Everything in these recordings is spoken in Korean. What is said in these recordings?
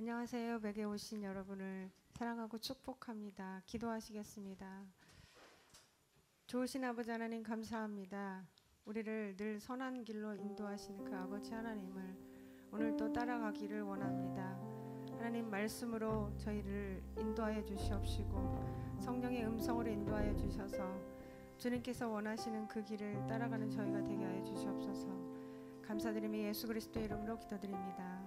안녕하세요. 댁에 오신 여러분을 사랑하고 축복합니다. 기도하시겠습니다. 좋으신 아버지 하나님 감사합니다. 우리를 늘 선한 길로 인도하시는 그 아버지 하나님을 오늘 또 따라가기를 원합니다. 하나님 말씀으로 저희를 인도하여 주시옵시고 성령의 음성으로 인도하여 주셔서 주님께서 원하시는 그 길을 따라가는 저희가 되게 하여 주시옵소서. 감사드리며 예수 그리스도의 이름으로 기도드립니다.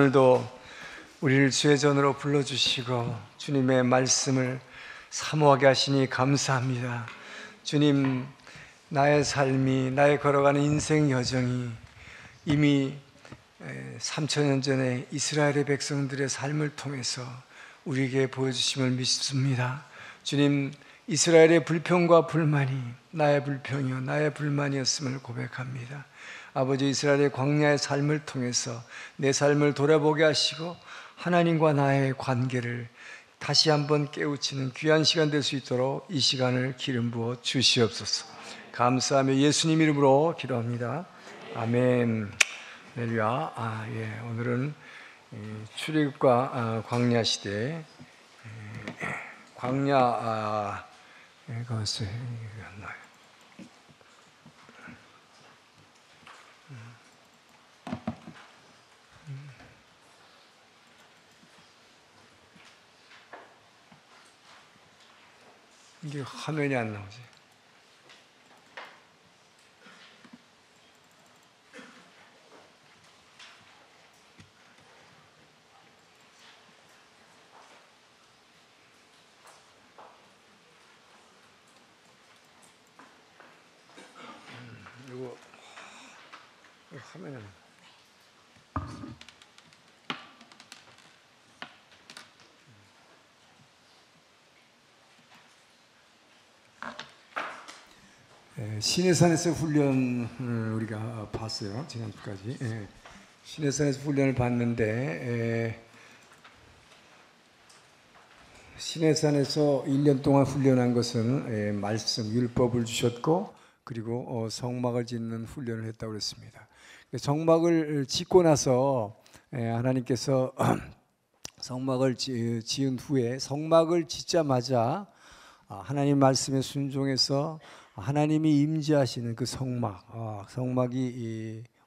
오늘도 우리를 주의 전으로 불러주시고 주님의 말씀을 사모하게 하시니 감사합니다. 주님, 나의 삶이, 나의 걸어가는 인생 여정이 이미 3000년 전에 이스라엘의 백성들의 삶을 통해서 우리에게 보여주심을 믿습니다. 주님, 이스라엘의 불평과 불만이 나의 불평이요 나의 불만이었음을 고백합니다. 아버지, 이스라엘의 광야의 삶을 통해서 내 삶을 돌아보게 하시고 하나님과 나의 관계를 다시 한번 깨우치는 귀한 시간 될 수 있도록 이 시간을 기름 부어 주시옵소서. 감사하며 예수님 이름으로 기도합니다. 아멘. 할렐루야. 오늘은 출애굽과 광야 시대, 광야 그것을 이게 화면이 안 나오지. 이거 화면이 안 나와. 시내산에서 훈련을 우리가 봤어요. 지난주까지. 시내산에서 훈련을 봤는데 시내산에서 1년 동안 훈련한 것은 말씀, 율법을 주셨고 그리고 성막을 짓는 훈련을 했다고 그랬습니다. 성막을 짓고 나서 하나님께서 성막을 지은 후에 성막을 짓자마자 하나님 말씀에 순종해서 하나님이 임재하시는 그 성막이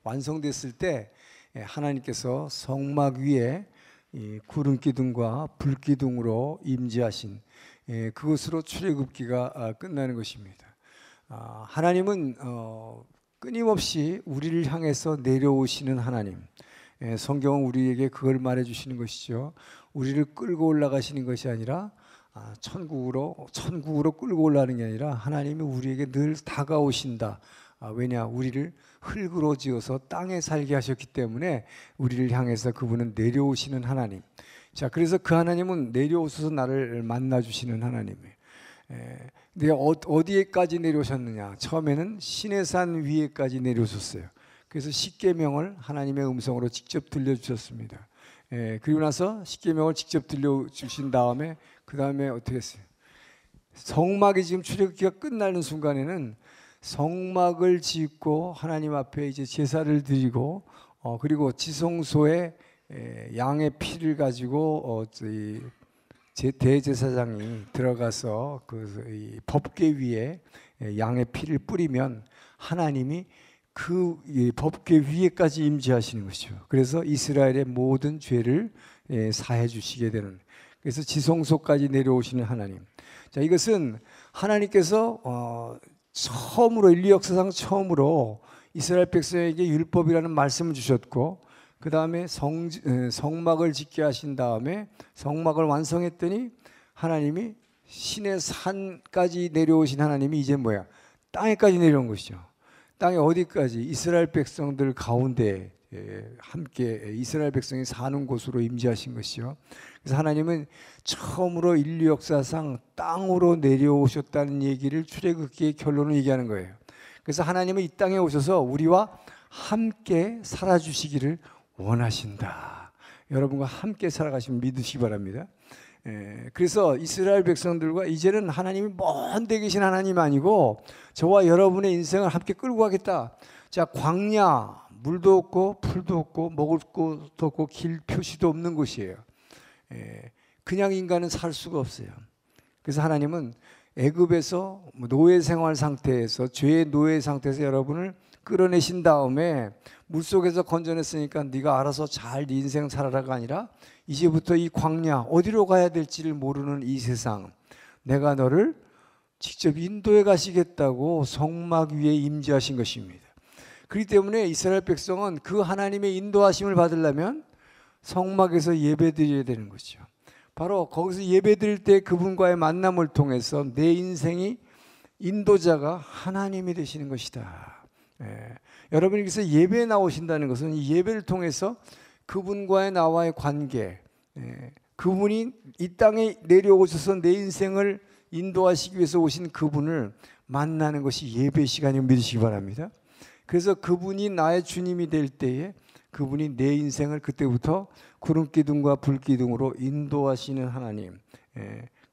완성됐을 때 하나님께서 성막 위에 구름 기둥과 불 기둥으로 임재하신 그것으로 출애굽기가 끝나는 것입니다. 하나님은 끊임없이 우리를 향해서 내려오시는 하나님. 성경은 우리에게 그걸 말해주시는 것이죠. 우리를 끌고 올라가시는 것이 아니라 천국으로 끌고 올라가는 게 아니라 하나님이 우리에게 늘 다가오신다. 왜냐? 우리를 흙으로 지어서 땅에 살게 하셨기 때문에 우리를 향해서 그분은 내려오시는 하나님. 자, 그래서 그 하나님은 내려오셔서 나를 만나주시는 하나님이에요. 근데 어디에까지 내려오셨느냐? 처음에는 시내산 위에까지 내려오셨어요. 그래서 십계명을 하나님의 음성으로 직접 들려주셨습니다. 그리고 나서 십계명을 직접 들려주신 다음에 그 다음에 어떻게 했어요? 성막이 지금 출애굽기가 끝나는 순간에는 성막을 짓고 하나님 앞에 이제 제사를 드리고 그리고 지성소에 양의 피를 가지고 대제사장이 들어가서 그 법궤 위에 양의 피를 뿌리면 하나님이 그 법궤 위에까지 임재하시는 것이죠. 그래서 이스라엘의 모든 죄를 사해 주시게 되는. 그래서 지성소까지 내려오시는 하나님. 자, 이것은 하나님께서 처음으로 인류 역사상 처음으로 이스라엘 백성에게 율법이라는 말씀을 주셨고 그 다음에 성막을 짓게 하신 다음에 성막을 완성했더니 하나님이 신의 산까지 내려오신 하나님이 이제 뭐야? 땅에까지 내려온 것이죠. 땅에 어디까지? 이스라엘 백성들 가운데 함께 이스라엘 백성이 사는 곳으로 임재하신 것이요. 그래서 하나님은 처음으로 인류 역사상 땅으로 내려오셨다는 얘기를 출애굽기의 결론을 얘기하는 거예요. 그래서 하나님은 이 땅에 오셔서 우리와 함께 살아주시기를 원하신다. 여러분과 함께 살아가시면 믿으시기 바랍니다. 그래서 이스라엘 백성들과 이제는 하나님이 먼 데 계신 하나님 아니고 저와 여러분의 인생을 함께 끌고 가겠다. 자, 광야, 물도 없고 풀도 없고 먹을 것도 없고 길 표시도 없는 곳이에요. 그냥 인간은 살 수가 없어요. 그래서 하나님은 애굽에서 노예 생활 상태에서 죄의 노예 상태에서 여러분을 끌어내신 다음에 물속에서 건져냈으니까 네가 알아서 잘 네 인생 살아라가 아니라 이제부터 이 광야 어디로 가야 될지를 모르는 이 세상 내가 너를 직접 인도해 가시겠다고 성막 위에 임재하신 것입니다. 그렇기 때문에 이스라엘 백성은 그 하나님의 인도하심을 받으려면 성막에서 예배드려야 되는 거죠. 바로 거기서 예배드릴 때 그분과의 만남을 통해서 내 인생이 인도자가 하나님이 되시는 것이다. 여러분께서 예배에 나오신다는 것은 이 예배를 통해서 그분과의 나와의 관계, 그분이 이 땅에 내려오셔서 내 인생을 인도하시기 위해서 오신 그분을 만나는 것이 예배 시간임을 믿으시기 바랍니다. 그래서 그분이 나의 주님이 될 때에 그분이 내 인생을 그때부터 구름 기둥과 불 기둥으로 인도하시는 하나님.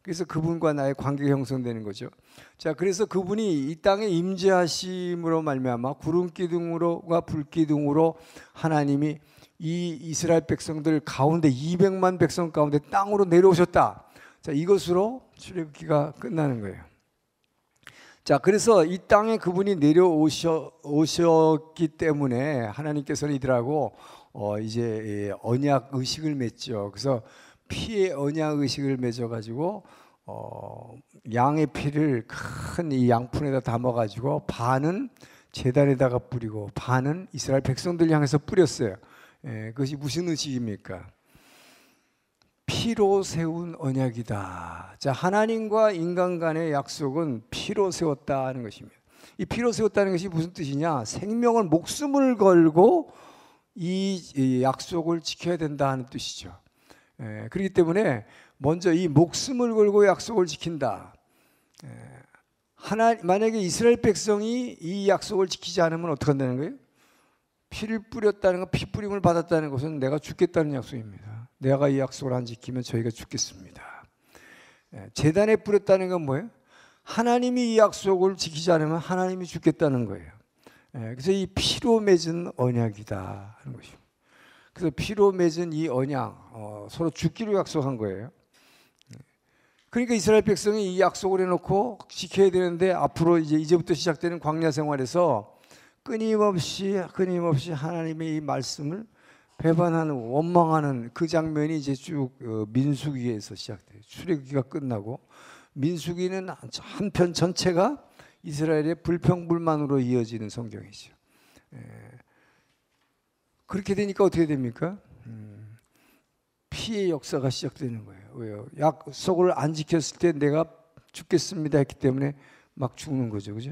그래서 그분과 나의 관계가 형성되는 거죠. 자, 그래서 그분이 이 땅에 임재하심으로 말미암아 구름 기둥으로와 불 기둥으로 하나님이 이 이스라엘 백성들 가운데 200만 백성 가운데 땅으로 내려오셨다. 자, 이것으로 출애굽기가 끝나는 거예요. 자, 그래서 이 땅에 그분이 내려오셨기 때문에 하나님께서는 이들하고 이제 언약 의식을 맺죠. 그래서 피의 언약 의식을 맺어가지고 양의 피를 큰 이 양푼에다 담아가지고 반은 제단에다가 뿌리고 반은 이스라엘 백성들 향해서 뿌렸어요. 그것이 무슨 의식입니까? 피로 세운 언약이다. 자, 하나님과 인간 간의 약속은 피로 세웠다는 것입니다. 이 피로 세웠다는 것이 무슨 뜻이냐? 생명을 목숨을 걸고 이 약속을 지켜야 된다는 뜻이죠. 그렇기 때문에 먼저 이 목숨을 걸고 약속을 지킨다. 만약에 이스라엘 백성이 이 약속을 지키지 않으면 어떻게 한다는 거예요? 피를 뿌렸다는 건, 피 뿌림을 받았다는 것은 내가 죽겠다는 약속입니다. 내가 이 약속을 안 지키면 저희가 죽겠습니다. 제단에 뿌렸다는 건 뭐예요? 하나님이 이 약속을 지키지 않으면 하나님이 죽겠다는 거예요. 그래서 이 피로 맺은 언약이다 하는 것입니다. 그래서 피로 맺은 이 언약, 서로 죽기로 약속한 거예요. 그러니까 이스라엘 백성이 이 약속을 해놓고 지켜야 되는데 앞으로 이제부터 시작되는 광야 생활에서 끊임없이 하나님의 이 말씀을 배반하는, 원망하는 그 장면이 이제 쭉 민수기에서 시작돼요. 출애굽기가 끝나고 민수기는 한 편 전체가 이스라엘의 불평불만으로 이어지는 성경이죠. 그렇게 되니까 어떻게 됩니까? 피의 역사가 시작되는 거예요. 왜요? 약속을 안 지켰을 때 내가 죽겠습니다 했기 때문에 막 죽는 거죠, 그죠?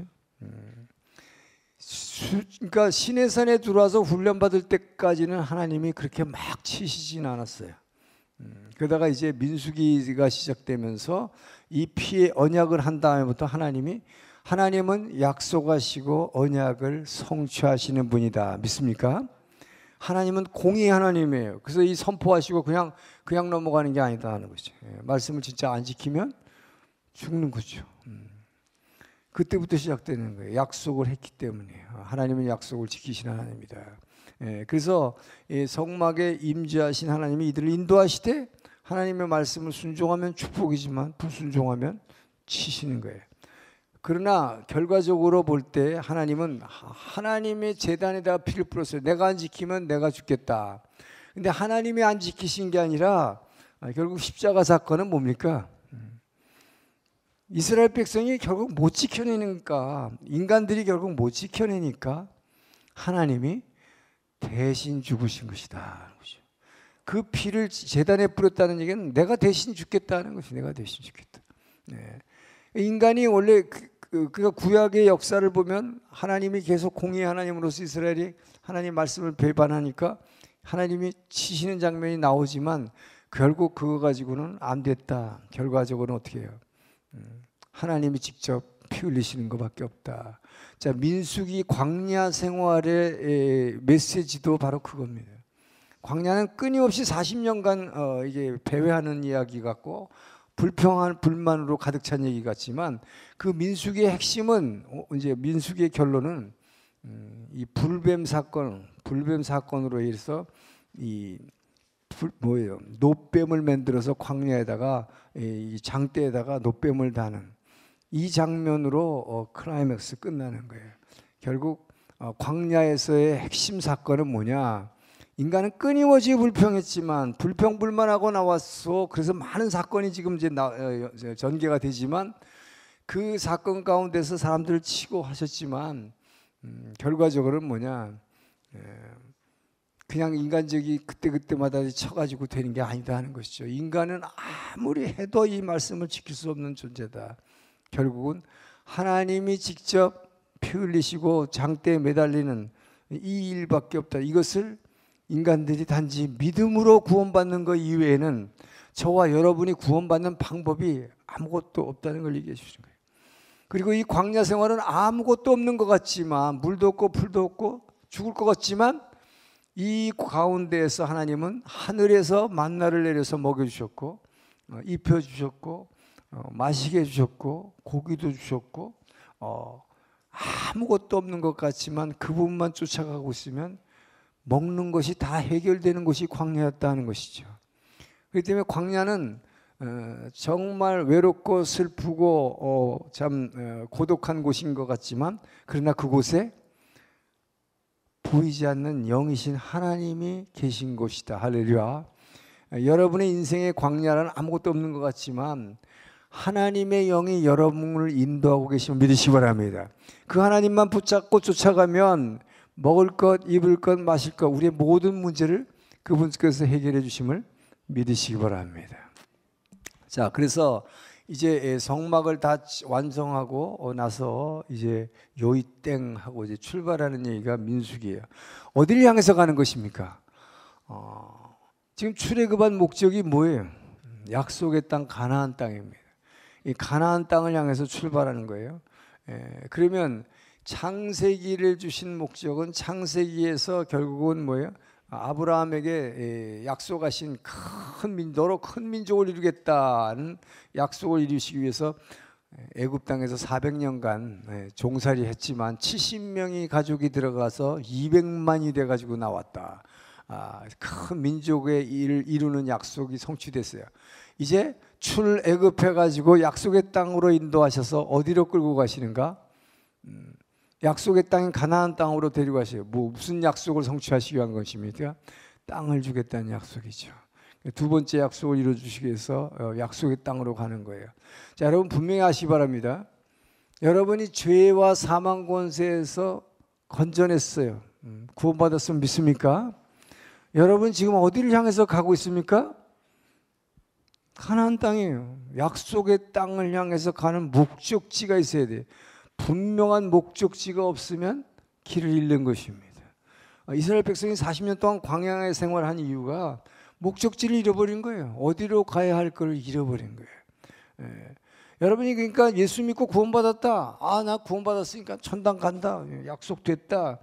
그러니까 시내산에 들어와서 훈련받을 때까지는 하나님이 그렇게 막 치시진 않았어요. 그러다가 이제 민수기가 시작되면서 이 피의 언약을 한 다음부터 하나님은 약속하시고 언약을 성취하시는 분이다. 믿습니까? 하나님은 공의 하나님이에요. 그래서 이 선포하시고 그냥 넘어가는 게 아니다 하는 거죠. 말씀을 진짜 안 지키면 죽는 거죠. 그때부터 시작되는 거예요. 약속을 했기 때문에. 하나님은 약속을 지키시는 하나님이다. 그래서 성막에 임재하신 하나님이 이들을 인도하시되 하나님의 말씀을 순종하면 축복이지만 불순종하면 치시는 거예요. 그러나 결과적으로 볼 때 하나님은 하나님의 제단에다가 피를 뿌렸어요. 내가 안 지키면 내가 죽겠다. 근데 하나님이 안 지키신 게 아니라 결국 십자가 사건은 뭡니까? 이스라엘 백성이 결국 못 지켜내니까, 인간들이 결국 못 지켜내니까 하나님이 대신 죽으신 것이다. 그 피를 제단에 뿌렸다는 얘기는 내가 대신 죽겠다는 것이, 내가 대신 죽겠다. 인간이 원래 그러니까 구약의 역사를 보면 하나님이 계속 공의의 하나님으로서 이스라엘이 하나님 말씀을 배반하니까 하나님이 치시는 장면이 나오지만 결국 그거 가지고는 안 됐다. 결과적으로는 어떻게 해요? 하나님이 직접 피 흘리시는 것밖에 없다. 자, 민수기 광야 생활의 메시지도 바로 그겁니다. 광야는 끊임없이 40년간 이게 배회하는 이야기 같고 불평한 불만으로 가득 찬 얘기 같지만 그 민수기의 핵심은 이제 민수기의 결론은 이 불뱀 사건으로 해서 이 노뱀을 만들어서 광야에다가 이 장대에다가 노뱀을 다는 이 장면으로 클라이맥스 끝나는 거예요. 결국 광야에서의 핵심 사건은 뭐냐? 인간은 끊임없이 불평했지만 불평불만하고 나왔어. 그래서 많은 사건이 지금 이제 전개가 되지만 그 사건 가운데서 사람들을 치고 하셨지만 결과적으로는 뭐냐? 그냥 인간적이 그때그때마다 쳐가지고 되는 게 아니다 하는 것이죠. 인간은 아무리 해도 이 말씀을 지킬 수 없는 존재다. 결국은 하나님이 직접 피 흘리시고 장대에 매달리는 이 일밖에 없다. 이것을 인간들이 단지 믿음으로 구원받는 것 이외에는 저와 여러분이 구원받는 방법이 아무것도 없다는 걸 얘기해 주시는 거예요. 그리고 이 광야 생활은 아무것도 없는 것 같지만, 물도 없고 풀도 없고 죽을 것 같지만, 이 가운데에서 하나님은 하늘에서 만나를 내려서 먹여주셨고, 입혀주셨고, 마시게 해주셨고, 고기도 주셨고, 아무것도 없는 것 같지만 그분만 쫓아가고 있으면 먹는 것이 다 해결되는 것이 광야였다는 것이죠. 그렇기 때문에 광야는 정말 외롭고 슬프고 참 고독한 곳인 것 같지만, 그러나 그곳에 보이지 않는 영이신 하나님이 계신 곳이다. 할렐루야. 여러분의 인생의 광야는 아무것도 없는 것 같지만 하나님의 영이 여러분을 인도하고 계심을 믿으시기 바랍니다. 그 하나님만 붙잡고 쫓아가면 먹을 것, 입을 것, 마실 것, 우리의 모든 문제를 그분께서 해결해 주심을 믿으시기 바랍니다. 자, 그래서 이제 성막을 다 완성하고 나서 이제 요이땡 하고 이제 출발하는 얘기가 민수기예요. 어디를 향해서 가는 것입니까? 지금 출애굽한 목적이 뭐예요? 약속의 땅 가나안 땅입니다. 이 가나안 땅을 향해서 출발하는 거예요. 그러면 창세기를 주신 목적은 창세기에서 결국은 뭐예요? 아브라함에게 약속하신 너로 큰 민족을 이루겠다는 약속을 이루시기 위해서 애굽 땅에서 400년간 종살이 했지만 70명이 가족이 들어가서 200만이 돼 가지고 나왔다. 큰 민족의 일을 이루는 약속이 성취됐어요. 이제 출애굽해 가지고 약속의 땅으로 인도하셔서 어디로 끌고 가시는가? 약속의 땅인 가나안 땅으로 데려가셔요. 무슨 약속을 성취하시기 위한 것입니까? 땅을 주겠다는 약속이죠. 두 번째 약속을 이루어주시기 위해서 약속의 땅으로 가는 거예요. 자, 여러분 분명히 아시기 바랍니다. 여러분이 죄와 사망 권세에서 건져냈어요. 구원받았으면 믿습니까? 여러분 지금 어디를 향해서 가고 있습니까? 가나안 땅이에요. 약속의 땅을 향해서 가는 목적지가 있어야 돼요. 분명한 목적지가 없으면 길을 잃는 것입니다. 이스라엘 백성이 40년 동안 광야에 생활한 이유가 목적지를 잃어버린 거예요. 어디로 가야 할 걸 잃어버린 거예요. 여러분이 그러니까 예수 믿고 구원받았다. 나 구원받았으니까 천당 간다. 약속됐다.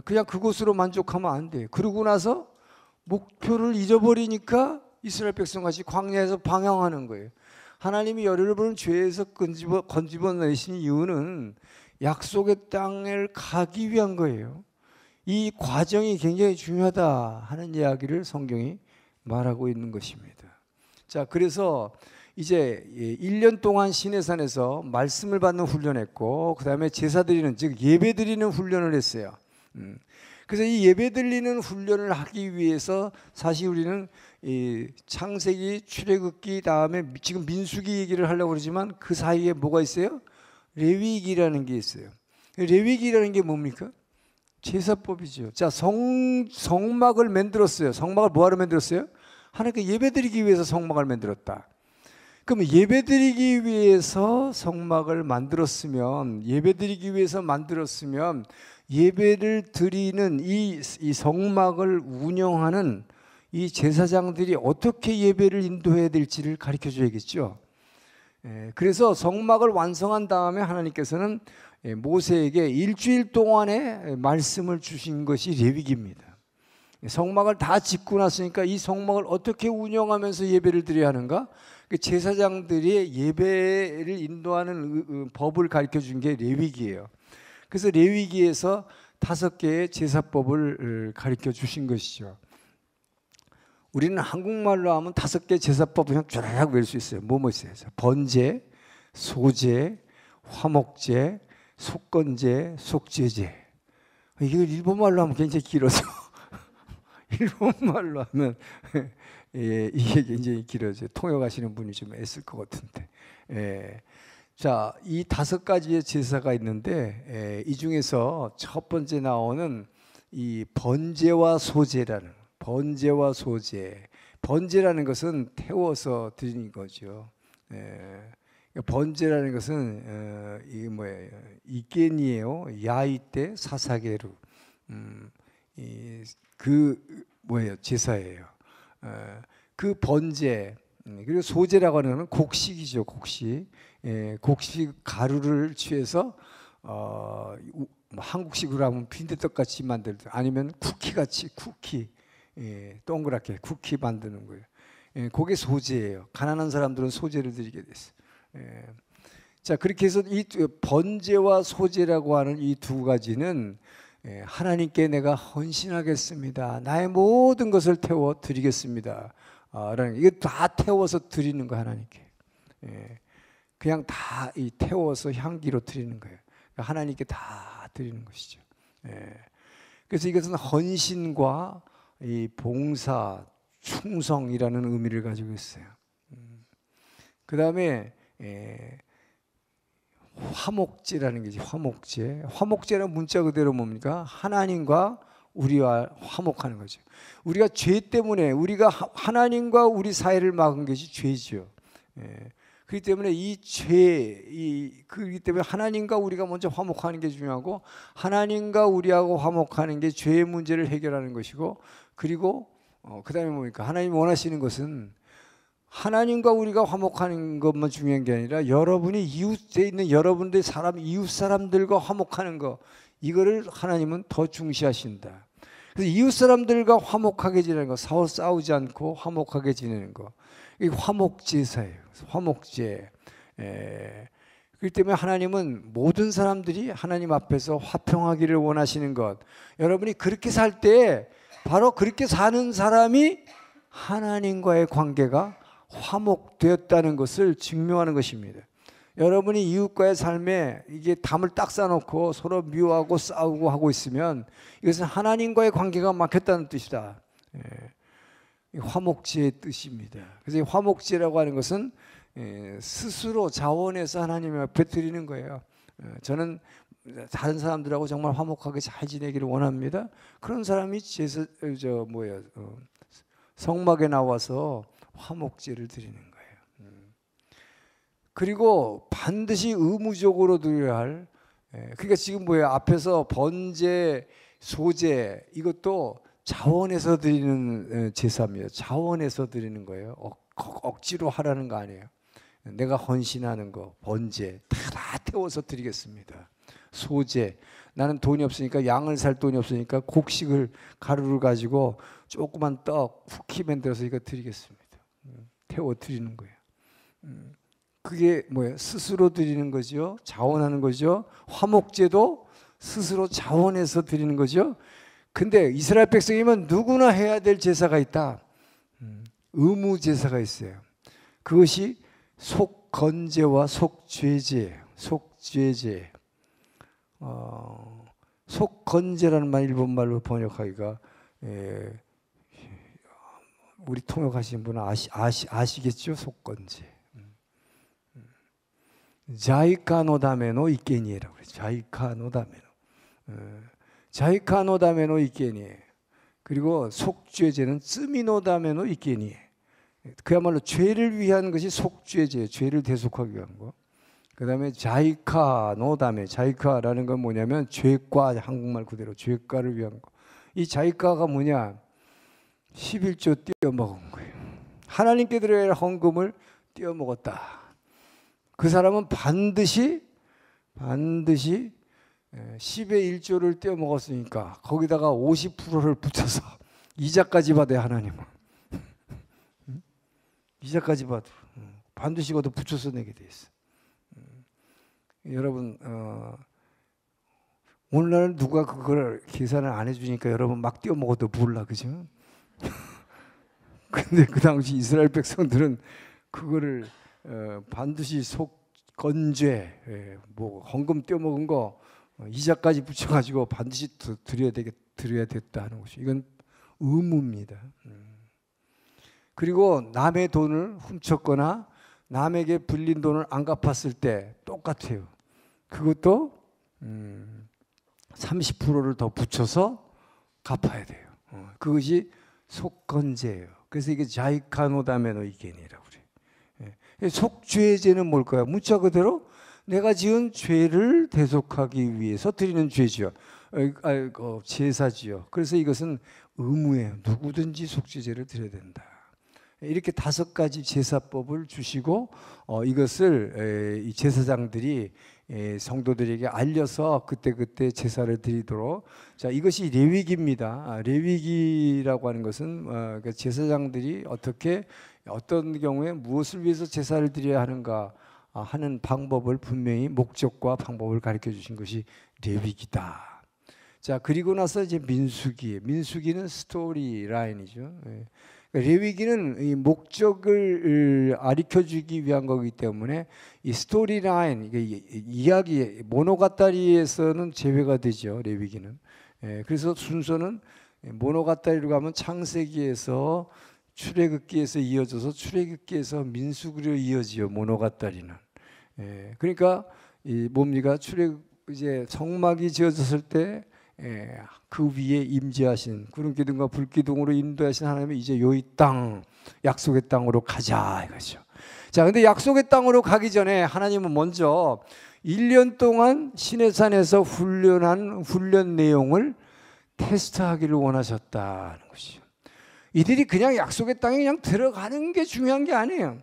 그냥 그곳으로 만족하면 안 돼요. 그러고 나서 목표를 잃어버리니까 이스라엘 백성같이 광야에서 방황하는 거예요. 하나님이 여러분을 죄에서 건집어내신 이유는 약속의 땅을 가기 위한 거예요. 이 과정이 굉장히 중요하다 하는 이야기를 성경이 말하고 있는 것입니다. 자, 그래서 이제 1년 동안 시내산에서 말씀을 받는 훈련했고, 그 다음에 제사 드리는, 즉 예배 드리는 훈련을 했어요. 그래서 이 예배 드리는 훈련을 하기 위해서 사실 우리는 이 창세기, 출애굽기, 다음에 지금 민수기 얘기를 하려고 그러지만 그 사이에 뭐가 있어요? 레위기라는 게 있어요. 레위기라는 게 뭡니까? 제사법이죠. 자, 성막을 만들었어요. 성막을 뭐하러 만들었어요? 하나님께 예배드리기 위해서 성막을 만들었다. 그럼 예배드리기 위해서 성막을 만들었으면, 예배를 드리는 이 성막을 운영하는 이 제사장들이 어떻게 예배를 인도해야 될지를 가르쳐 줘야겠죠. 그래서 성막을 완성한 다음에 하나님께서는 모세에게 일주일 동안의 말씀을 주신 것이 레위기입니다. 성막을 다 짓고 났으니까 이 성막을 어떻게 운영하면서 예배를 드려야 하는가? 제사장들이 예배를 인도하는 법을 가르쳐 준 게 레위기예요. 그래서 레위기에서 5개의 제사법을 가르쳐 주신 것이죠. 우리는 한국말로 하면 5개 제사법을 그냥 쫙 외울 수 있어요. 뭐뭐 있어요? 번제, 소제, 화목제, 속건제, 속죄제. 이걸 일본말로 하면 굉장히 길어서 일본말로 하면 이게 굉장히 길어져요. 통역하시는 분이 좀 애쓸 것 같은데. 자, 이 5가지의 제사가 있는데 이 중에서 첫 번째 나오는 이 번제와 소제라는 번제와 소제. 번제라는 것은 태워서 드리는 거죠. 번제라는 것은 이게 뭐예요? 이겐이에요. 야이 때 사사게루. 그 뭐예요? 제사예요. 그 번제 그리고 소제라고 하는 것은 곡식이죠. 곡식. 곡식 가루를 취해서 한국식으로 하면 빈대떡 같이 만들든 아니면 쿠키 같이 쿠키 동그랗게 쿠키 만드는 거예요. 그게 소제예요. 가난한 사람들은 소제를 드리게 됐어요. 자, 그렇게 해서 이 번제와 소제라고 하는 이 두 가지는 하나님께 내가 헌신하겠습니다. 나의 모든 것을 태워 드리겠습니다. 라는 이게 다 태워서 드리는 거 하나님께. 그냥 다 이 태워서 향기로 드리는 거예요. 하나님께 다 드리는 것이죠. 그래서 이것은 헌신과 이 봉사, 충성이라는 의미를 가지고 있어요. 그 다음에 화목제라는 게지. 화목제. 화목제는 문자 그대로 뭡니까? 하나님과 우리와 화목하는 거죠. 우리가 죄 때문에 우리가 하나님과 우리 사이를 막은 것이 죄죠. 그렇기 때문에 그렇기 때문에 하나님과 우리가 먼저 화목하는 게 중요하고 하나님과 우리하고 화목하는 게 죄의 문제를 해결하는 것이고 그리고 그 다음에 뭡니까? 하나님이 원하시는 것은 하나님과 우리가 화목하는 것만 중요한 게 아니라 여러분이 이웃에 있는 여러분들의 이웃 사람들과 화목하는 거 이거를 하나님은 더 중시하신다. 그래서 이웃 사람들과 화목하게 지내는 거, 싸우지 않고 화목하게 지내는 거, 이게 화목제사예요. 화목제. 그렇기 때문에 하나님은 모든 사람들이 하나님 앞에서 화평하기를 원하시는 것. 여러분이 그렇게 살 때 바로 그렇게 사는 사람이 하나님과의 관계가 화목되었다는 것을 증명하는 것입니다. 여러분이 이웃과의 삶에 이게 담을 딱 쌓아놓고 서로 미워하고 싸우고 하고 있으면 이것은 하나님과의 관계가 막혔다는 뜻이다. 화목제의 뜻입니다. 그래서 이 화목제라고 하는 것은 스스로 자원해서 하나님 앞에 드리는 거예요. 저는 다른 사람들하고 정말 화목하게 잘 지내기를 원합니다. 그런 사람이 성막에 나와서 화목제를 드리는 거예요. 그리고 반드시 의무적으로 드려야 할 그러니까 지금 뭐예요? 앞에서 번제, 소제 이것도 자원해서 드리는 제사입니다. 자원해서 드리는 거예요. 억지로 하라는 거 아니에요. 내가 헌신하는 거, 번제 다 태워서 드리겠습니다. 소제, 나는 돈이 없으니까 양을 살 돈이 없으니까 곡식을 가루를 가지고 조그만 떡, 쿠키 만들어서 이거 드리겠습니다. 태워 드리는 거예요. 그게 뭐예요? 스스로 드리는 거죠. 자원하는 거죠. 화목제도 스스로 자원해서 드리는 거죠. 근데 이스라엘 백성이면 누구나 해야 될 제사가 있다. 의무 제사가 있어요. 그것이 속건제와 속죄제예요. 속죄제. 속건제라는 말 일본 말로 번역하기가 우리 통역하시는 분은 아시겠죠? 속건제. 자이카노다메노 이케니에라고 그래요. 자이카노다메노. 자이카노다메노 이케니에. 그리고 속죄제는 쯔미노다메노 이케니에. 그야말로 죄를 위한 것이 속죄제, 죄를 대속하기 위한 거. 그 다음에 자이카노다메. 자이카라는 건 뭐냐면 죄과, 한국말 그대로 죄과를 위한 거. 이 자이카가 뭐냐? 11조 떼어먹은 거예요. 하나님께 드려야 할 헌금을 떼어먹었다. 그 사람은 반드시 10의 1조를 떼어먹었으니까 거기다가 50%를 붙여서 이자까지 받아야 하나님은. 이자까지 받아. 반드시 그것도 붙여서 내게 돼 있어. 여러분 오늘날 누가 그걸 계산을 안 해주니까 여러분 막 떼어먹어도 몰라, 그죠? 근데 그 당시 이스라엘 백성들은 그거를 반드시 속건죄, 뭐 헌금 떼어먹은 거 이자까지 붙여가지고 반드시 드려야 됐다 하는 것이 이건 의무입니다. 그리고 남의 돈을 훔쳤거나 남에게 불린 돈을 안 갚았을 때 똑같아요. 그것도 30%를 더 붙여서 갚아야 돼요. 그것이 속건제예요. 그래서 이게 자이카노다메노 이겐이라고 그래요. 속죄제는 뭘까요? 문자 그대로 내가 지은 죄를 대속하기 위해서 드리는 죄지요. 제사지요. 그래서 이것은 의무예요. 누구든지 속죄제를 드려야 된다. 이렇게 5가지 제사법을 주시고 이것을 이 제사장들이 성도들에게 알려서 그때그때 제사를 드리도록. 자, 이것이 레위기입니다. 레위기라고 하는 것은 제사장들이 어떻게 어떤 경우에 무엇을 위해서 제사를 드려야 하는가 하는 방법을 분명히 목적과 방법을 가르쳐 주신 것이 레위기다. 자, 그리고 나서 이제 민수기는 스토리 라인이죠. 레위기는 이 목적을 가르쳐주기 위한 거기 때문에 이 스토리 라인, 이야기 모노가타리에서는 제외가 되죠. 레위기는. 그래서 순서는 모노가타리로 가면 창세기에서 출애굽기에서 이어져서 출애굽기에서 민수기로 이어지요. 모노가타리는. 그러니까 이 뭡니까? 이제 성막이 지어졌을 때 그 위에 임재하신 구름 기둥과 불 기둥으로 인도하신 하나님이 이제 요 땅 약속의 땅으로 가자 이거죠. 자, 근데 약속의 땅으로 가기 전에 하나님은 먼저 1년 동안 시내산에서 훈련한 훈련 내용을 테스트하기를 원하셨다는 것이죠. 이들이 그냥 약속의 땅에 그냥 들어가는 게 중요한 게 아니에요.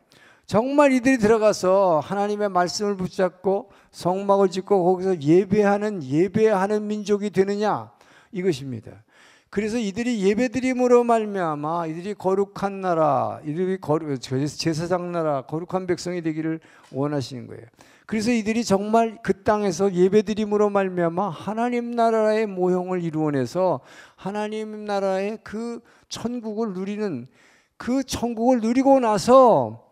정말 이들이 들어가서 하나님의 말씀을 붙잡고 성막을 짓고 거기서 예배하는 민족이 되느냐 이것입니다. 그래서 이들이 예배드림으로 말미암아 이들이 거룩한 나라, 이들이 제사장 나라, 거룩한 백성이 되기를 원하시는 거예요. 그래서 이들이 정말 그 땅에서 예배드림으로 말미암아 하나님 나라의 모형을 이루어내서 하나님 나라의 그 천국을 누리는, 그 천국을 누리고 나서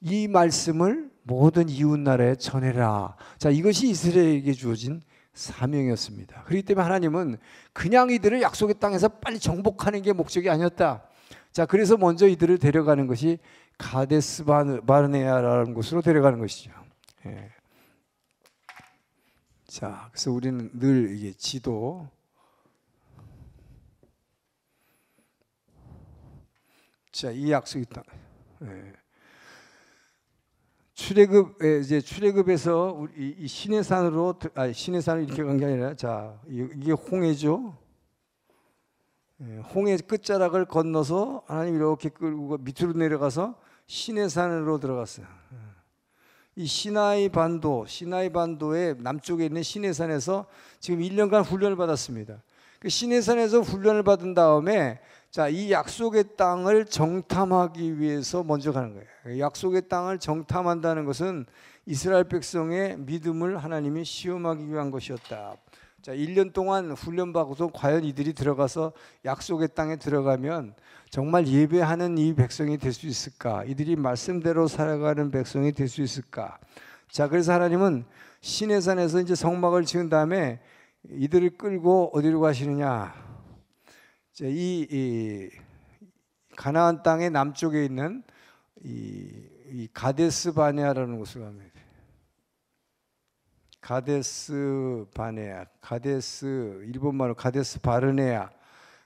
이 말씀을 모든 이웃 나라에 전해라. 자, 이것이 이스라엘에게 주어진 사명이었습니다. 그렇기 때문에 하나님은 그냥 이들을 약속의 땅에서 빨리 정복하는 게 목적이 아니었다. 자, 그래서 먼저 이들을 데려가는 것이 가데스 바르네아라는 곳으로 데려가는 것이죠. 자, 그래서 우리는 늘 이게 지도, 자, 이 약속의 땅. 출애굽에서 이 시내산으로 시내산을 이렇게 간 게 아니라, 자, 이게 홍해죠. 홍해 끝자락을 건너서 하나님 이렇게 끌고 밑으로 내려가서 시내산으로 들어갔어요. 이 시나이 반도의 남쪽에 있는 시내산에서 지금 1년간 훈련을 받았습니다. 그 시내산에서 훈련을 받은 다음에 자, 이 약속의 땅을 정탐하기 위해서 먼저 가는 거예요. 약속의 땅을 정탐한다는 것은 이스라엘 백성의 믿음을 하나님이 시험하기 위한 것이었다. 자, 1년 동안 훈련받고도 과연 이들이 들어가서 약속의 땅에 들어가면 정말 예배하는 이 백성이 될 수 있을까? 이들이 말씀대로 살아가는 백성이 될 수 있을까? 자, 그래서 하나님은 시내산에서 이제 성막을 지은 다음에 이들을 끌고 어디로 가시느냐? 이 가나안 땅의 남쪽에 있는 이 가데스 바네아라는 곳을 갑니다. 가데스 바네아, 일본말로 가데스 바르네아,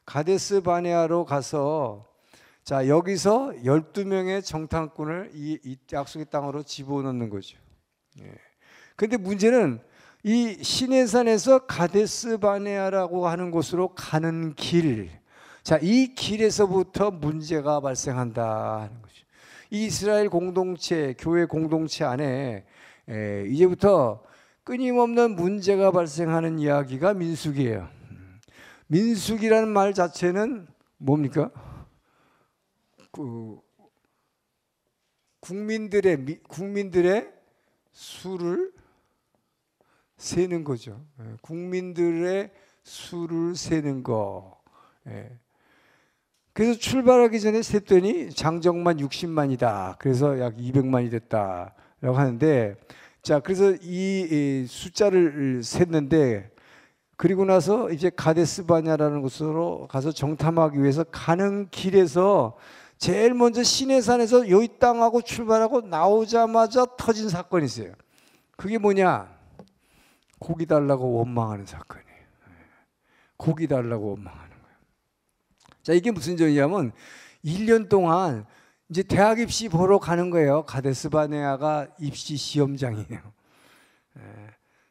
가데스 바네아로 가서 자, 여기서 12명의 정탐꾼을 이 약속의 땅으로 집어넣는 거죠. 그런데 문제는 이 시내산에서 가데스 바네아라고 하는 곳으로 가는 길, 자, 이 길에서부터 문제가 발생한다 하는 거죠. 이 이스라엘 공동체, 교회 공동체 안에 이제부터 끊임없는 문제가 발생하는 이야기가 민수기예요. 민수기라는 말 자체는 뭡니까? 국민들의 수를 세는 거죠. 국민들의 수를 세는 거. 그래서 출발하기 전에 셌더니 장정만 60만이다. 그래서 약 200만이 됐다라고 하는데, 자, 그래서 이 숫자를 셌는데, 그리고 나서 이제 가데스 바냐라는 곳으로 가서 정탐하기 위해서 가는 길에서 제일 먼저 시내산에서 이 땅하고 출발하고 나오자마자 터진 사건이 있어요. 그게 뭐냐? 고기 달라고 원망하는 사건이에요. 고기 달라고 원망하는 거예요. 자, 이게 무슨 전이냐면 1년 동안 이제 대학 입시 보러 가는 거예요. 가데스 바네아가 입시 시험장이에요.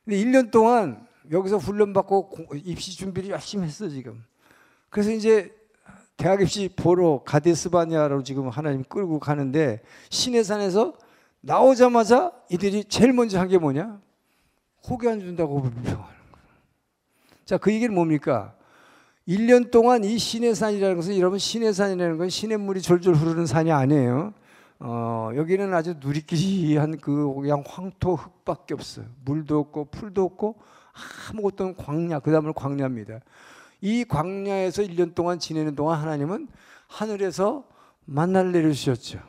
근데 1년 동안 여기서 훈련받고 입시 준비를 열심히 했어 지금. 그래서 이제 대학 입시 보러 가데스 바네아로 지금 하나님 끌고 가는데 시내산에서 나오자마자 이들이 제일 먼저 한 게 뭐냐? 고기 안 준다고 불평하는 거예요. 자, 그 얘기는 뭡니까? 1년 동안 이 시내산이라는 것은, 여러분, 시내산이라는 건 시냇물이 졸졸 흐르는 산이 아니에요. 여기는 아주 누리끼리한 그 그냥 황토 흙밖에 없어요. 물도 없고 풀도 없고 아무것도 없는 광야, 그 다음은 광야입니다. 이 광야에서 1년 동안 지내는 동안 하나님은 하늘에서 만나를 내려주셨죠.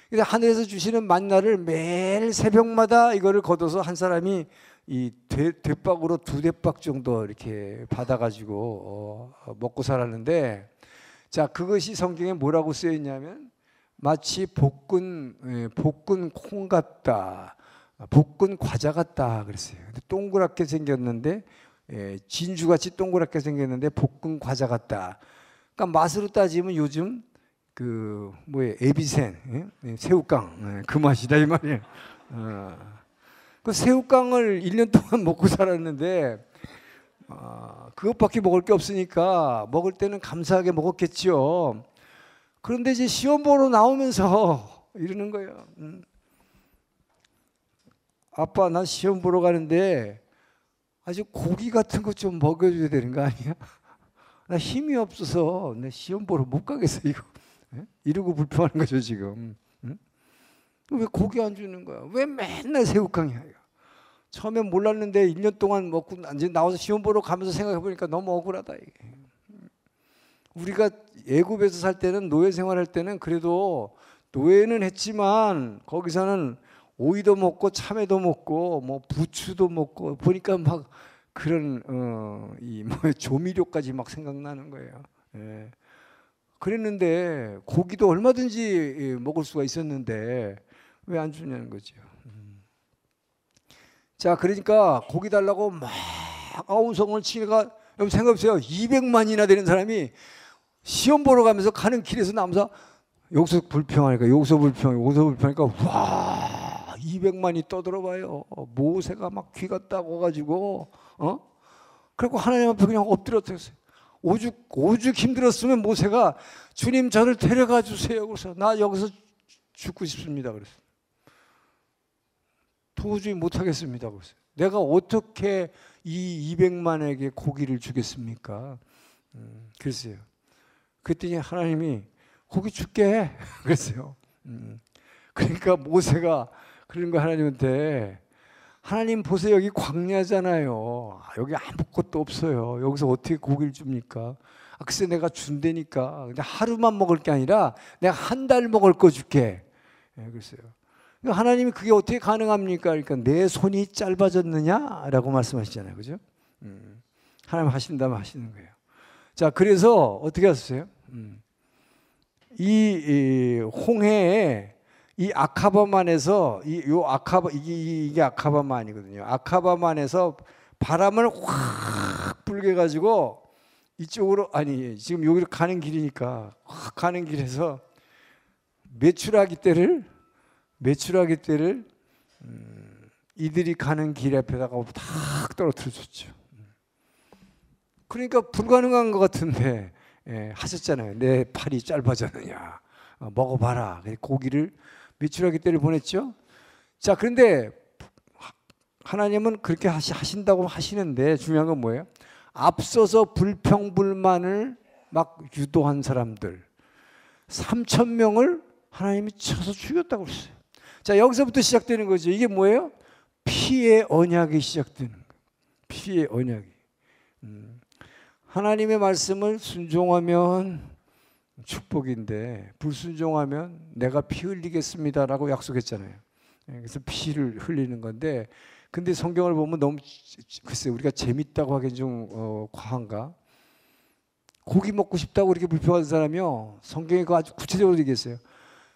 그래서 하늘에서 주시는 만나를 매일 새벽마다 이거를 걷어서 한 사람이 이 대박으로 2대박 정도 이렇게 받아가지고 먹고 살았는데, 자, 그것이 성경에 뭐라고 쓰여 있냐면 마치 볶은 콩 같다, 볶은 과자 같다 그랬어요. 근데 동그랗게 생겼는데, 진주같이 동그랗게 생겼는데 볶은 과자 같다. 그러니까 맛으로 따지면 요즘 그 뭐예요, 에비센, 새우깡, 그 맛이다 이 말이에요. 그 새우깡을 1년 동안 먹고 살았는데 그것밖에 먹을 게 없으니까 먹을 때는 감사하게 먹었겠죠. 그런데 이제 시험 보러 나오면서 이러는 거예요. 아빠, 나 시험 보러 가는데 아주 고기 같은 거 좀 먹여줘야 되는 거 아니야? 나 힘이 없어서 내 시험 보러 못 가겠어 이거. 이러고 불평하는 거죠 지금. 왜 고기 안 주는 거야? 왜 맨날 새우깡이야? 처음엔 몰랐는데 1년 동안 먹고 이제 나와서 시험 보러 가면서 생각해 보니까 너무 억울하다 이게. 우리가 애굽에서 살 때는, 노예 생활할 때는 그래도 노예는 했지만 거기서는 오이도 먹고 참외도 먹고 뭐 부추도 먹고 보니까 막 그런 이 뭐 조미료까지 막 생각나는 거예요. 예. 그랬는데 고기도 얼마든지 먹을 수가 있었는데 왜 안 주냐는 거죠. 자, 그러니까 고기 달라고 막 아웅성을 치니까, 여러분 생각해보세요. 200만이나 되는 사람이 시험 보러 가면서 가는 길에서 나면서 여기서 불평하니까 여기서 불평하니까 와, 200만이 떠들어봐요. 모세가 막 귀가 딱 와가지고 그리고 하나님 앞에 그냥 엎드렸어요. 오죽 힘들었으면 모세가 주님 저를 데려가 주세요. 그래서 나 여기서 죽고 싶습니다. 그랬어요. 도저히 못하겠습니다. 그랬어요. 내가 어떻게 이 200만에게 고기를 주겠습니까? 그랬어요. 그랬더니 하나님이 고기 줄게 그랬어요. 그러니까 모세가 그런 거 하나님한테, 하나님 보세요, 여기 광야잖아요. 여기 아무것도 없어요. 여기서 어떻게 고기를 줍니까? 글쎄 내가 준다니까. 근데 하루만 먹을 게 아니라 내가 한 달 먹을 거 줄게. 그랬어요. 하나님이 그게 어떻게 가능합니까? 그러니까 내 손이 짧아졌느냐라고 말씀하시잖아요, 그죠? 하나님 하신다면 하시는 거예요. 자, 그래서 어떻게 하셨어요? 이 홍해에 이 아카바만에서 이게 아카바만이거든요. 아카바만에서 바람을 확 불게 가지고 이쪽으로, 아니 지금 여기로 가는 길이니까 확 가는 길에서 메추라기 떼를 이들이 가는 길 앞에다가 탁 떨어뜨려 줬죠. 그러니까 불가능한 것 같은데 하셨잖아요. 내 팔이 짧아졌느냐, 먹어봐라. 고기를, 메추라기 떼를 보냈죠. 자, 그런데 하나님은 그렇게 하신다고 하시는데 중요한 건 뭐예요? 앞서서 불평불만을 막 유도한 사람들 3,000명을 하나님이 쳐서 죽였다고 그랬어요. 자, 여기서부터 시작되는 거죠. 이게 뭐예요? 피의 언약이 시작되는 거예요. 피의 언약이. 하나님의 말씀을 순종하면 축복인데 불순종하면 내가 피 흘리겠습니다라고 약속했잖아요. 그래서 피를 흘리는 건데, 근데 성경을 보면 너무, 글쎄 우리가 재밌다고 하기엔 좀 과한가? 고기 먹고 싶다고 이렇게 불평하는 사람이요, 성경에 그 아주 구체적으로 얘기했어요.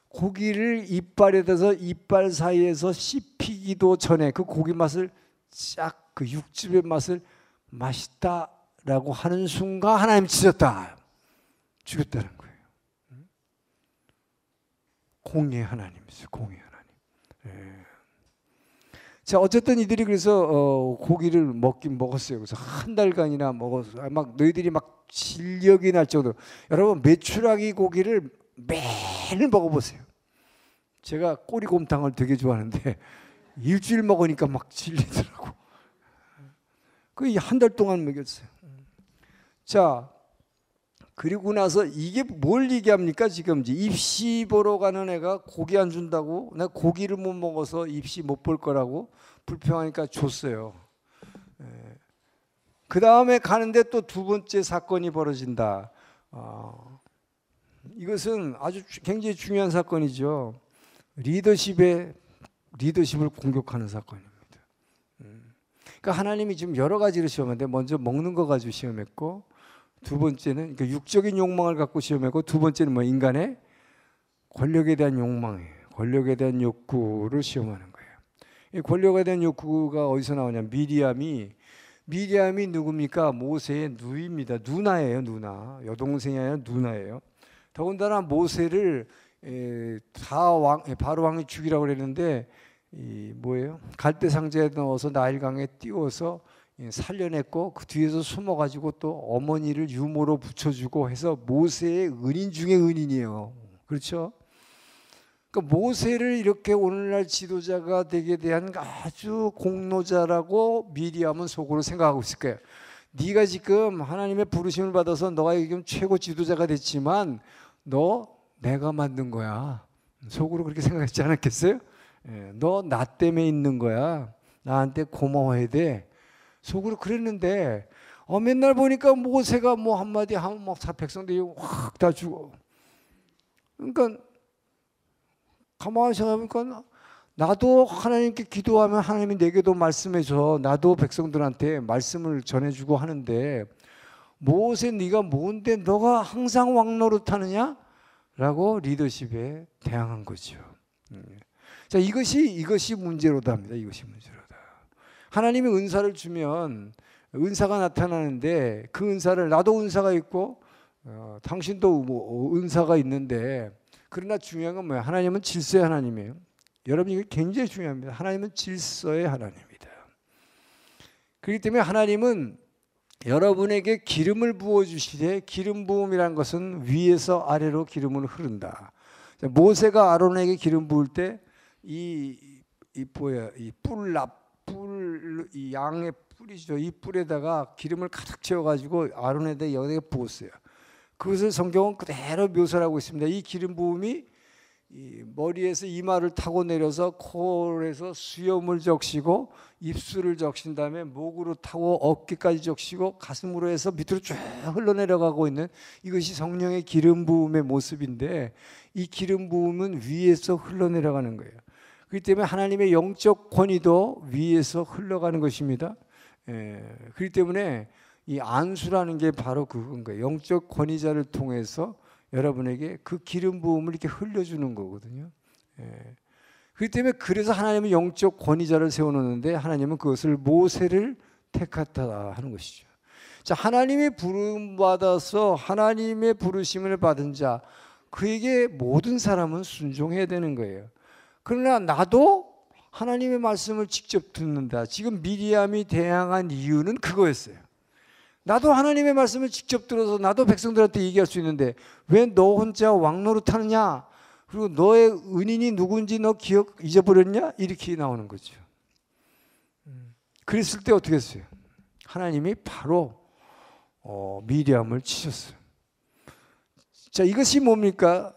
고기를 이빨에 대서 이빨 사이에서 씹히기도 전에 그 고기 맛을 쫙, 그 육즙의 맛을 맛있다라고 하는 순간 하나님 치셨다. 죽였다는 거예요. 공의 하나님이죠. 공의 하나님. 예. 자, 어쨌든 이들이 그래서 고기를 먹긴 먹었어요. 그래서 한 달간이나 먹었어요. 막 너희들이 막 질력이 날 정도로. 여러분, 메추라기 고기를 매일 먹어보세요. 제가 꼬리곰탕을 되게 좋아하는데 일주일 먹으니까 막 질리더라고. 그 한 달 동안 먹였어요. 자, 그리고 나서 이게 뭘 얘기합니까? 지금 이제 입시 보러 가는 애가 고기 안 준다고, 내가 고기를 못 먹어서 입시 못 볼 거라고 불평하니까 줬어요. 그 다음에 가는데 또 두 번째 사건이 벌어진다. 이것은 아주 굉장히 중요한 사건이죠. 리더십을 공격하는 사건입니다. 그러니까 하나님이 지금 여러 가지로 시험했는데, 먼저 먹는 거 가지고 시험했고, 두 번째는 그러니까 육적인 욕망을 갖고 시험했고, 두 번째는 뭐 인간의 권력에 대한 욕망이에요. 권력에 대한 욕구를 시험하는 거예요. 이 권력에 대한 욕구가 어디서 나오냐? 미리암이 누굽니까? 모세의 누이입니다. 누나예요, 누나. 여동생이 아니라 누나예요. 더군다나 모세를 바로 왕이 죽이라고 그랬는데 뭐예요? 갈대 상자에 넣어서 나일강에 띄워서 살려냈고, 그 뒤에서 숨어가지고 또 어머니를 유모로 붙여주고 해서 모세의 은인 중에 은인이에요. 그렇죠? 그러니까 모세를 이렇게 오늘날 지도자가 되게 대한 아주 공로자라고 미리암은 속으로 생각하고 있을 거예요. 네가 지금 하나님의 부르심을 받아서 너가 지금 최고 지도자가 됐지만 내가 만든 거야. 속으로 그렇게 생각했지 않았겠어요? 너 나 때문에 있는 거야. 나한테 고마워해야 돼. 속으로 그랬는데 맨날 보니까 모세가 뭐 한마디 하면 막 백성들이 확 다 죽어. 그러니까 가만히 생각해보니까 나도 하나님께 기도하면 하나님이 내게도 말씀해줘. 나도 백성들한테 말씀을 전해주고 하는데 모세 네가 뭔데 너가 항상 왕노릇하느냐? 라고 리더십에 대항한 거죠. 자, 이것이 문제로다 합니다. 이것이 문제로다. 하나님이 은사를 주면 은사가 나타나는데 그 은사를 나도 은사가 있고 당신도 뭐 은사가 있는데, 그러나 중요한 건 뭐예요? 하나님은 질서의 하나님이에요. 여러분, 이게 굉장히 중요합니다. 하나님은 질서의 하나님입니다. 그렇기 때문에 하나님은 여러분에게 기름을 부어주시되, 기름 부음이라는 것은 위에서 아래로 기름을 흐른다. 모세가 아론에게 기름 부을 때 이 양의 뿔이죠. 이 뿔에다가 기름을 가득 채워가지고 아론에다 여기에 부었어요. 그것을 성경은 그대로 묘사를 하고 있습니다. 이 기름 부음이 머리에서 이마를 타고 내려서 코에서 수염을 적시고 입술을 적신 다음에 목으로 타고 어깨까지 적시고 가슴으로 해서 밑으로 쭉 흘러내려가고 있는, 이것이 성령의 기름 부음의 모습인데, 이 기름 부음은 위에서 흘러내려가는 거예요. 그렇기 때문에 하나님의 영적 권위도 위에서 흘러가는 것입니다. 그렇기 때문에 이 안수라는 게 바로 그건 거예요. 영적 권위자를 통해서 여러분에게 그 기름 부음을 이렇게 흘려주는 거거든요. 그렇기 때문에 그래서 하나님은 영적 권위자를 세워놓는데, 하나님은 그것을 모세를 택하다 하는 것이죠. 자, 하나님의 부름 받아서 하나님의 부르심을 받은 자, 그에게 모든 사람은 순종해야 되는 거예요. 그러나 나도 하나님의 말씀을 직접 듣는다. 지금 미리암이 대항한 이유는 그거였어요. 나도 하나님의 말씀을 직접 들어서 나도 백성들한테 얘기할 수 있는데 왜 너 혼자 왕노릇하느냐? 그리고 너의 은인이 누군지 너 잊어버렸냐? 이렇게 나오는 거죠. 그랬을 때 어떻게 했어요? 하나님이 바로 미리암을 치셨어요. 자, 이것이 뭡니까?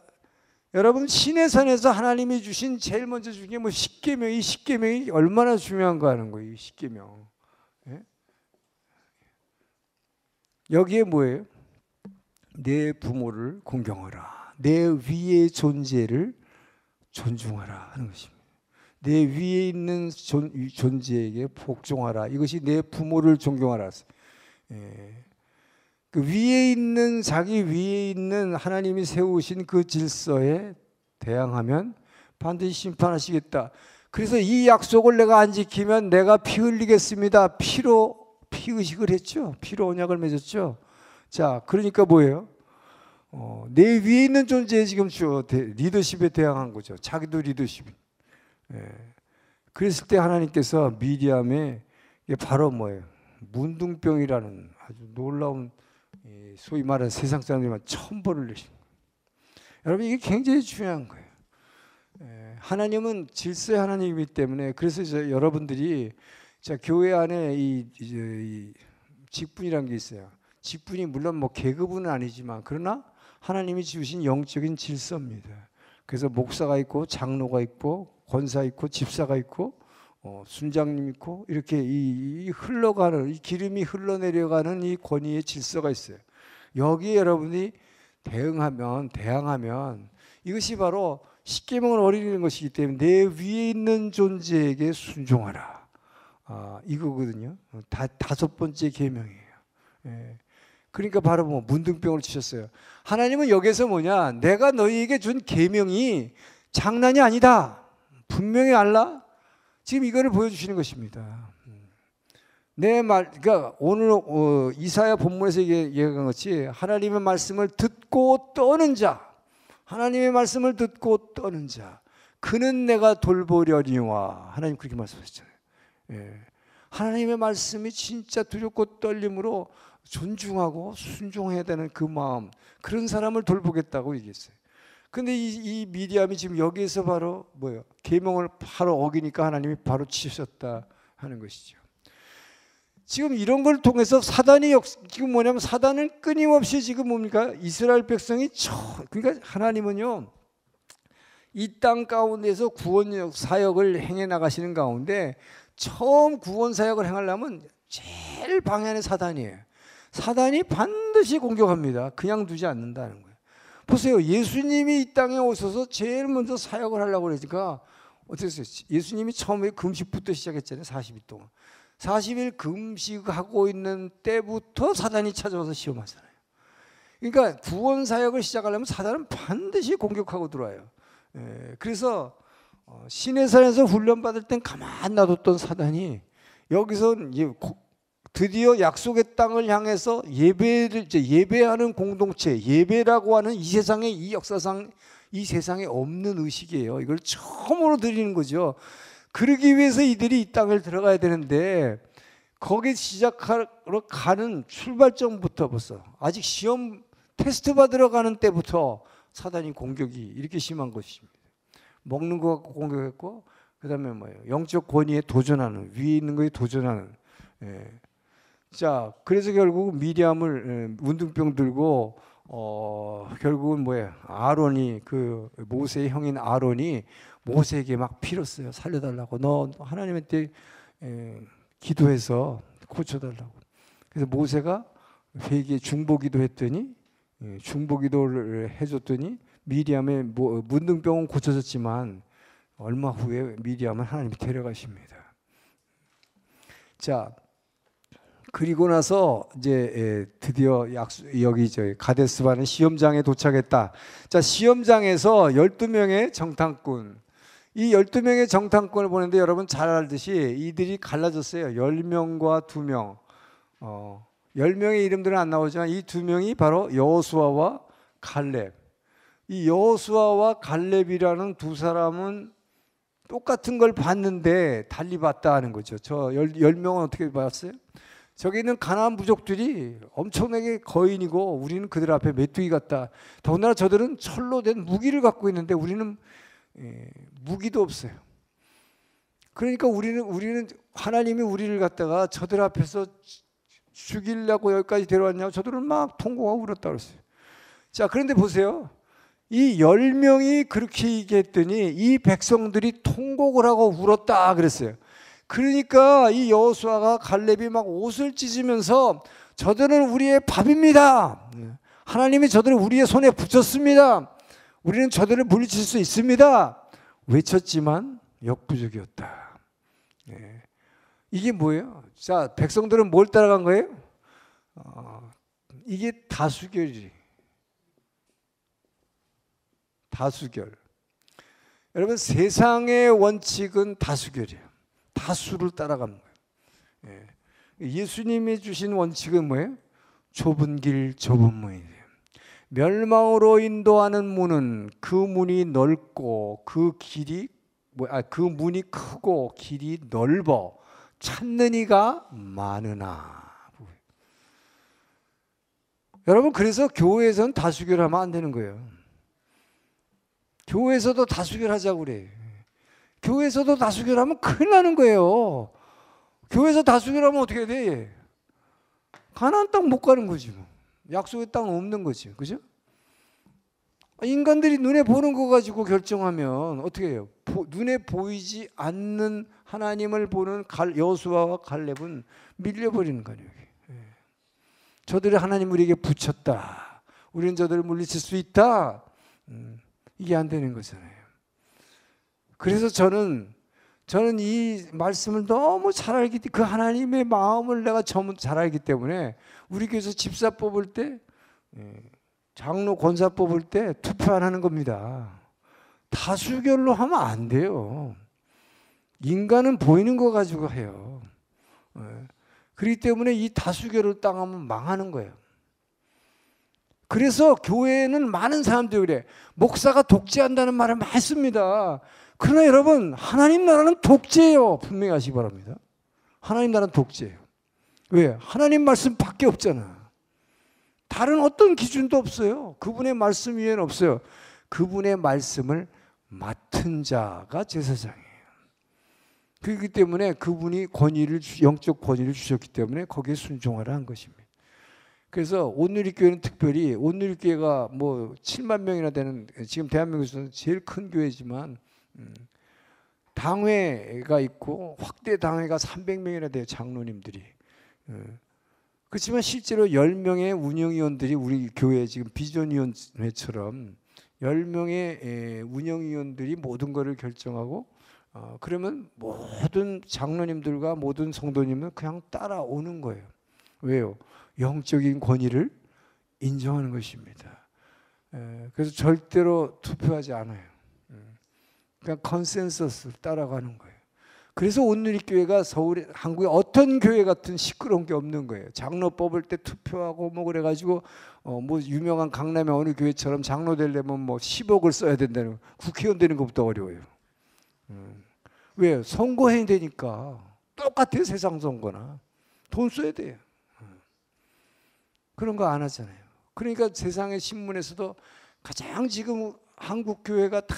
여러분, 시내산에서 하나님이 주신 제일 먼저 주신 게 뭐 십계명, 이 십계명이 얼마나 중요한가 하는 거예요. 이 십계명. 여기에 뭐예요? 내 부모를 공경하라. 내 위의 존재를 존중하라 하는 것입니다. 내 위에 있는 존재에게 복종하라. 이것이 내 부모를 존경하라. 그 위에 있는, 자기 위에 있는 하나님이 세우신 그 질서에 대항하면 반드시 심판하시겠다. 그래서 이 약속을 내가 안 지키면 내가 피 흘리겠습니다. 피 의식을 했죠. 피로 언약을 맺었죠. 자, 그러니까 뭐예요? 내 위에 있는 존재에 지금 리더십에 대항한 거죠. 자기도 리더십. 그랬을 때 하나님께서 미디암에 이게 바로 뭐예요? 문둥병이라는 아주 놀라운 소위 말하는 세상 사람들만 천벌을 내신 거예요. 여러분 이게 굉장히 중요한 거예요. 하나님은 질서의 하나님이기 때문에 그래서 여러분들이 교회 안에 이 직분이라는 게 있어요. 직분이 물론 뭐 계급은 아니지만 그러나 하나님이 주신 영적인 질서입니다. 그래서 목사가 있고 장로가 있고 권사 있고 집사가 있고 순장님 있고 이렇게 이 흘러가는 이 기름이 흘러내려가는 이 권위의 질서가 있어요. 여기에 여러분이 대항하면 이것이 바로 십계명을 어기는 것이기 때문에 내 위에 있는 존재에게 순종하라. 이거거든요. 다섯 번째 계명이에요. 그러니까 바로 뭐 문둥병을 치셨어요. 하나님은 여기서 뭐냐? 내가 너희에게 준 계명이 장난이 아니다. 분명히 알라. 지금 이거를 보여주시는 것입니다. 그러니까 오늘 이사야 본문에서 얘기한 것이 하나님의 말씀을 듣고 떠는 자, 하나님의 말씀을 듣고 떠는 자, 그는 내가 돌보려니와 하나님 그렇게 말씀하셨잖아요. 하나님의 말씀이 진짜 두렵고 떨림으로 존중하고 순종해야 되는 그 마음, 그런 사람을 돌보겠다고 얘기했어요. 근데 이 미디암이 지금 여기에서 바로 뭐예요? 계명을 바로 어기니까 하나님이 바로 치셨다 하는 것이죠. 지금 이런 걸 통해서 사단이 지금 뭐냐면 사단은 끊임없이 지금 뭡니까? 이스라엘 백성이 그러니까 하나님은요 이 땅 가운데서 구원 사역을 행해 나가시는 가운데 처음 구원 사역을 행하려면 제일 방해하는 사단이에요. 사단이 반드시 공격합니다. 그냥 두지 않는다는 거예요. 보세요. 예수님이 이 땅에 오셔서 제일 먼저 사역을 하려고 그러니까 어땠어요? 예수님이 처음에 금식부터 시작했잖아요. 40일 동안. 40일 금식하고 있는 때부터 사단이 찾아와서 시험하잖아요. 그러니까 구원 사역을 시작하려면 사단은 반드시 공격하고 들어와요. 그래서 시내산에서 훈련받을 땐 가만 놔뒀던 사단이 여기서 이제 드디어 약속의 땅을 향해서 예배하는 공동체, 예배라고 하는 이 세상의 이 역사상 이 세상에 없는 의식이에요. 이걸 처음으로 드리는 거죠. 그러기 위해서 이들이 이 땅을 들어가야 되는데 거기 시작하러 가는 출발점부터 벌써 아직 시험 테스트 받으러 가는 때부터 사단이 공격이 이렇게 심한 것입니다. 먹는 거 갖고 공격했고 그다음에 뭐예요? 영적 권위에 도전하는, 위에 있는 거에 도전하는. 자, 그래서 결국 미디암을 문둥병 들고 결국은 뭐예요? 아론이 그 모세의 형인 아론이 모세에게 막 빌었어요. 살려달라고. 너 하나님한테 기도해서 고쳐달라고. 그래서 모세가 회개 중보기도 했더니 중보기도를 해줬더니 미디암의 문둥병은 고쳐졌지만 얼마 후에 미디암은 하나님이 데려가십니다. 자, 그리고 나서 이제 드디어 여기 가데스바네 시험장에 도착했다. 자, 시험장에서 12명의 정탐꾼, 이 12명의 정탐꾼을 보는데 여러분 잘 알듯이 이들이 갈라졌어요. 10명과 2명. 10명의 이름들은 안 나오지만 이 2명이 바로 여호수아와 갈렙. 이 여호수아와 갈렙이라는 두 사람은 똑같은 걸 봤는데 달리 봤다 하는 거죠. 저 10명은 어떻게 봤어요? 저기 있는 가나안 부족들이 엄청나게 거인이고 우리는 그들 앞에 메뚜기 같다. 더군다나 저들은 철로 된 무기를 갖고 있는데 우리는 무기도 없어요. 그러니까 우리는 하나님이 우리를 갖다가 저들 앞에서 죽이려고 여기까지 데려왔냐고 저들은 막 통곡하고 울었다 그랬어요. 자, 그런데 보세요. 이 10명이 그렇게 얘기했더니 이 백성들이 통곡을 하고 울었다 그랬어요. 그러니까 이 여호수아가 갈렙이 막 옷을 찢으면서 저들은 우리의 밥입니다. 하나님이 저들을 우리의 손에 붙였습니다. 우리는 저들을 물리칠 수 있습니다. 외쳤지만 역부족이었다. 이게 뭐예요? 자, 백성들은 뭘 따라간 거예요? 이게 다수결이지. 다수결. 여러분 세상의 원칙은 다수결이에요. 다수를 따라가는 거예요. 예수님이 주신 원칙은 뭐예요? 좁은 길 좁은 문이에요. 멸망으로 인도하는 문은 그 문이 넓고 그 문이 크고 길이 넓어 찾는 이가 많으나. 여러분, 그래서 교회에서는 다수결 하면 안 되는 거예요. 교회에서도 다수결 하자고 그래. 교회에서도 다수결 하면 큰일 나는 거예요. 교회에서 다수결 하면 어떻게 돼? 가나안 땅 못 가는 거지 뭐. 약속의 땅은 없는 거지. 그죠? 인간들이 눈에 보는 거 가지고 결정하면 어떻게 해요? 눈에 보이지 않는 하나님을 보는 여호수아와 갈렙은 밀려버리는 거예요. 저들이 하나님 우리에게 붙였다. 우리는 저들을 물리칠 수 있다. 이게 안 되는 거잖아요. 그래서 저는 이 말씀을 너무 잘 알기 때문에, 그 하나님의 마음을 내가 잘 알기 때문에 우리 교회에서 집사 뽑을 때, 장로 권사 뽑을 때 투표 안 하는 겁니다. 다수결로 하면 안 돼요. 인간은 보이는 거 가지고 해요. 그렇기 때문에 이 다수결을 당하면 망하는 거예요. 그래서 교회에는 많은 사람들이 그래. 목사가 독재한다는 말을 많이 씁니다. 그러나 여러분, 하나님 나라는 독재예요. 분명히 아시기 바랍니다. 하나님 나라는 독재예요. 왜? 하나님 말씀밖에 없잖아. 다른 어떤 기준도 없어요. 그분의 말씀 위에는 없어요. 그분의 말씀을 맡은 자가 제사장이에요. 그렇기 때문에 그분이 영적 권위를 주셨기 때문에 거기에 순종하라 한 것입니다. 그래서 온누리교회는 특별히, 온누리교회가 뭐 7만 명이나 되는, 지금 대한민국에서는 제일 큰 교회지만 당회가 있고 확대 당회가 300명이나 돼요. 장로님들이. 그렇지만 실제로 10명의 운영위원들이 우리 교회 지금 비전위원회처럼 10명의 운영위원들이 모든 것을 결정하고, 그러면 모든 장로님들과 모든 성도님은 그냥 따라오는 거예요. 왜요? 영적인 권위를 인정하는 것입니다. 그래서 절대로 투표하지 않아요. 그냥 컨센서스를 따라가는 거예요. 그래서 온누리교회가 서울에, 한국에 어떤 교회 같은 시끄러운 게 없는 거예요. 장로 뽑을 때 투표하고 뭐 그래가지고 뭐 유명한 강남의 어느 교회처럼 장로 되려면 뭐 10억을 써야 된다는, 국회의원 되는 것부터 어려워요. 왜? 선거해야 되니까. 똑같아요. 세상 선거나. 돈 써야 돼요. 그런 거 안 하잖아요. 그러니까 세상의 신문에서도 가장 지금 한국 교회가 다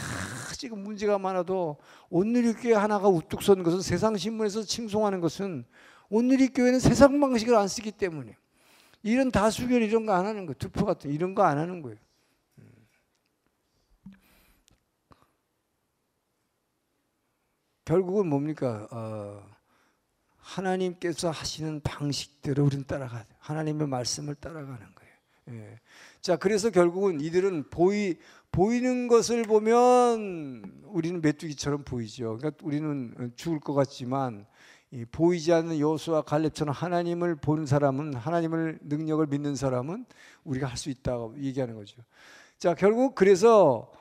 지금 문제가 많아도 온누리교회 하나가 우뚝 선 것은, 세상 신문에서 칭송하는 것은 온누리교회는 세상 방식을 안 쓰기 때문에, 이런 다수결 이런 거 안 하는 거예요. 투표 같은 이런 거 안 하는 거예요. 결국은 뭡니까? 하나님께서 하시는 방식대로 우리는 따라가야 돼요. 하나님의 말씀을 따라가는 거예요. 예. 자, 그래서 결국은 이들은 보이는 것을 보면 우리는 메뚜기처럼 보이죠. 그러니까 우리는 죽을 것 같지만, 보이지 않는 여호수아 갈렙처럼 하나님을 보는 사람은, 하나님을 능력을 믿는 사람은 우리가 할 수 있다고 얘기하는 거죠. 자, 결국 그래서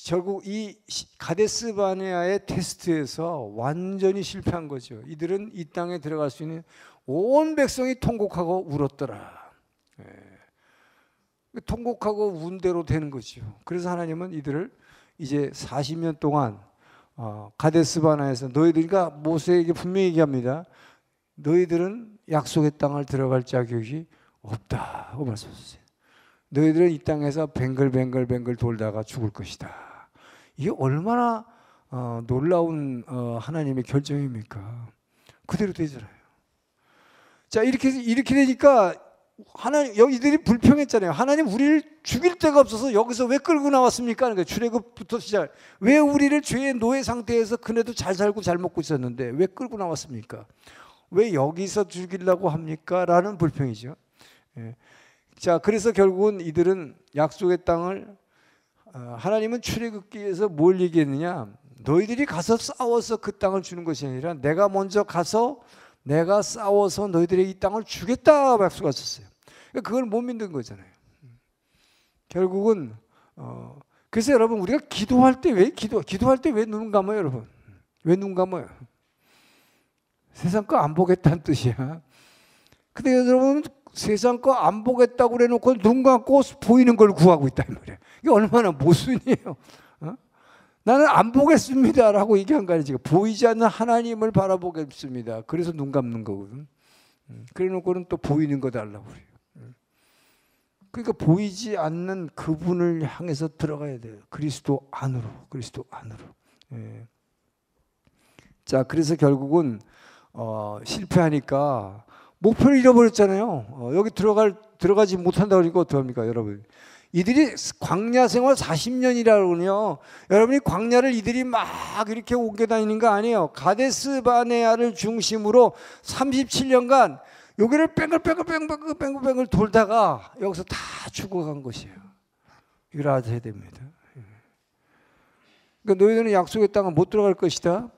결국 이 가데스 바네아의 테스트에서 완전히 실패한 거죠. 이들은 이 땅에 들어갈 수 있는 온 백성이 통곡하고 울었더라. 통곡하고 운 대로 되는 거죠. 그래서 하나님은 이들을 이제 40년 동안 가데스 바네아에서 그러니까 모세에게 분명히 얘기합니다. 너희들은 약속의 땅을 들어갈 자격이 없다고 말씀하셨어요. 너희들은 이 땅에서 뱅글뱅글 돌다가 죽을 것이다. 이게 얼마나 놀라운 하나님의 결정입니까? 그대로 되잖아요. 자, 이렇게 되니까 이들이 불평했잖아요. 하나님, 우리를 죽일 데가 없어서 여기서 왜 끌고 나왔습니까? 그러니까 출애굽부터 시작. 왜 우리를 죄의 노예 상태에서 그네도 잘 살고 잘 먹고 있었는데 왜 끌고 나왔습니까? 왜 여기서 죽이려고 합니까? 라는 불평이죠. 예. 자, 그래서 결국은 이들은 약속의 땅을, 하나님은 출애굽기에서 뭘 얘기했느냐? 너희들이 가서 싸워서 그 땅을 주는 것이 아니라 내가 먼저 가서 내가 싸워서 너희들에게 이 땅을 주겠다 약속하셨어요. 그걸 못 믿는 거잖아요. 결국은 그래서 여러분, 우리가 기도할 때 왜 눈 감아요, 여러분? 왜 눈 감아요? 세상 거 안 보겠다는 뜻이야. 근데 여러분, 세상 거 안 보겠다고 그래놓고 눈 감고 보이는 걸 구하고 있다 이 말이에요. 이게 얼마나 모순이에요. 어? 나는 안 보겠습니다라고 얘기한 거 아니에요. 지금 보이지 않는 하나님을 바라보겠습니다. 그래서 눈 감는 거거든. 그래놓고는 또 보이는 거 달라고 그래요. 그러니까 보이지 않는 그분을 향해서 들어가야 돼요. 그리스도 안으로, 그리스도 안으로. 예. 자, 그래서 결국은 실패하니까 목표를 잃어버렸잖아요. 여기 들어가지 못한다 그러니까 어떡합니까, 여러분? 이들이 광야 생활 40년이라고요. 여러분이 광야를 이들이 막 이렇게 옮겨 다니는 거 아니에요. 가데스 바네아를 중심으로 37년간 여기를 뺑글뺑글 돌다가 여기서 다 죽어간 것이에요. 이걸 알아야 됩니다. 그러니까 너희들은 약속의 땅은 못 들어갈 것이다.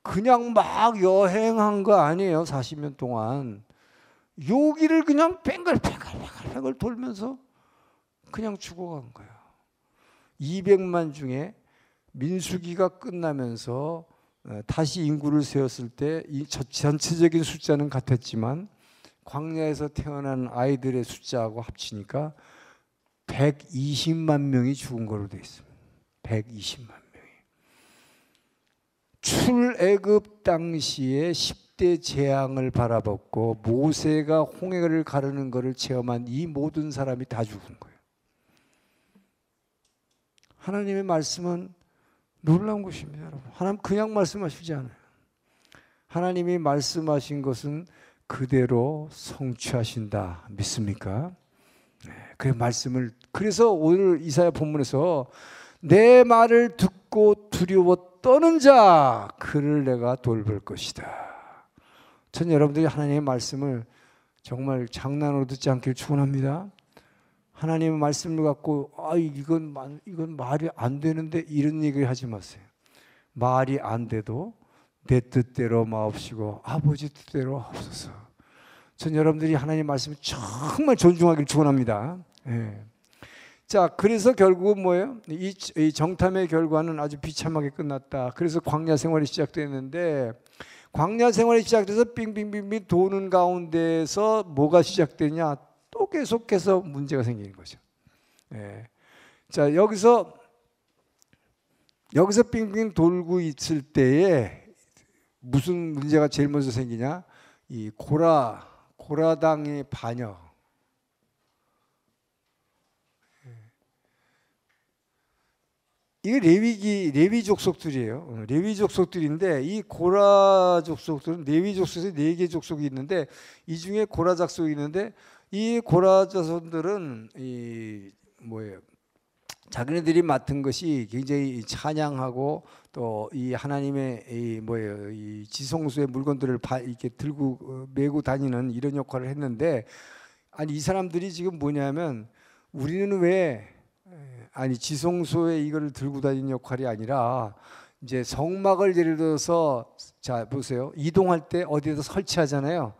그냥 막 여행한 거 아니에요. 40년 동안. 여기를 그냥 뺑글뺑글 돌면서 그냥 죽어간 거예요. 200만 중에 민수기가 끝나면서 다시 인구를 세웠을 때 이 전체적인 숫자는 같았지만 광야에서 태어난 아이들의 숫자하고 합치니까 120만 명이 죽은 걸로 되어 있습니다. 120만 명이. 출애굽 당시에 10대 재앙을 바라봤고 모세가 홍해를 가르는 것을 체험한 이 모든 사람이 다 죽은 거예요. 하나님의 말씀은 놀라운 것입니다, 여러분. 하나님 그냥 말씀하시지 않아요. 하나님이 말씀하신 것은 그대로 성취하신다. 믿습니까? 네, 그 말씀을 그래서 오늘 이사야 본문에서 내 말을 듣고 두려워 떠는 자 그를 내가 돌볼 것이다. 전 여러분들이 하나님의 말씀을 정말 장난으로 듣지 않기를 축원합니다. 하나님의 말씀을 갖고 이건 말이 안 되는데 이런 얘기를 하지 마세요. 말이 안 돼도 내 뜻대로 마옵시고 아버지 뜻대로 하옵소서. 전 여러분들이 하나님의 말씀을 정말 존중하기를 축원합니다. 예. 자, 그래서 결국은 뭐예요? 이 정탐의 결과는 아주 비참하게 끝났다. 그래서 광야 생활이 시작됐는데 광야 생활이 시작돼서 빙빙빙빙 도는 가운데서 뭐가 시작되냐? 또 계속해서 문제가 생기는 거죠. 예. 자, 여기서 빙빙 돌고 있을 때에 무슨 문제가 제일 먼저 생기냐? 이 고라당의 반역. 이게 레위 족속들이에요. 레위 족속들인데 이 고라 족속들은 레위 족속에서 4개 족속이 있는데 이 중에 고라 족속이 있는데 이 고라 자손들은 자기네들이 맡은 것이 굉장히 찬양하고 또 이 하나님의 이 지성소의 물건들을 이렇게 들고 메고 다니는 이런 역할을 했는데 아니 이 사람들이 지금 뭐냐면 우리는 왜 지성소에 이거를 들고 다니는 역할이 아니라 이제 성막을 예를 들어서 자 보세요. 이동할 때 어디에다 설치하잖아요.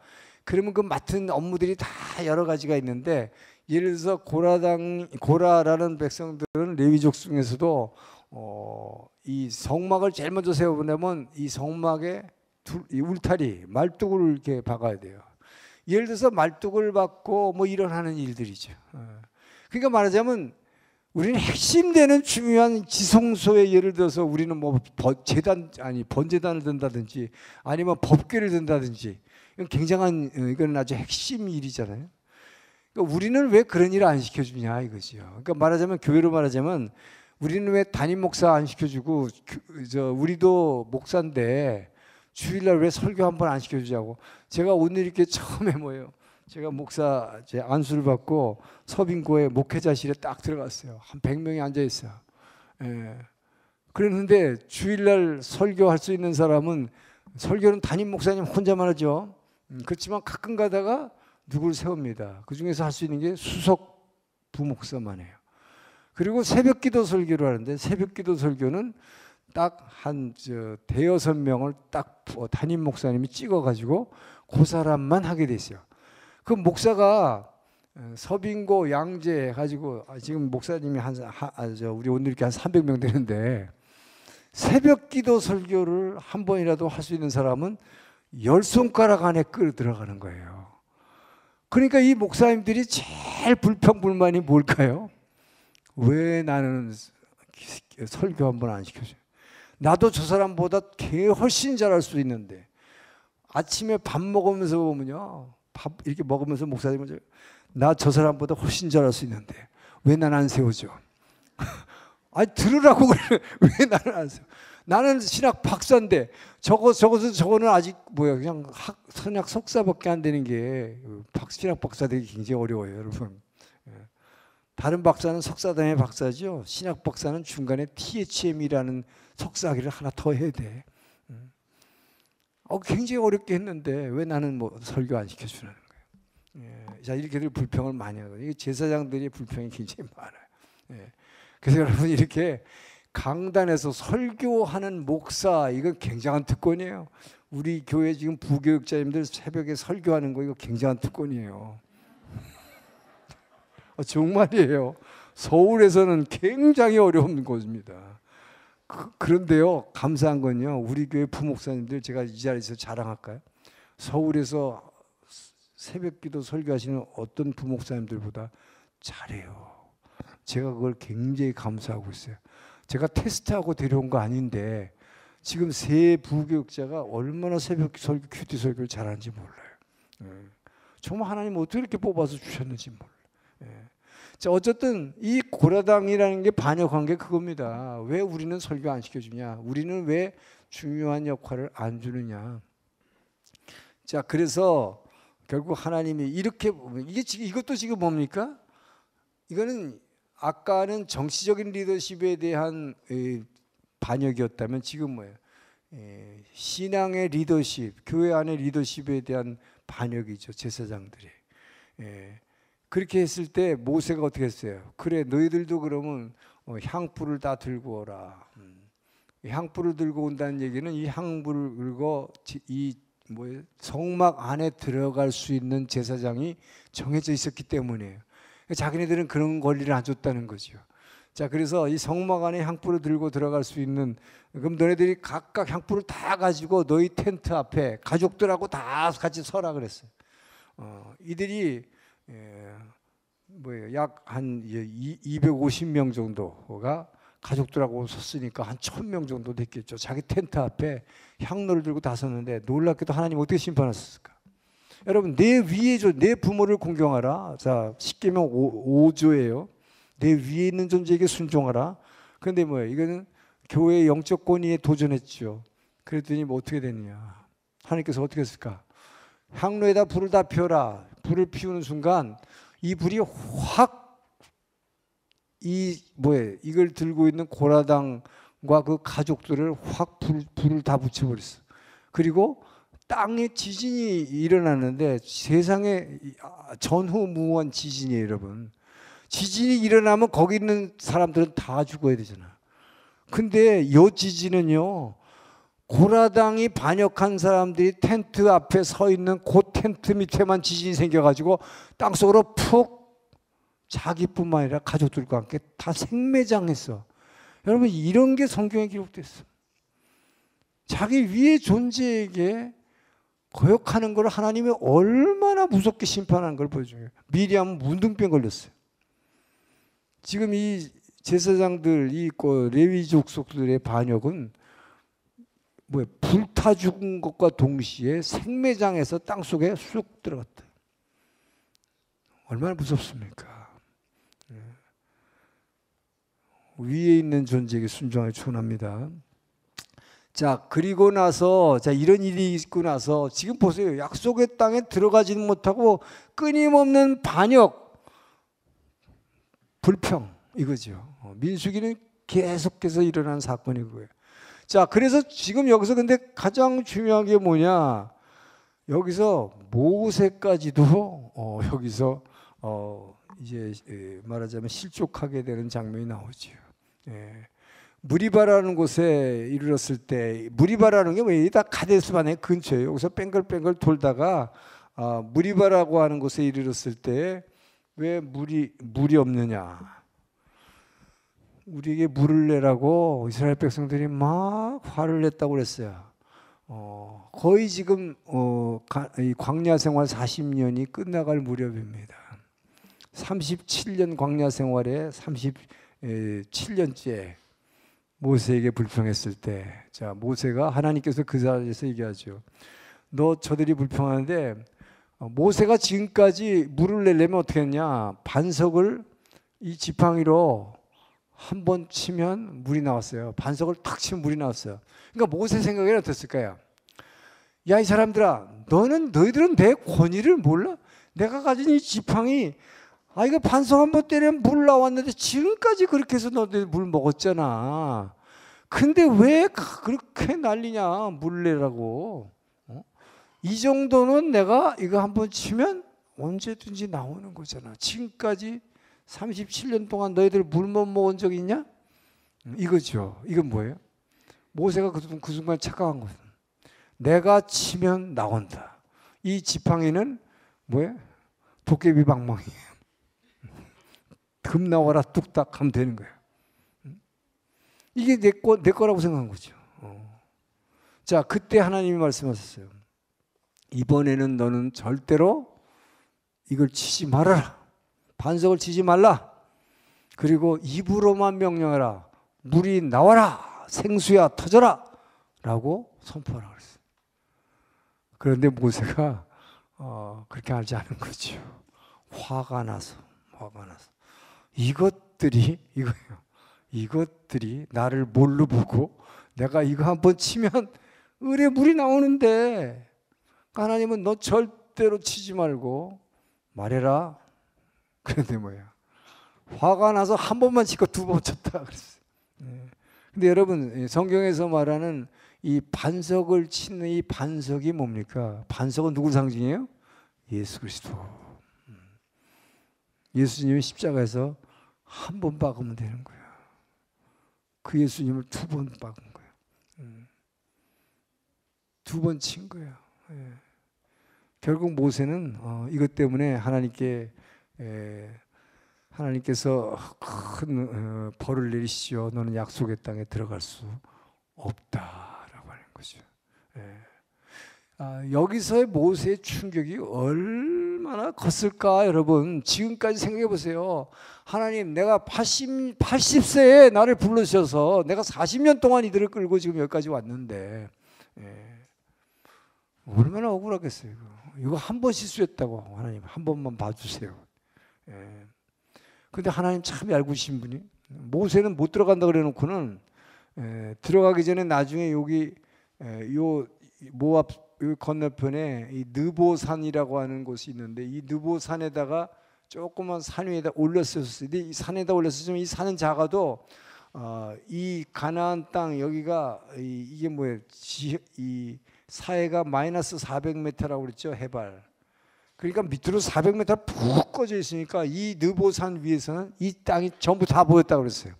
그러면 그 맡은 업무들이 다 여러 가지가 있는데 예를 들어서 고라라는 백성들은 레위족 중에서도 이 성막을 제일 먼저 세워보려면 이 성막에 이 울타리 말뚝을 이렇게 박아야 돼요. 예를 들어서 말뚝을 박고 뭐 이런 하는 일들이죠. 그러니까 말하자면 우리는 핵심되는 중요한 지성소에 예를 들어서 우리는 뭐 번제단을 든다든지 아니면 법궤를 든다든지 이건 굉장한 이건 아주 핵심 일이잖아요. 그러니까 우리는 왜 그런 일을 안 시켜주냐 이거죠. 그러니까 말하자면 교회로 말하자면 우리는 왜 담임 목사 안 시켜주고 우리도 목사인데 주일날 왜 설교 한 번 안 시켜주자고. 제가 오늘 이렇게 처음에 뭐예요. 제가 목사 제 안수를 받고 서빙고에 목회자실에 딱 들어갔어요. 한 100명이 앉아 있어요. 예. 그랬는데 주일날 설교할 수 있는 사람은 설교는 담임 목사님 혼자만 하죠. 그렇지만 가끔 가다가 누구를 세웁니다. 그 중에서 할 수 있는 게 수석 부목사만 해요. 그리고 새벽기도 설교를 하는데 새벽기도 설교는 딱 한 대여섯 명을 딱 담임 목사님이 찍어가지고 그 사람만 하게 됐어요. 그 목사가 서빙고 양재 가지고 지금 목사님이 우리 오늘 이렇게 한 300명 되는데 새벽기도 설교를 한 번이라도 할 수 있는 사람은 10손가락 안에 끌어 들어가는 거예요. 그러니까 이 목사님들이 제일 불평불만이 뭘까요? 왜 나는 설교 한 번 안 시켜줘? 나도 저 사람보다 훨씬 잘할 수 있는데. 아침에 밥 먹으면서 보면요, 밥 이렇게 먹으면서 목사님은 나 저 사람보다 훨씬 잘할 수 있는데 왜 난 안 세워줘? 아니 들으라고 그래. 왜 나는 안 세워? 나는 신학 박사인데 저거는 아직 뭐야 그냥 선약 석사밖에 안 되는 게 신학 박사 되기 굉장히 어려워요, 여러분. 다른 박사는 석사단의 박사죠. 신학 박사는 중간에 THM이라는 석사학위를 하나 더 해야 돼. 굉장히 어렵게 했는데 왜 나는 뭐 설교 안 시켜주는 거예요? 자, 이렇게들 불평을 많이 하거든요. 제사장들이 불평이 굉장히 많아요. 그래서 여러분 이렇게 강단에서 설교하는 목사, 이건 굉장한 특권이에요. 우리 교회 지금 부교육자님들 새벽에 설교하는 거 이거 굉장한 특권이에요. 정말이에요. 서울에서는 굉장히 어려운 것입니다. 그런데요, 감사한 건요, 우리 교회 부목사님들 제가 이 자리에서 자랑할까요? 서울에서 새벽기도 설교하시는 어떤 부목사님들보다 잘해요. 제가 그걸 굉장히 감사하고 있어요. 제가 테스트하고 데려온 거 아닌데 지금 세 부교육자가 얼마나 새벽 설교, 큐티 설교를 잘하는지 몰라요. 정말 하나님 어떻게 이렇게 뽑아서 주셨는지 몰라요. 자, 어쨌든 이 고라당이라는 게 반역한 게 그겁니다. 왜 우리는 설교 안 시켜주냐? 우리는 왜 중요한 역할을 안 주느냐? 자, 그래서 결국 하나님이 이렇게 이것도 지금 뭡니까? 이거는 아까는 정치적인 리더십에 대한 반역이었다면 지금 뭐예요? 신앙의 리더십, 교회 안의 리더십에 대한 반역이죠, 제사장들이. 그렇게 했을 때 모세가 어떻게 했어요? 그래, 너희들도 그러면 향불을 다 들고 오라. 향불을 들고 온다는 얘기는 이 향불을 들고 이 성막 안에 들어갈 수 있는 제사장이 정해져 있었기 때문이에요. 자기네들은 그런 권리를 안 줬다는 거죠. 자, 그래서 이 성막 안에 향불을 들고 들어갈 수 있는, 그럼 너네들이 각각 향불을 다 가지고 너희 텐트 앞에 가족들하고 다 같이 서라 그랬어요. 이들이 약 한 250명 정도가 가족들하고 섰으니까 한 1000명 정도 됐겠죠. 자기 텐트 앞에 향로를 들고 다 섰는데 놀랍게도 하나님 어떻게 심판하셨을까? 여러분, 내 부모를 공경하라. 자, 십계명 5조예요. 내 위에 있는 존재에게 순종하라. 그런데 뭐예요? 이거는 교회의 영적 권위에 도전했죠. 그랬더니 뭐 어떻게 되느냐? 하나님께서 어떻게 했을까? 향로에다 불을 다 피워라. 불을 피우는 순간 이 불이 확 이걸 들고 있는 고라당과 그 가족들을 확 불을 다 붙여버렸어. 그리고 땅에 지진이 일어났는데 세상에 전후무한 지진이에요, 여러분. 지진이 일어나면 거기 있는 사람들은 다 죽어야 되잖아. 근데 이 지진은요, 고라당이 반역한 사람들이 텐트 앞에 서 있는 그 텐트 밑에만 지진이 생겨가지고 땅속으로 푹, 자기뿐만 아니라 가족들과 함께 다 생매장했어. 여러분, 이런 게 성경에 기록됐어. 자기 위의 존재에게 거역하는 걸 하나님이 얼마나 무섭게 심판하는 걸 보여줘요. 미리암은 문둥병 걸렸어요. 지금 이 제사장들, 이 레위 족속들의 반역은 불타 죽은 것과 동시에 생매장에서 땅속에 쑥 들어갔다. 얼마나 무섭습니까? 위에 있는 존재에게 순종하기 추원합니다. 자, 그리고 나서, 자, 이런 일이 있고 나서 지금 보세요. 약속의 땅에 들어가지는 못하고 끊임없는 반역, 불평, 이거죠. 민수기는 계속해서 일어나는 사건이 그거예요. 자, 그래서 지금 여기서 근데 가장 중요한 게 뭐냐? 여기서 모세까지도 여기서 이제 말하자면 실족하게 되는 장면이 나오죠. 무리바라는 곳에 이르렀을 때, 무리바라는 게 왜 다 가데스 바네 근처에 여기서 뺑글뺑글 돌다가 무리바라고 하는 곳에 이르렀을 때 왜 물이 없느냐? 우리에게 물을 내라고 이스라엘 백성들이 막 화를 냈다고 그랬어요. 거의 지금 이 광야 생활 40년이 끝나갈 무렵입니다. 37년 광야 생활에 37년째 모세에게 불평했을 때, 자 모세가 하나님께서 그 자리에서 얘기하죠. 너 저들이 불평하는데 모세가 지금까지 물을 내려면 어떻게 했냐? 반석을 이 지팡이로 한 번 치면 물이 나왔어요. 반석을 탁 치면 물이 나왔어요. 그러니까 모세 생각에는 어땠을까요? 야, 이 사람들아, 너희들은 내 권위를 몰라? 내가 가진 이 지팡이, 이거 반석 한 번 때리면 물 나왔는데 지금까지 그렇게 해서 너희들 물 먹었잖아. 근데 왜 그렇게 난리냐? 물 내라고. 이 정도는 내가 이거 한 번 치면 언제든지 나오는 거잖아. 지금까지 37년 동안 너희들 물 못 먹은 적 있냐? 이거죠. 이건 뭐예요? 모세가 그 순간 착각한 거예요. 내가 치면 나온다. 이 지팡이는 뭐예요? 도깨비 방망이에요. 금 나와라 뚝딱 하면 되는 거예요. 이게 내 거라고 생각한 거죠. 자, 그때 하나님이 말씀하셨어요. 이번에는 너는 절대로 이걸 치지 말아라. 반석을 치지 말라. 그리고 입으로만 명령하라. 물이 나와라. 생수야 터져라. 라고 선포하라 그랬어요. 그런데 모세가 그렇게 하지 않은 거죠. 화가 나서 이것들이 나를 뭘로 보고 내가 이거 한번 치면 을에 물이 나오는데 하나님은 너 절대로 치지 말고 말해라. 그런데 뭐야? 화가 나서 한 번만 치고 두 번 쳤다 그랬어요. 근데 여러분 성경에서 말하는 이 반석을 치는 이 반석이 뭡니까? 반석은 누구 상징이에요? 예수 그리스도. 예수님이 십자가에서 한 번 박으면 되는 거예요. 그 예수님을 두 번 박은 거예요. 두 번 친 거예요. 결국 모세는 이것 때문에 하나님께서 큰 벌을 내리시죠. 너는 약속의 땅에 들어갈 수 없다라고 하는 거죠. 여기서의 모세의 충격이 얼마나 컸을까 여러분. 지금까지 생각해 보세요. 하나님, 내가 80세에 나를 불러주셔서 내가 40년 동안 이들을 끌고 지금 여기까지 왔는데 얼마나 억울하겠어요. 이거 한 번 실수했다고. 하나님 한 번만 봐주세요. 근데 하나님 참 얄궂으신 분이, 모세는 못 들어간다 그래 놓고는 들어가기 전에 나중에 여기 요 모압 건너편에 이 느보산이라고 하는 곳이 있는데, 이 느보산에다가 조그만 산 위에다 올렸었어요. 근데 이 산에다 올렸었지만 이 산은 작아도 이 가나안 땅 여기가 이게 뭐예요? 이 사해가 마이너스 400m라고 그랬죠, 해발. 그러니까 밑으로 400m 푹 꺼져 있으니까 이 느보산 위에서는 이 땅이 전부 다 보였다고 그랬어요.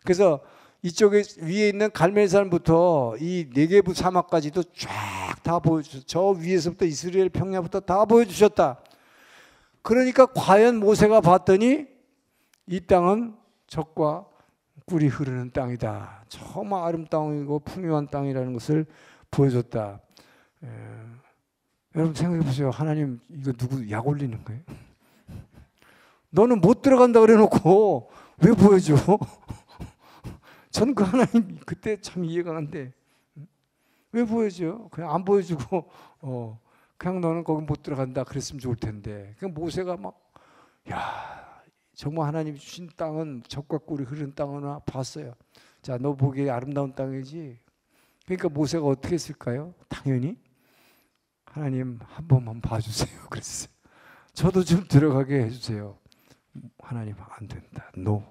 그래서 이쪽에 위에 있는 갈멜산부터 이 네게부 사막까지도 쫙 다 보여주셨다. 저 위에서부터 이스라엘 평야부터 다 보여주셨다. 그러니까 과연 모세가 봤더니 이 땅은 젖과 꿀이 흐르는 땅이다. 정말 아름다움이고 풍요한 땅이라는 것을 보여줬다. 여러분 생각해 보세요. 하나님 이거 누구 약 올리는 거예요? 너는 못 들어간다 그래 놓고 왜 보여줘? 전 그 하나님 그때 참 이해가 안 돼. 왜 보여줘? 그냥 안 보여주고 그냥 너는 거기 못 들어간다 그랬으면 좋을 텐데. 그냥 모세가 막 정말 하나님이 주신 땅은 젖과 꿀이 흐르는 땅이나 봤어요. 자, 너 보기에 아름다운 땅이지. 그러니까 모세가 어떻게 했을까요? 당연히 하나님 한 번만 봐주세요 그랬어요. 저도 좀 들어가게 해주세요. 하나님 안 된다. No.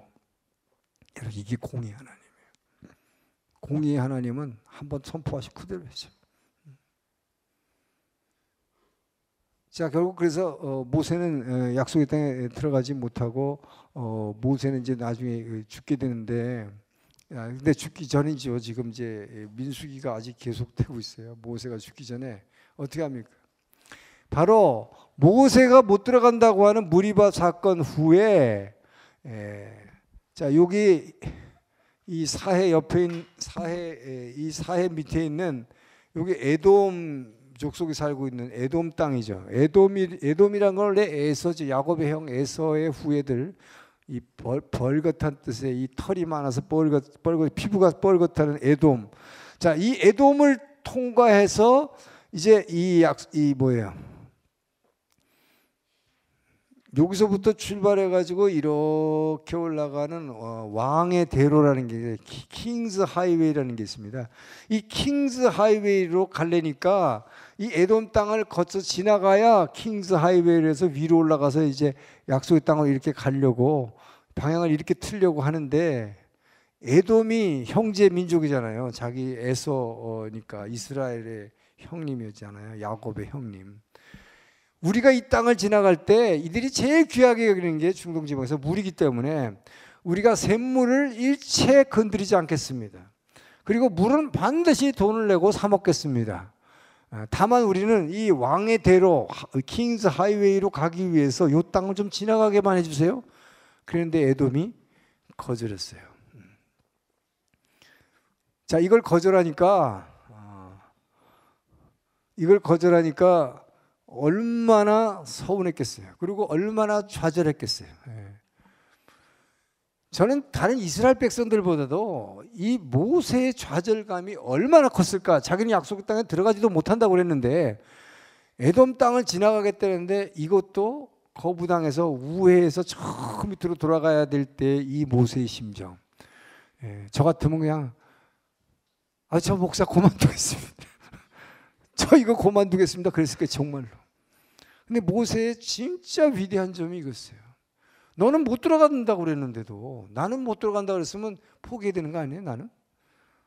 이게 공의 하나님이에요. 공의의 하나님은 한번 선포하시고 그대로 해죠. 자, 결국 그래서 모세는 약속의 땅에 들어가지 못하고 모세는 이제 나중에 죽게 되는데, 근데 죽기 전이죠. 지금 이제 민수기가 아직 계속되고 있어요. 모세가 죽기 전에 어떻게 합니까? 바로 모세가 못 들어간다고 하는 무리바 사건 후에 자, 여기 이 사해 옆에 있는 이 사해 밑에 있는 여기 에돔 족속이 살고 있는 에돔 땅이죠. 에돔이란 걸 원래 에서죠. 야곱의 형 에서의 후예들. 이 벌겋한 뜻의 이 털이 많아서 벌겋 피부가 뻘겋다는 에돔. 자, 이 에돔을 통과해서 이제 이 뭐예요? 여기서부터 출발해 가지고 이렇게 올라가는 왕의 대로라는 게 킹스 하이웨이라는 게 있습니다. 이 킹스 하이웨이로 가려니까 이 에돔 땅을 거쳐 지나가야 킹스 하이웨이에서 위로 올라가서 이제 약속의 땅을 이렇게 가려고 방향을 이렇게 틀려고 하는데, 에돔이 형제 민족이잖아요. 자기 에서니까 이스라엘의 형님이었잖아요. 야곱의 형님. 우리가 이 땅을 지나갈 때 이들이 제일 귀하게 여기는 게 중동 지방에서 물이기 때문에 우리가 샘물을 일체 건드리지 않겠습니다. 그리고 물은 반드시 돈을 내고 사 먹겠습니다. 다만 우리는 이 왕의 대로 킹스 하이웨이로 가기 위해서 이 땅을 좀 지나가게만 해주세요. 그런데 에돔이 거절했어요. 자, 이걸 거절하니까 얼마나 서운했겠어요. 그리고 얼마나 좌절했겠어요. 저는 다른 이스라엘 백성들보다도 이 모세의 좌절감이 얼마나 컸을까. 자기는 약속 땅에 들어가지도 못한다고 그랬는데 에돔 땅을 지나가겠다는데 이것도 거부당해서 우회해서 저 밑으로 돌아가야 될 때 이 모세의 심정. 저 같으면 그냥 저 목사 그만두겠습니다. 저 이거 그만두겠습니다. 그랬을 거예요, 정말로. 근데 모세의 진짜 위대한 점이 이거였어요. 너는 못 들어간다고 그랬는데도, 나는 못 들어간다고 그랬으면 포기해야 되는 거 아니에요, 나는?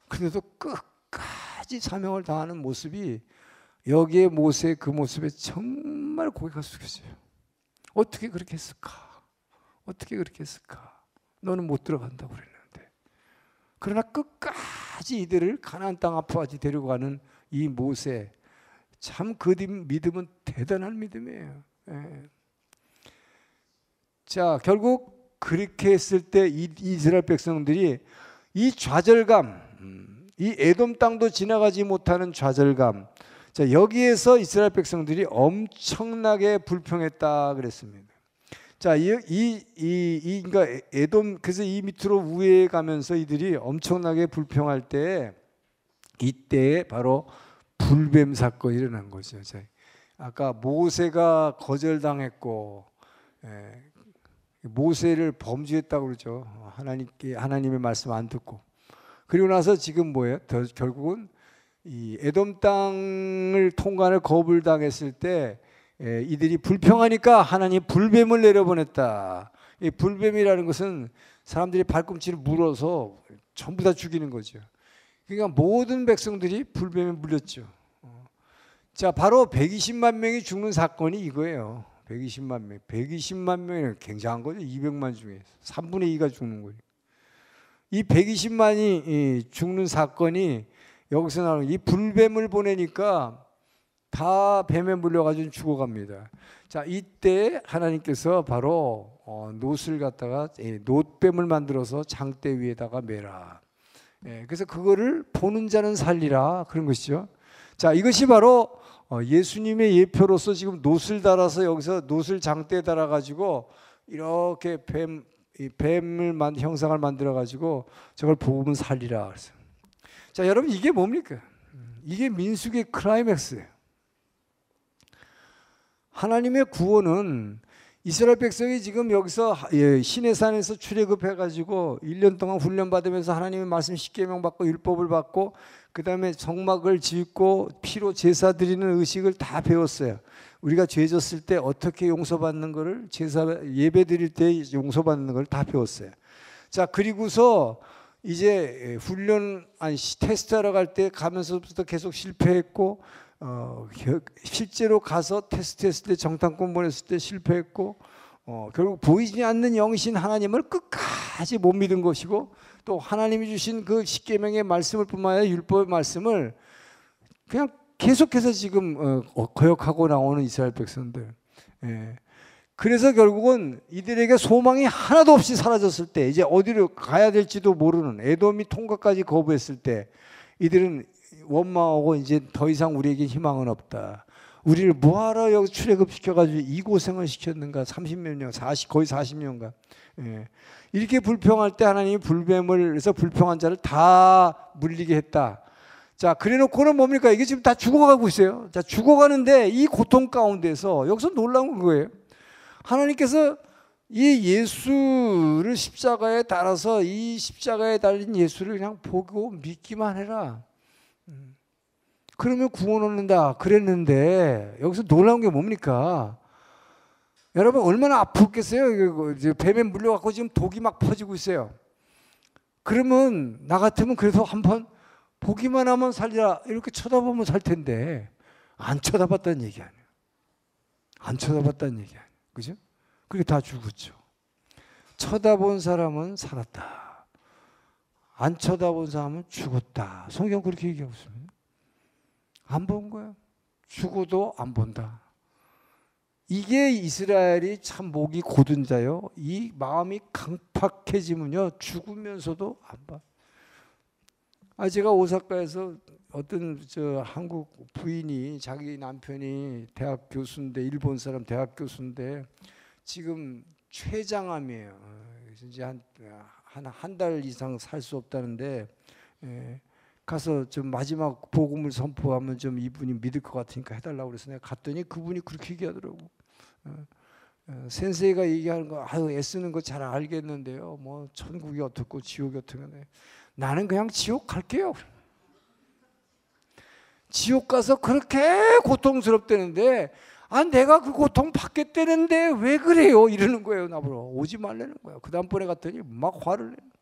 근데도 끝까지 사명을 다하는 모습이, 여기에 모세의 그 모습에 정말 고개가 숙여져요. 어떻게 그렇게 했을까? 어떻게 그렇게 했을까? 너는 못 들어간다고 그랬는데. 그러나 끝까지 이들을 가나안 땅 앞까지 데려가는 이 모세, 참 그 믿음은 대단한 믿음이에요. 자, 결국 그렇게 했을 때 이스라엘 백성들이 이 좌절감, 이 에돔 땅도 지나가지 못하는 좌절감, 자, 여기에서 이스라엘 백성들이 엄청나게 불평했다 그랬습니다. 자, 그러니까 에돔, 그래서 이 밑으로 우회해 가면서 이들이 엄청나게 불평할 때, 이때에 바로 불뱀 사건이 일어난 거죠. 자, 아까 모세가 거절당했고, 모세를 범죄했다고 그러죠. 하나님의 말씀 안 듣고. 그리고 나서 지금 뭐예요? 결국은 이 에돔 땅을 통과를 거부를 당했을 때 이들이 불평하니까 하나님 불뱀을 내려보냈다. 이 불뱀이라는 것은 사람들이 발꿈치를 물어서 전부 다 죽이는 거죠. 그러니까 모든 백성들이 불뱀에 물렸죠. 자, 바로 120만 명이 죽는 사건이 이거예요. 120만 명. 120만 명이 굉장한 거죠. 200만 중에 3분의 2가 죽는 거예요. 이 120만이 죽는 사건이 여기서 나오는 이 불뱀을 보내니까 다 뱀에 물려가지고 죽어갑니다. 자, 이때 하나님께서 바로 놋을 갖다가 놋뱀을 만들어서 장대 위에다가 매라. 그래서 그거를 보는 자는 살리라, 그런 것이죠. 자, 이것이 바로 예수님의 예표로서 지금 놋을 달아서 여기서 놋을 장대에 달아가지고 이렇게 뱀을 형상을 만들어가지고 저걸 보면 살리라. 그래서. 자, 여러분, 이게 뭡니까? 이게 민수기의 클라이맥스예요. 하나님의 구원은 이스라엘 백성이 지금 여기서 시내산에서 출애굽해가지고 1년 동안 훈련받으면서 하나님의 말씀 10계명 받고 율법을 받고 그 다음에 성막을 짓고 피로 제사 드리는 의식을 다 배웠어요. 우리가 죄 졌을 때 어떻게 용서받는 거를 예배 드릴 때 용서받는 걸 다 배웠어요. 자, 그리고서 이제 훈련 테스트하러 갈 때 가면서부터 계속 실패했고 실제로 가서 테스트했을 때 정탐권 보냈을 때 실패했고 결국 보이지 않는 영이신 하나님을 끝까지 못 믿은 것이고 또 하나님이 주신 그 십계명의 말씀을 뿐만 아니라 율법의 말씀을 그냥 계속해서 지금 거역하고 나오는 이스라엘 백성들. 그래서 결국은 이들에게 소망이 하나도 없이 사라졌을 때 이제 어디로 가야 될지도 모르는 에돔이 통과까지 거부했을 때 이들은 원망하고 이제 더 이상 우리에게 희망은 없다. 우리를 뭐하러 여기 출애굽시켜가지고 이 고생을 시켰는가? 30몇 년, 거의 40년간. 예. 이렇게 불평할 때 하나님이 불뱀을 해서 불평한 자를 다 물리게 했다. 자, 그래놓고는 뭡니까? 이게 지금 다 죽어가고 있어요. 자, 죽어가는데 이 고통 가운데서 여기서 놀라운 거예요. 하나님께서 이 예수를 십자가에 달아서 이 십자가에 달린 예수를 그냥 보고 믿기만 해라. 그러면 구원 얻는다 그랬는데 여기서 놀라운 게 뭡니까? 여러분 얼마나 아프겠어요? 뱀에 물려갖고 지금 독이 막 퍼지고 있어요. 그러면 나 같으면 그래서 한번 보기만 하면 살리라 이렇게 쳐다보면 살 텐데 안 쳐다봤다는 얘기 아니에요. 안 쳐다봤다는 얘기 아니에요. 그죠? 그게 다 죽었죠. 쳐다본 사람은 살았다. 안 쳐다본 사람은 죽었다. 성경 그렇게 얘기하고 있습니다. 안 본 거야. 죽어도 안 본다. 이게 이스라엘이 참 목이 곧은 자요. 이 마음이 강팍해지면요. 죽으면서도 안 봐. 제가 오사카에서 어떤 한국 부인이 자기 남편이 대학 교수인데 일본 사람 대학 교수인데 지금 췌장암이에요. 그래서 이제 한 달 이상 살 수 없다는데 가서 좀 마지막 복음을 선포하면 좀 이분이 믿을 것 같으니까 해달라고 그래서 내가 갔더니 그분이 그렇게 얘기하더라고. 센세이가 얘기하는 거 애쓰는 거 잘 알겠는데요. 뭐 천국이 어떻고 지옥이 어떻게 나는 그냥 지옥 갈게요. 지옥 가서 그렇게 고통스럽다는데 내가 그 고통 받겠다는데 왜 그래요? 이러는 거예요. 나보러 오지 말라는 거예요. 그 다음번에 갔더니 막 화를 내요.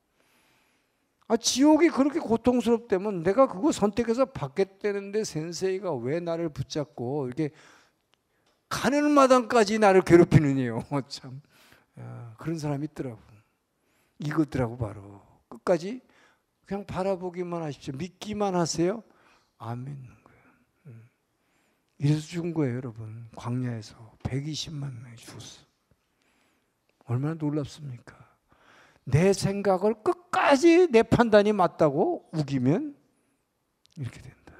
지옥이 그렇게 고통스럽다면 내가 그거 선택해서 받겠다는데 센세이가 왜 나를 붙잡고 이렇게 가는 마당까지 나를 괴롭히느냐요. 참 그런 사람이 있더라고. 이것들하고 바로 끝까지 그냥 바라보기만 하십시오. 믿기만 하세요. 안 믿는 거예요. 이래서 죽은 거예요, 여러분. 광야에서 120만 명이 죽었어. 얼마나 놀랍습니까? 내 생각을 끝까지 내 판단이 맞다고 우기면 이렇게 된다.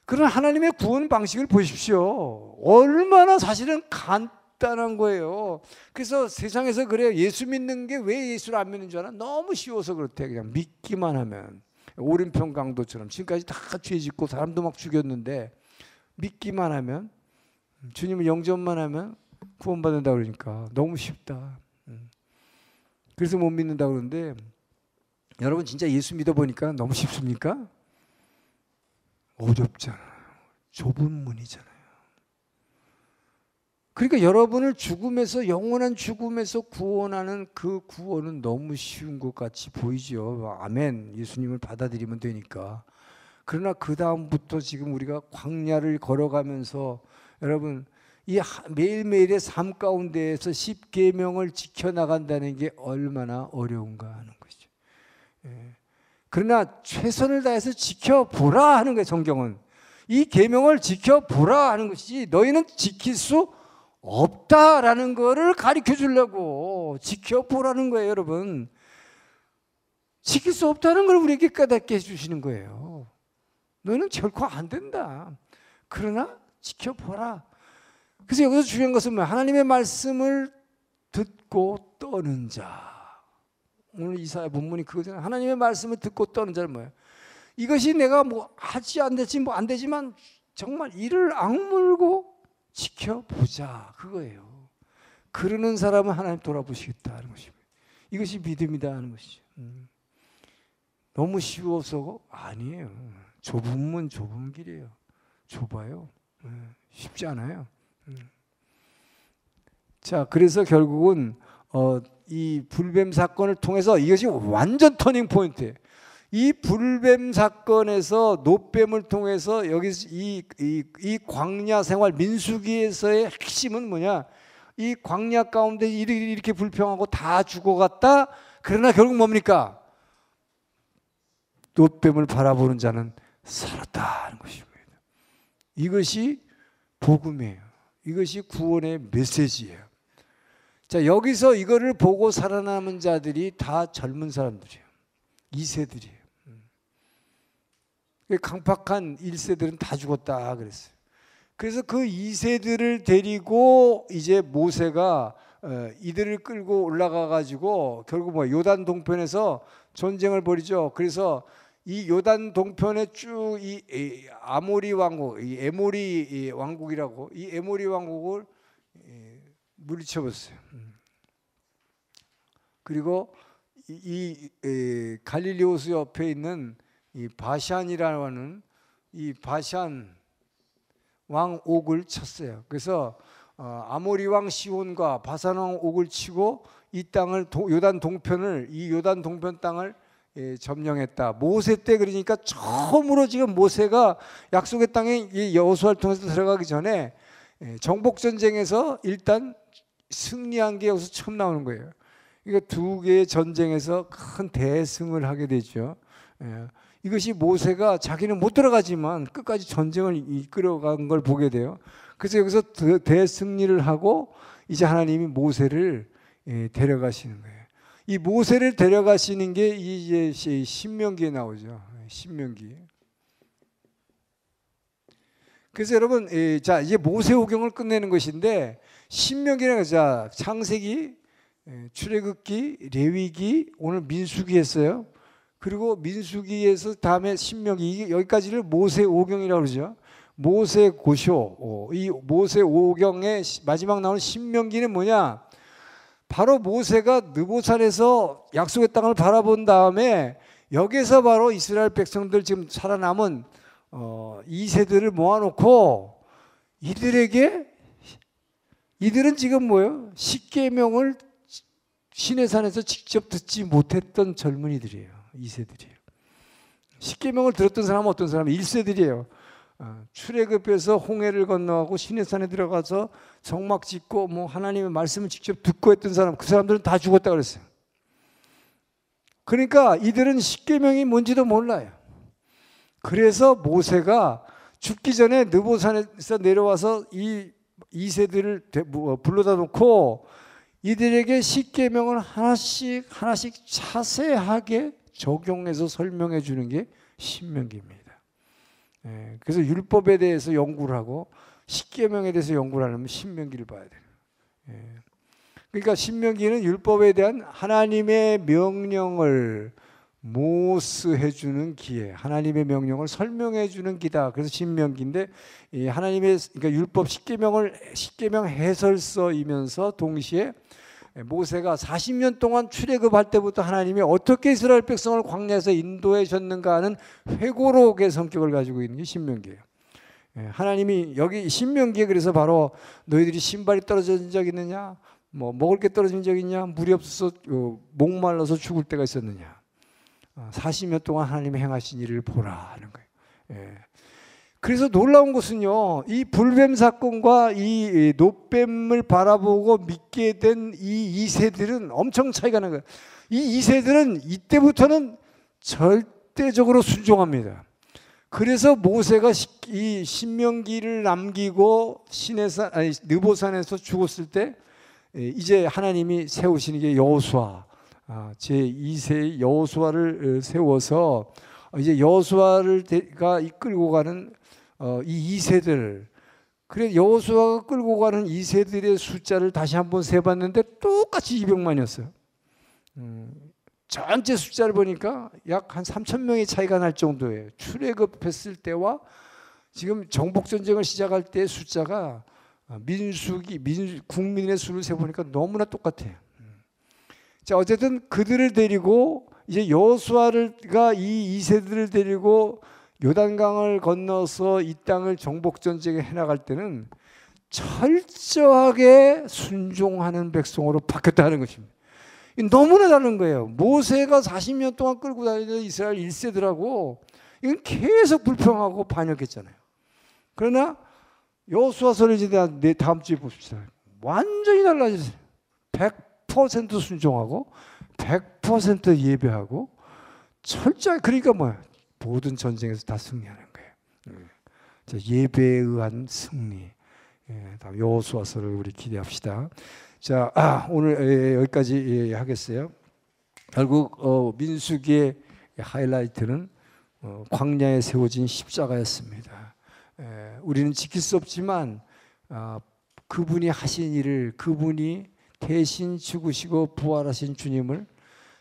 그런 하나님의 구원 방식을 보십시오. 얼마나 사실은 간단한 거예요. 그래서 세상에서 그래요. 예수 믿는 게 왜 예수를 안 믿는 줄 알아? 너무 쉬워서 그렇대. 그냥 믿기만 하면. 오른편 강도처럼 지금까지 다 죄 짓고 사람도 막 죽였는데 믿기만 하면 주님을 영접만 하면 구원받는다 그러니까 너무 쉽다. 그래서 못 믿는다 그러는데 여러분 진짜 예수 믿어보니까 너무 쉽습니까? 어렵잖아요. 좁은 문이잖아요. 그러니까 여러분을 죽음에서 영원한 죽음에서 구원하는 그 구원은 너무 쉬운 것 같이 보이죠. 아멘. 예수님을 받아들이면 되니까. 그러나 그 다음부터 지금 우리가 광야를 걸어가면서 여러분 이 매일매일의 삶 가운데에서 10계명을 지켜나간다는 게 얼마나 어려운가 하는 것이죠. 그러나 최선을 다해서 지켜보라 하는 거예요. 성경은. 이 계명을 지켜보라 하는 것이지 너희는 지킬 수 없다라는 거를 가르쳐 주려고 지켜보라는 거예요. 여러분. 지킬 수 없다는 걸 우리에게 깨닫게 해주시는 거예요. 너희는 결코 안 된다. 그러나 지켜보라. 그래서 여기서 중요한 것은 뭐야? 하나님의 말씀을 듣고 떠는 자. 오늘 이사야 본문이 그거잖아요. 하나님의 말씀을 듣고 떠는 자는 뭐예요? 이것이 내가 뭐 하지 안 되지 뭐 안 되지만 정말 이를 악물고 지켜보자. 그거예요. 그러는 사람은 하나님 돌아보시겠다 하는 것입니다. 이것이 믿음이다 하는 것이죠. 너무 쉬워서 아니에요. 좁은 문 좁은 길이에요. 좁아요. 쉽지 않아요. 자, 그래서 결국은 이 불뱀 사건을 통해서 이것이 완전 터닝 포인트예요. 이 불뱀 사건에서 노뱀을 통해서 여기서 이 광야 생활 민수기에서의 핵심은 뭐냐? 이 광야 가운데 이렇게 불평하고 다 죽어갔다. 그러나 결국 뭡니까? 노뱀을 바라보는 자는 살았다 하는 것입니다. 이것이 복음이에요. 이것이 구원의 메시지예요. 자, 여기서 이거를 보고 살아남은 자들이 다 젊은 사람들이에요. 2세들이에요. 강팍한 1세들은 다 죽었다 그랬어요. 그래서 그 2세들을 데리고 이제 모세가 이들을 끌고 올라가 가지고 결국 뭐 요단 동편에서 전쟁을 벌이죠. 그래서 이 요단 동편에 쭉 이 아모리 왕국, 이 에모리 왕국이라고, 이 에모리 왕국을 물리쳐버렸어요. 그리고 이 갈릴리 호수 옆에 있는 이 바샨이라는 이 바샨 왕 옥을 쳤어요. 그래서 아모리 왕 시온과 바산 왕 옥을 치고 이 땅을 요단 동편을, 이 요단 동편 땅을 점령했다. 모세 때 그러니까 처음으로 지금 모세가 약속의 땅에 여호수아를 통해서 들어가기 전에 정복 전쟁에서 일단 승리한 게 여기서 처음 나오는 거예요. 그러니까 두 개의 전쟁에서 큰 대승을 하게 되죠. 이것이 모세가 자기는 못 들어가지만 끝까지 전쟁을 이끌어간 걸 보게 돼요. 그래서 여기서 대승리를 하고 이제 하나님이 모세를 데려가시는 거예요. 이 모세를 데려가시는 게 이제 신명기에 나오죠. 신명기. 그래서 여러분, 자 이제 모세오경을 끝내는 것인데 신명기는 자 창세기, 출애굽기, 레위기, 오늘 민수기 했어요. 그리고 민수기에서 다음에 신명기, 여기까지를 모세오경이라고 그러죠. 모세고쇼. 이 모세오경의 마지막 나오는 신명기는 뭐냐? 바로 모세가 느보산에서 약속의 땅을 바라본 다음에 여기서 바로 이스라엘 백성들 지금 살아남은 2세들을 모아놓고 이들은 지금 뭐예요? 십계명을 시내산에서 직접 듣지 못했던 젊은이들이에요. 2세들이에요. 십계명을 들었던 사람은 어떤 사람은 1세들이에요. 출애굽에서 홍해를 건너가고 시내산에 들어가서 성막 짓고 뭐 하나님의 말씀을 직접 듣고 했던 사람, 그 사람들은 다 죽었다 그랬어요. 그러니까 이들은 십계명이 뭔지도 몰라요. 그래서 모세가 죽기 전에 느보산에서 내려와서 이 2세들을 불러다 놓고 이들에게 십계명을 하나씩 자세하게 적용해서 설명해 주는 게 신명기입니다. 그래서 율법에 대해서 연구를 하고 십계명에 대해서 연구를 하려면 신명기를 봐야 돼요. 그러니까 신명기는 율법에 대한 하나님의 명령을 모스해 주는 기회, 하나님의 명령을 설명해 주는 기다. 그래서 신명기인데 하나님의 그러니까 율법 십계명 해설서이면서 동시에 모세가 40년 동안 출애굽할 때부터 하나님이 어떻게 이스라엘 백성을 광야에서 인도해 줬는가 하는 회고록의 성격을 가지고 있는 게 신명기예요. 하나님이 여기 신명기에 그래서 바로 너희들이 신발이 떨어진 적 있느냐, 뭐 먹을 게 떨어진 적 있냐, 물이 없어서 목말라서 죽을 때가 있었느냐, 40년 동안 하나님이 행하신 일을 보라 하는 거예요. 그래서 놀라운 것은요, 이 불뱀 사건과 이 노뱀을 바라보고 믿게 된 이 2세들은 엄청 차이가 나는 거예요. 이 2세들은 이때부터는 절대적으로 순종합니다. 그래서 모세가 이 신명기를 남기고 느보산에서 죽었을 때 이제 하나님이 세우시는 게 여호수아, 제2세의 여호수아를 세워서 이제 여호수아가 이끌고 가는 이 2세들, 그래 여호수아가 끌고 가는 2세들의 숫자를 다시 한번 세봤는데 똑같이 200만이었어요. 전체 숫자를 보니까 약 한 3,000명의 차이가 날 정도예요. 출애굽했을 때와 지금 정복전쟁을 시작할 때의 숫자가 국민의 수를 세보니까 너무나 똑같아요. 자, 어쨌든 그들을 데리고 이제 여호수아가 이 2세들을 데리고 요단강을 건너서 이 땅을 정복전쟁에 해나갈 때는 철저하게 순종하는 백성으로 바뀌었다는 것입니다. 너무나 다른 거예요. 모세가 40년 동안 끌고 다니던 이스라엘 1세들하고 이건 계속 불평하고 반역했잖아요. 그러나 여호수아서를 이제 다음 주에 봅시다. 완전히 달라졌어요. 100% 순종하고 100% 예배하고 철저히, 그러니까 뭐야? 모든 전쟁에서 다 승리하는 거예요. 자, 예배에 의한 승리. 다음 여호수아서를 우리 기대합시다. 자, 오늘 여기까지 하겠어요. 결국 민수기의 하이라이트는 광야에 세워진 십자가였습니다. 우리는 지킬 수 없지만 그분이 하신 일을, 그분이 대신 죽으시고 부활하신 주님을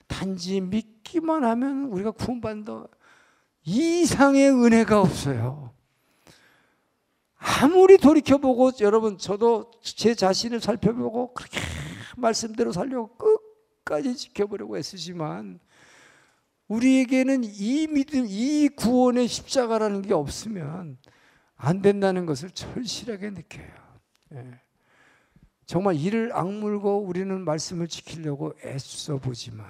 단지 믿기만 하면 우리가 구원받는다. 이 이상의 은혜가 없어요. 아무리 돌이켜보고, 여러분 저도 제 자신을 살펴보고 그렇게 말씀대로 살려고 끝까지 지켜보려고 애쓰지만 우리에게는 이 믿음, 이 구원의 십자가라는 게 없으면 안 된다는 것을 절실하게 느껴요. 정말 이를 악물고 우리는 말씀을 지키려고 애써 보지만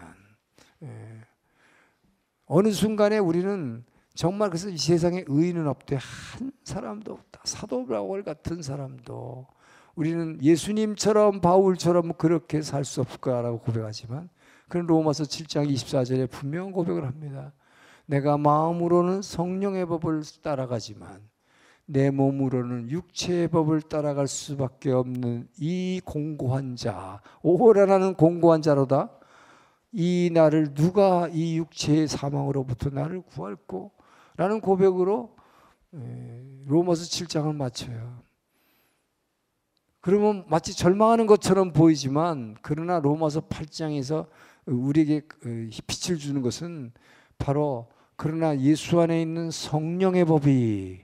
어느 순간에 우리는 정말, 그래서 이 세상에 의인은 없대. 한 사람도 없다. 사도 바울 같은 사람도. 우리는 예수님처럼 바울처럼 그렇게 살 수 없을 거라고 고백하지만 그런 로마서 7장 24절에 분명 고백을 합니다. 내가 마음으로는 성령의 법을 따라가지만 내 몸으로는 육체의 법을 따라갈 수밖에 없는 이 공고한 자, 오호라는 공고한 자로다. 이 나를 누가 이 육체의 사망으로부터 나를 구할꼬? 라는 고백으로 로마서 7장을 마쳐요. 그러면 마치 절망하는 것처럼 보이지만, 그러나 로마서 8장에서 우리에게 빛을 주는 것은 바로, 그러나 예수 안에 있는 성령의 법이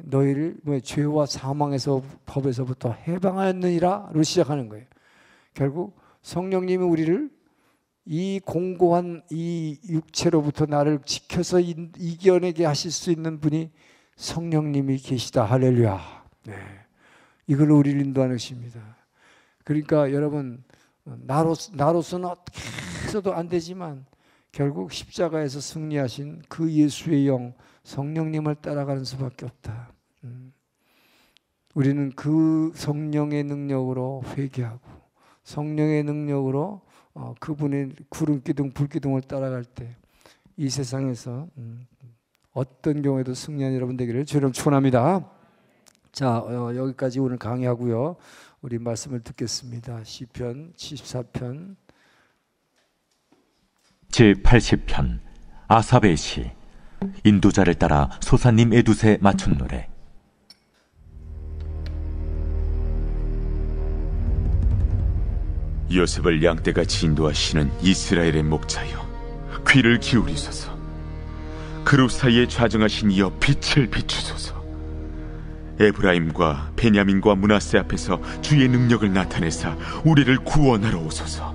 너희를 죄와 사망에서 법에서부터 해방하였느니라로 시작하는 거예요. 결국 성령님이 우리를 이 공고한 이 육체로부터 나를 지켜서 이겨내게 하실 수 있는 분이 성령님이 계시다. 할렐루야. 이걸로 우리를 인도하는 것입니다. 그러니까 여러분, 나로서는 어떻게 해서도 안 되지만 결국 십자가에서 승리하신 그 예수의 영 성령님을 따라가는 수밖에 없다. 우리는 그 성령의 능력으로 회개하고 성령의 능력으로 그분의 구름기둥 불기둥을 따라갈 때 이 세상에서 어떤 경우에도 승리한 여러분 되기를 주님 축원합니다. 자, 여기까지 오늘 강의하고요. 우리 말씀을 듣겠습니다. 시편 74편 제80편 아삽의 시. 인도자를 따라 소사님 에두세 맞춘 노래. 요셉을 양떼같이 인도하시는 이스라엘의 목자여, 귀를 기울이소서. 그룹 사이에 좌정하신 이여 빛을 비추소서. 에브라임과 베냐민과 므낫세 앞에서 주의 능력을 나타내사 우리를 구원하러 오소서.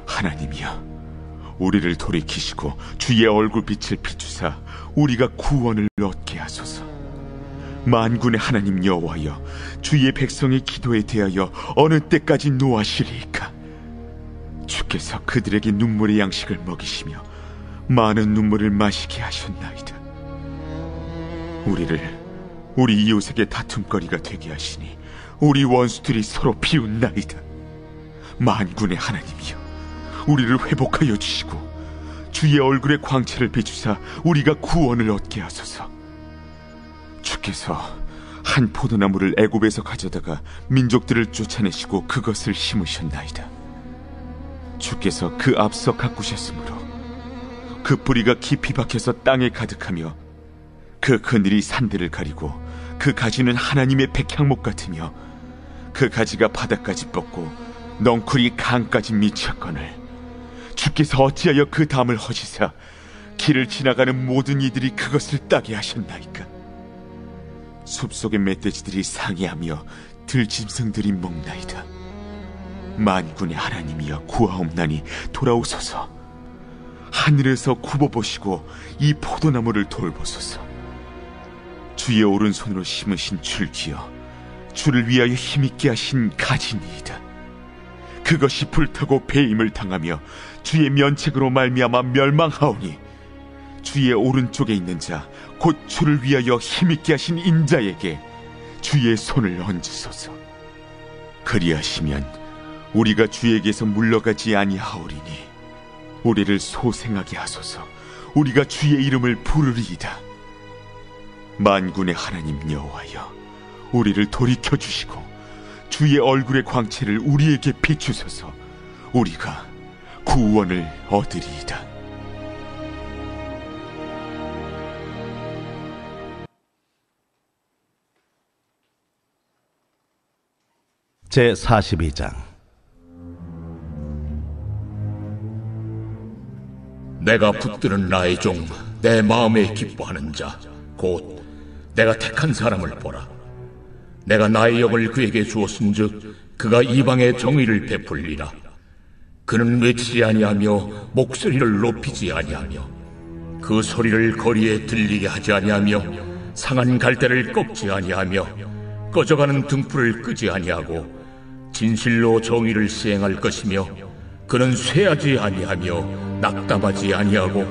하나님이여, 우리를 돌이키시고 주의 얼굴빛을 비추사 우리가 구원을 얻게 하소서. 만군의 하나님 여호와여, 주의 백성의 기도에 대하여 어느 때까지 노하시리이까? 주께서 그들에게 눈물의 양식을 먹이시며 많은 눈물을 마시게 하셨나이다. 우리를 우리 이웃에게 다툼거리가 되게 하시니 우리 원수들이 서로 비웃나이다. 만군의 하나님이여, 우리를 회복하여 주시고 주의 얼굴의 광채를 비추사 우리가 구원을 얻게 하소서. 주께서 한 포도나무를 애굽에서 가져다가 민족들을 쫓아내시고 그것을 심으셨나이다. 주께서 그 앞서 가꾸셨으므로 그 뿌리가 깊이 박혀서 땅에 가득하며 그 그늘이 산들을 가리고 그 가지는 하나님의 백향목 같으며 그 가지가 바닥까지 뻗고 넝쿨이 강까지 미쳤거늘 주께서 어찌하여 그 담을 허시사 길을 지나가는 모든 이들이 그것을 따게 하셨나이까? 숲속의 멧돼지들이 상애하며 들짐승들이 먹나이다. 만군의 하나님이여 구하옵나니 돌아오소서. 하늘에서 굽어보시고 이 포도나무를 돌보소서. 주의 오른손으로 심으신 줄기여, 주를 위하여 힘있게 하신 가지니이다. 그것이 불타고 배임을 당하며 주의 면책으로 말미암아 멸망하오니 주의 오른쪽에 있는 자 곧 주를 위하여 힘있게 하신 인자에게 주의 손을 얹으소서. 그리하시면 우리가 주에게서 물러가지 아니하오리니 우리를 소생하게 하소서. 우리가 주의 이름을 부르리이다. 만군의 하나님 여호와여, 우리를 돌이켜 주시고 주의 얼굴의 광채를 우리에게 비추소서. 우리가 구원을 얻으리이다. 제42장. 내가 붙드는 나의 종, 내 마음에 기뻐하는 자, 곧 내가 택한 사람을 보라. 내가 나의 영을 그에게 주었은즉 그가 이방의 정의를 베풀리라. 그는 외치지 아니하며 목소리를 높이지 아니하며 그 소리를 거리에 들리게 하지 아니하며 상한 갈대를 꺾지 아니하며 꺼져가는 등불을 끄지 아니하고 진실로 정의를 시행할 것이며 그는 쇠하지 아니하며 낙담하지 아니하고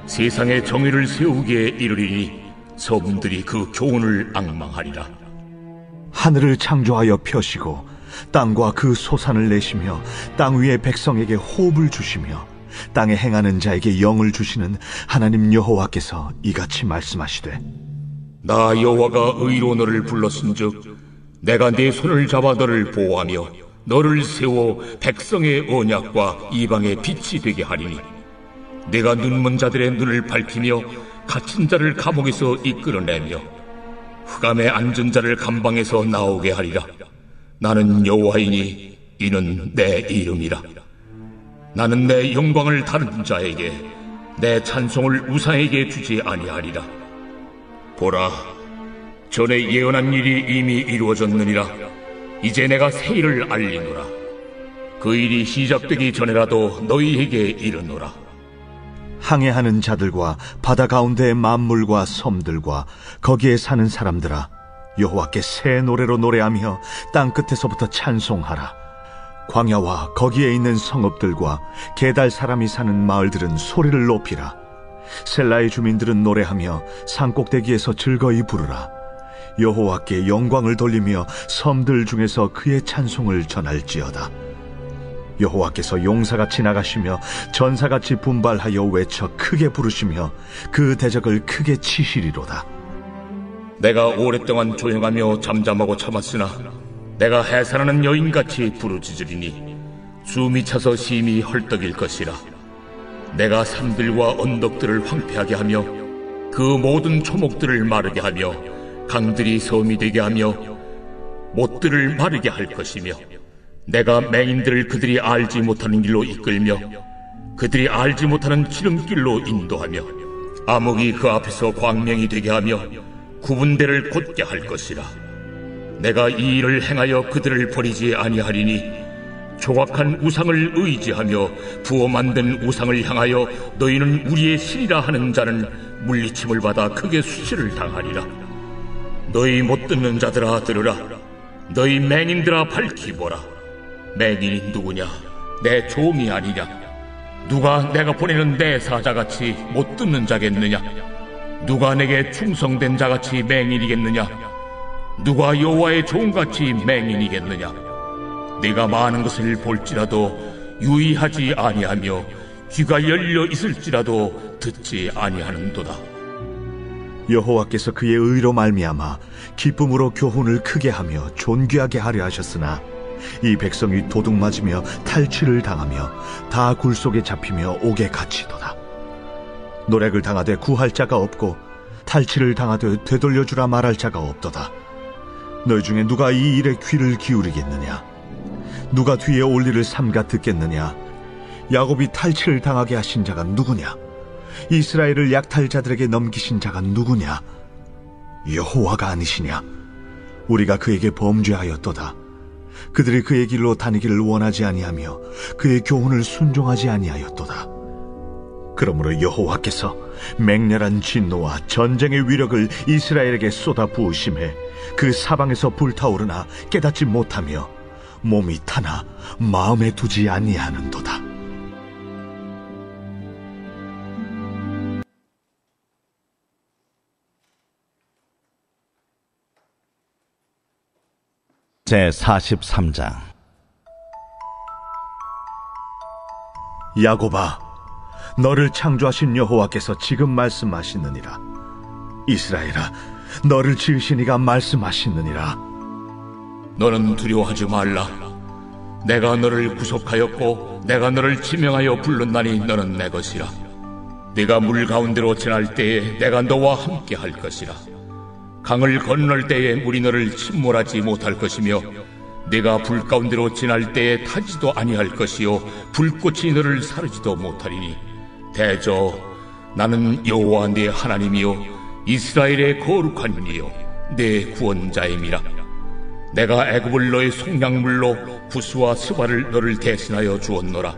세상에 정의를 세우기에 이르리니 서문들이 그 교훈을 앙망하리라. 하늘을 창조하여 펴시고 땅과 그 소산을 내시며 땅 위의 백성에게 호흡을 주시며 땅에 행하는 자에게 영을 주시는 하나님 여호와께서 이같이 말씀하시되, 나 여호와가 의로 너를 불렀은즉 내가 네 손을 잡아 너를 보호하며 너를 세워 백성의 언약과 이방의 빛이 되게 하리니 내가 눈먼 자들의 눈을 밝히며 갇힌 자를 감옥에서 이끌어내며 흑암에 앉은 자를 감방에서 나오게 하리라. 나는 여호와이니 이는 내 이름이라. 나는 내 영광을 다른 자에게 내 찬송을 우상에게 주지 아니하리라. 보라, 전에 예언한 일이 이미 이루어졌느니라. 이제 내가 새 일을 알리노라. 그 일이 시작되기 전에라도 너희에게 이르노라. 항해하는 자들과 바다 가운데의 만물과 섬들과 거기에 사는 사람들아, 여호와께 새 노래로 노래하며 땅 끝에서부터 찬송하라. 광야와 거기에 있는 성읍들과 게달 사람이 사는 마을들은 소리를 높이라. 셀라의 주민들은 노래하며 산꼭대기에서 즐거이 부르라. 여호와께 영광을 돌리며 섬들 중에서 그의 찬송을 전할지어다. 여호와께서 용사같이 나가시며 전사같이 분발하여 외쳐 크게 부르시며 그 대적을 크게 치시리로다. 내가 오랫동안 조용하며 잠잠하고 참았으나 내가 해산하는 여인같이 부르짖으리니 숨이 차서 심히 헐떡일 것이라. 내가 산들과 언덕들을 황폐하게 하며 그 모든 초목들을 마르게 하며 강들이 섬이 되게 하며 못들을 마르게 할 것이며 내가 맹인들을 그들이 알지 못하는 길로 이끌며 그들이 알지 못하는 지름길로 인도하며 암흑이 그 앞에서 광명이 되게 하며 구분대를 곧게 할 것이라. 내가 이 일을 행하여 그들을 버리지 아니하리니 조각한 우상을 의지하며 부어 만든 우상을 향하여 너희는 우리의 신이라 하는 자는 물리침을 받아 크게 수치를 당하리라. 너희 못 듣는 자들아 들으라. 너희 맹인들아 밝히 보라. 맹인이 누구냐? 내 종이 아니냐? 누가 내가 보내는 내 사자같이 못 듣는 자겠느냐? 누가 내게 충성된 자같이 맹인이겠느냐? 누가 여호와의 종같이 맹인이겠느냐? 내가 많은 것을 볼지라도 유의하지 아니하며 귀가 열려 있을지라도 듣지 아니하는도다. 여호와께서 그의 의로 말미암아 기쁨으로 교훈을 크게 하며 존귀하게 하려 하셨으나 이 백성이 도둑맞으며 탈취를 당하며 다 굴속에 잡히며 옥에 갇히도다. 노략을 당하되 구할 자가 없고 탈취를 당하되 되돌려주라 말할 자가 없도다. 너희 중에 누가 이 일에 귀를 기울이겠느냐? 누가 뒤에 올 일을 삼가 듣겠느냐? 야곱이 탈취를 당하게 하신 자가 누구냐? 이스라엘을 약탈자들에게 넘기신 자가 누구냐? 여호와가 아니시냐? 우리가 그에게 범죄하였도다. 그들이 그의 길로 다니기를 원하지 아니하며 그의 교훈을 순종하지 아니하였도다. 그러므로 여호와께서 맹렬한 진노와 전쟁의 위력을 이스라엘에게 쏟아 부으심에 그 사방에서 불타오르나 깨닫지 못하며 몸이 타나 마음에 두지 아니하는도다. 제43장. 야곱아, 너를 창조하신 여호와께서 지금 말씀하시느니라. 이스라엘아, 너를 지으신 이가 말씀하시느니라. 너는 두려워하지 말라. 내가 너를 구속하였고 내가 너를 지명하여 불렀나니 너는 내 것이라. 네가 물 가운데로 지날 때에 내가 너와 함께 할 것이라. 강을 건널 때에 물이 너를 침몰하지 못할 것이며 네가 불 가운데로 지날 때에 타지도 아니할 것이요 불꽃이 너를 사르지도 못하리니 대저 나는 여호와 네 하나님이요 이스라엘의 거룩한 이요 내 구원자임이라. 내가 애굽을 너의 속량물로 구스와 스바를 너를 대신하여 주었노라.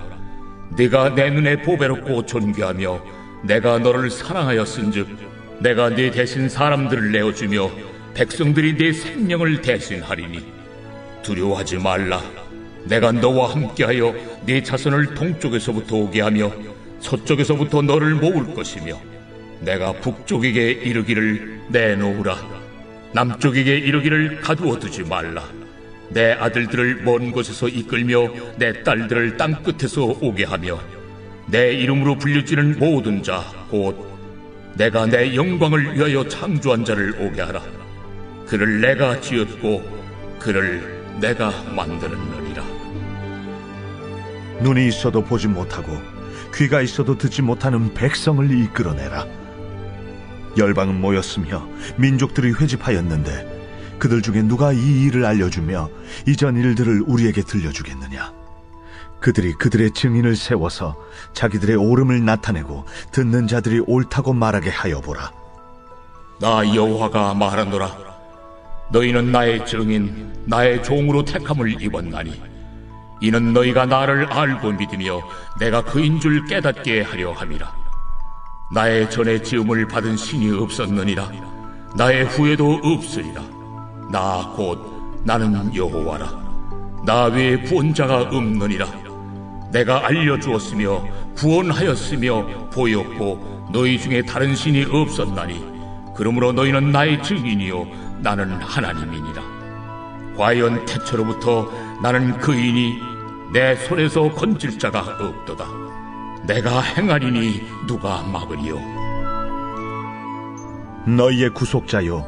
네가 내 눈에 보배롭고 존귀하며 내가 너를 사랑하였은즉 내가 네 대신 사람들을 내어주며 백성들이 네 생명을 대신하리니 두려워하지 말라. 내가 너와 함께하여 네 자손을 동쪽에서부터 오게 하며 서쪽에서부터 너를 모을 것이며 내가 북쪽에게 이르기를 내놓으라. 남쪽에게 이르기를 가두어 두지 말라. 내 아들들을 먼 곳에서 이끌며 내 딸들을 땅 끝에서 오게 하며 내 이름으로 불려지는 모든 자 곧 내가 내 영광을 위하여 창조한 자를 오게 하라. 그를 내가 지었고 그를 내가 만들었느니라. 눈이 있어도 보지 못하고 귀가 있어도 듣지 못하는 백성을 이끌어내라. 열방은 모였으며 민족들이 회집하였는데 그들 중에 누가 이 일을 알려주며 이전 일들을 우리에게 들려주겠느냐? 그들이 그들의 증인을 세워서 자기들의 옳음을 나타내고 듣는 자들이 옳다고 말하게 하여 보라. 나 여호와가 말하노라. 너희는 나의 증인 나의 종으로 택함을 입었나니 이는 너희가 나를 알고 믿으며 내가 그인 줄 깨닫게 하려 함이라. 나의 전에 지음을 받은 신이 없었느니라. 나의 후에도 없으리라. 나 곧 나는 여호와라. 나 외에 구원자가 없느니라. 내가 알려주었으며 구원하였으며 보였고 너희 중에 다른 신이 없었나니 그러므로 너희는 나의 증인이요 나는 하나님이니라. 과연 태초로부터 나는 그이니 내 손에서 건질 자가 없도다. 내가 행하리니 누가 막으리요? 너희의 구속자요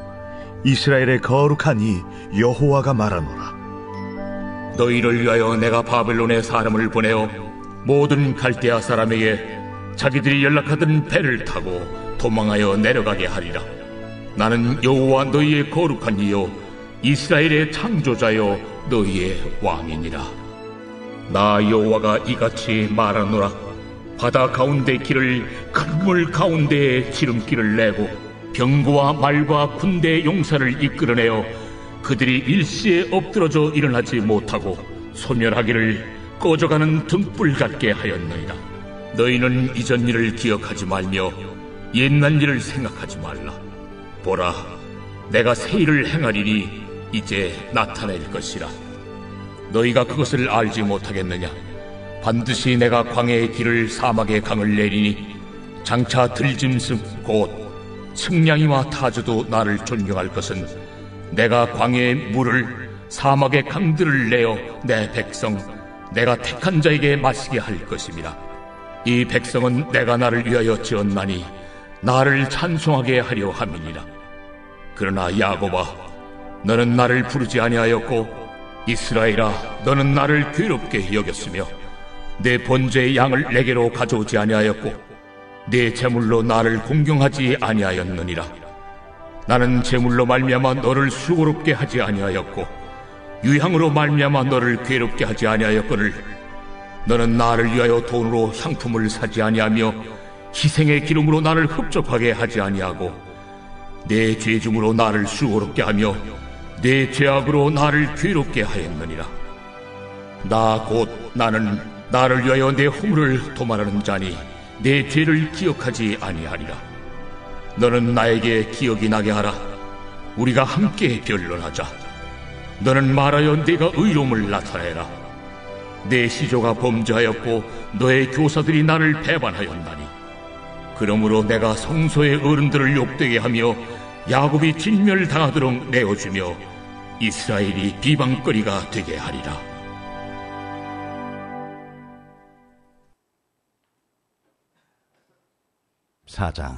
이스라엘의 거룩한 이 여호와가 말하노라. 너희를 위하여 내가 바벨론에 사람을 보내어 모든 갈대아 사람에게 자기들이 연락하던 배를 타고 도망하여 내려가게 하리라. 나는 여호와 너희의 거룩한 이요 이스라엘의 창조자요 너희의 왕이니라. 나 여호와가 이같이 말하노라. 바다 가운데 길을 큰 물 가운데에 지름길을 내고 병거와 말과 군대 용사를 이끌어내어 그들이 일시에 엎드러져 일어나지 못하고 소멸하기를 꺼져가는 등불 같게 하였느니라. 너희는 이전 일을 기억하지 말며 옛날 일을 생각하지 말라. 보라, 내가 새 일을 행하리니 이제 나타낼 것이라. 너희가 그것을 알지 못하겠느냐? 반드시 내가 광야의 길을 사막의 강을 내리니 장차 들짐승 곧 승냥이와 타조도 나를 존경할 것은 내가 광야의 물을 사막의 강들을 내어 내 백성 내가 택한 자에게 마시게 할 것임이라. 이 백성은 내가 나를 위하여 지었나니 나를 찬송하게 하려 함이니라. 그러나 야곱아, 너는 나를 부르지 아니하였고 이스라엘아, 너는 나를 괴롭게 여겼으며 내 번제의 양을 내게로 가져오지 아니하였고 내 제물로 나를 공경하지 아니하였느니라. 나는 제물로 말미암아 너를 수고롭게 하지 아니하였고 유향으로 말미암아 너를 괴롭게 하지 아니하였거늘 너는 나를 위하여 돈으로 향품을 사지 아니하며 희생의 기름으로 나를 흡족하게 하지 아니하고 내 죄중으로 나를 수고롭게 하며 내 죄악으로 나를 괴롭게 하였느니라. 나 곧 나는 나를 위하여 내 허물을 도말하는 자니 내 죄를 기억하지 아니하리라. 너는 나에게 기억이 나게 하라. 우리가 함께 변론하자. 너는 말하여 네가 의로움을 나타내라. 내 시조가 범죄하였고 너의 교사들이 나를 배반하였나니 그러므로 내가 성소의 어른들을 욕되게 하며 야곱이 진멸당하도록 내어주며 이스라엘이 비방거리가 되게 하리라. 사장.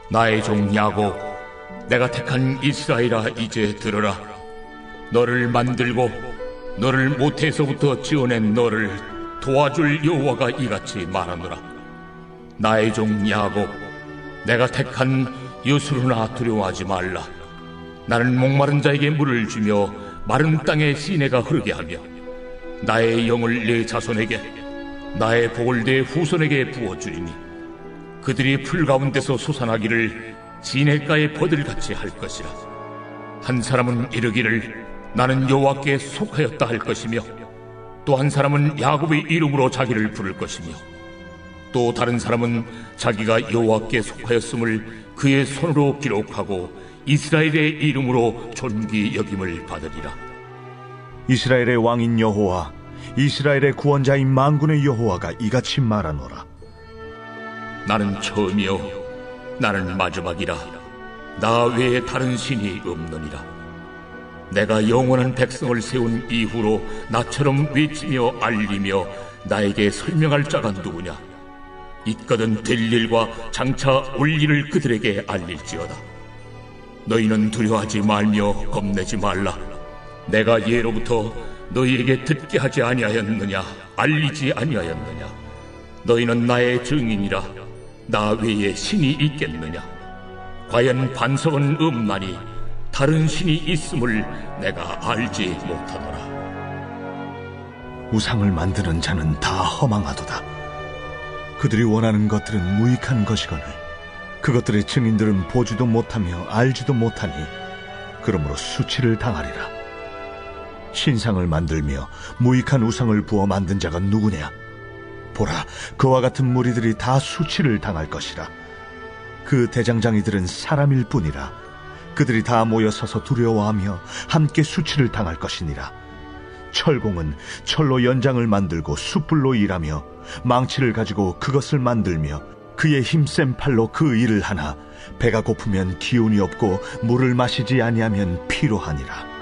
나의 종 야곱, 내가 택한 이스라엘아, 이제 들으라. 너를 만들고 너를 모태에서부터 지어낸 너를 도와줄 여호와가 이같이 말하노라. 나의 종 야곱, 내가 택한 여수로나 두려워하지 말라. 나는 목마른 자에게 물을 주며 마른 땅에 시내가 흐르게 하며 나의 영을 내 자손에게 나의 복을 내 후손에게 부어주리니 그들이 풀 가운데서 솟아나기를 시냇가의 버들같이 할 것이라. 한 사람은 이르기를 나는 여호와께 속하였다 할 것이며 또 한 사람은 야곱의 이름으로 자기를 부를 것이며 또 다른 사람은 자기가 여호와께 속하였음을 그의 손으로 기록하고 이스라엘의 이름으로 존귀 여김을 받으리라. 이스라엘의 왕인 여호와, 이스라엘의 구원자인 만군의 여호와가 이같이 말하노라. 나는 처음이요 나는 마지막이라. 나 외에 다른 신이 없느니라. 내가 영원한 백성을 세운 이후로 나처럼 외치며 알리며 나에게 설명할 자가 누구냐? 있거든 될 일과 장차 올 일을 그들에게 알릴지어다. 너희는 두려워하지 말며 겁내지 말라. 내가 예로부터 너희에게 듣게 하지 아니하였느냐? 알리지 아니하였느냐? 너희는 나의 증인이라. 나 외에 신이 있겠느냐? 과연 반석은 없나니 다른 신이 있음을 내가 알지 못하노라. 우상을 만드는 자는 다 허망하도다. 그들이 원하는 것들은 무익한 것이거늘 그것들의 증인들은 보지도 못하며 알지도 못하니 그러므로 수치를 당하리라. 신상을 만들며 무익한 우상을 부어 만든 자가 누구냐? 보라, 그와 같은 무리들이 다 수치를 당할 것이라. 그 대장장이들은 사람일 뿐이라. 그들이 다 모여 서서 두려워하며 함께 수치를 당할 것이니라. 철공은 철로 연장을 만들고 숯불로 일하며 망치를 가지고 그것을 만들며 그의 힘센 팔로 그 일을 하나 배가 고프면 기운이 없고 물을 마시지 아니하면 피로하니라.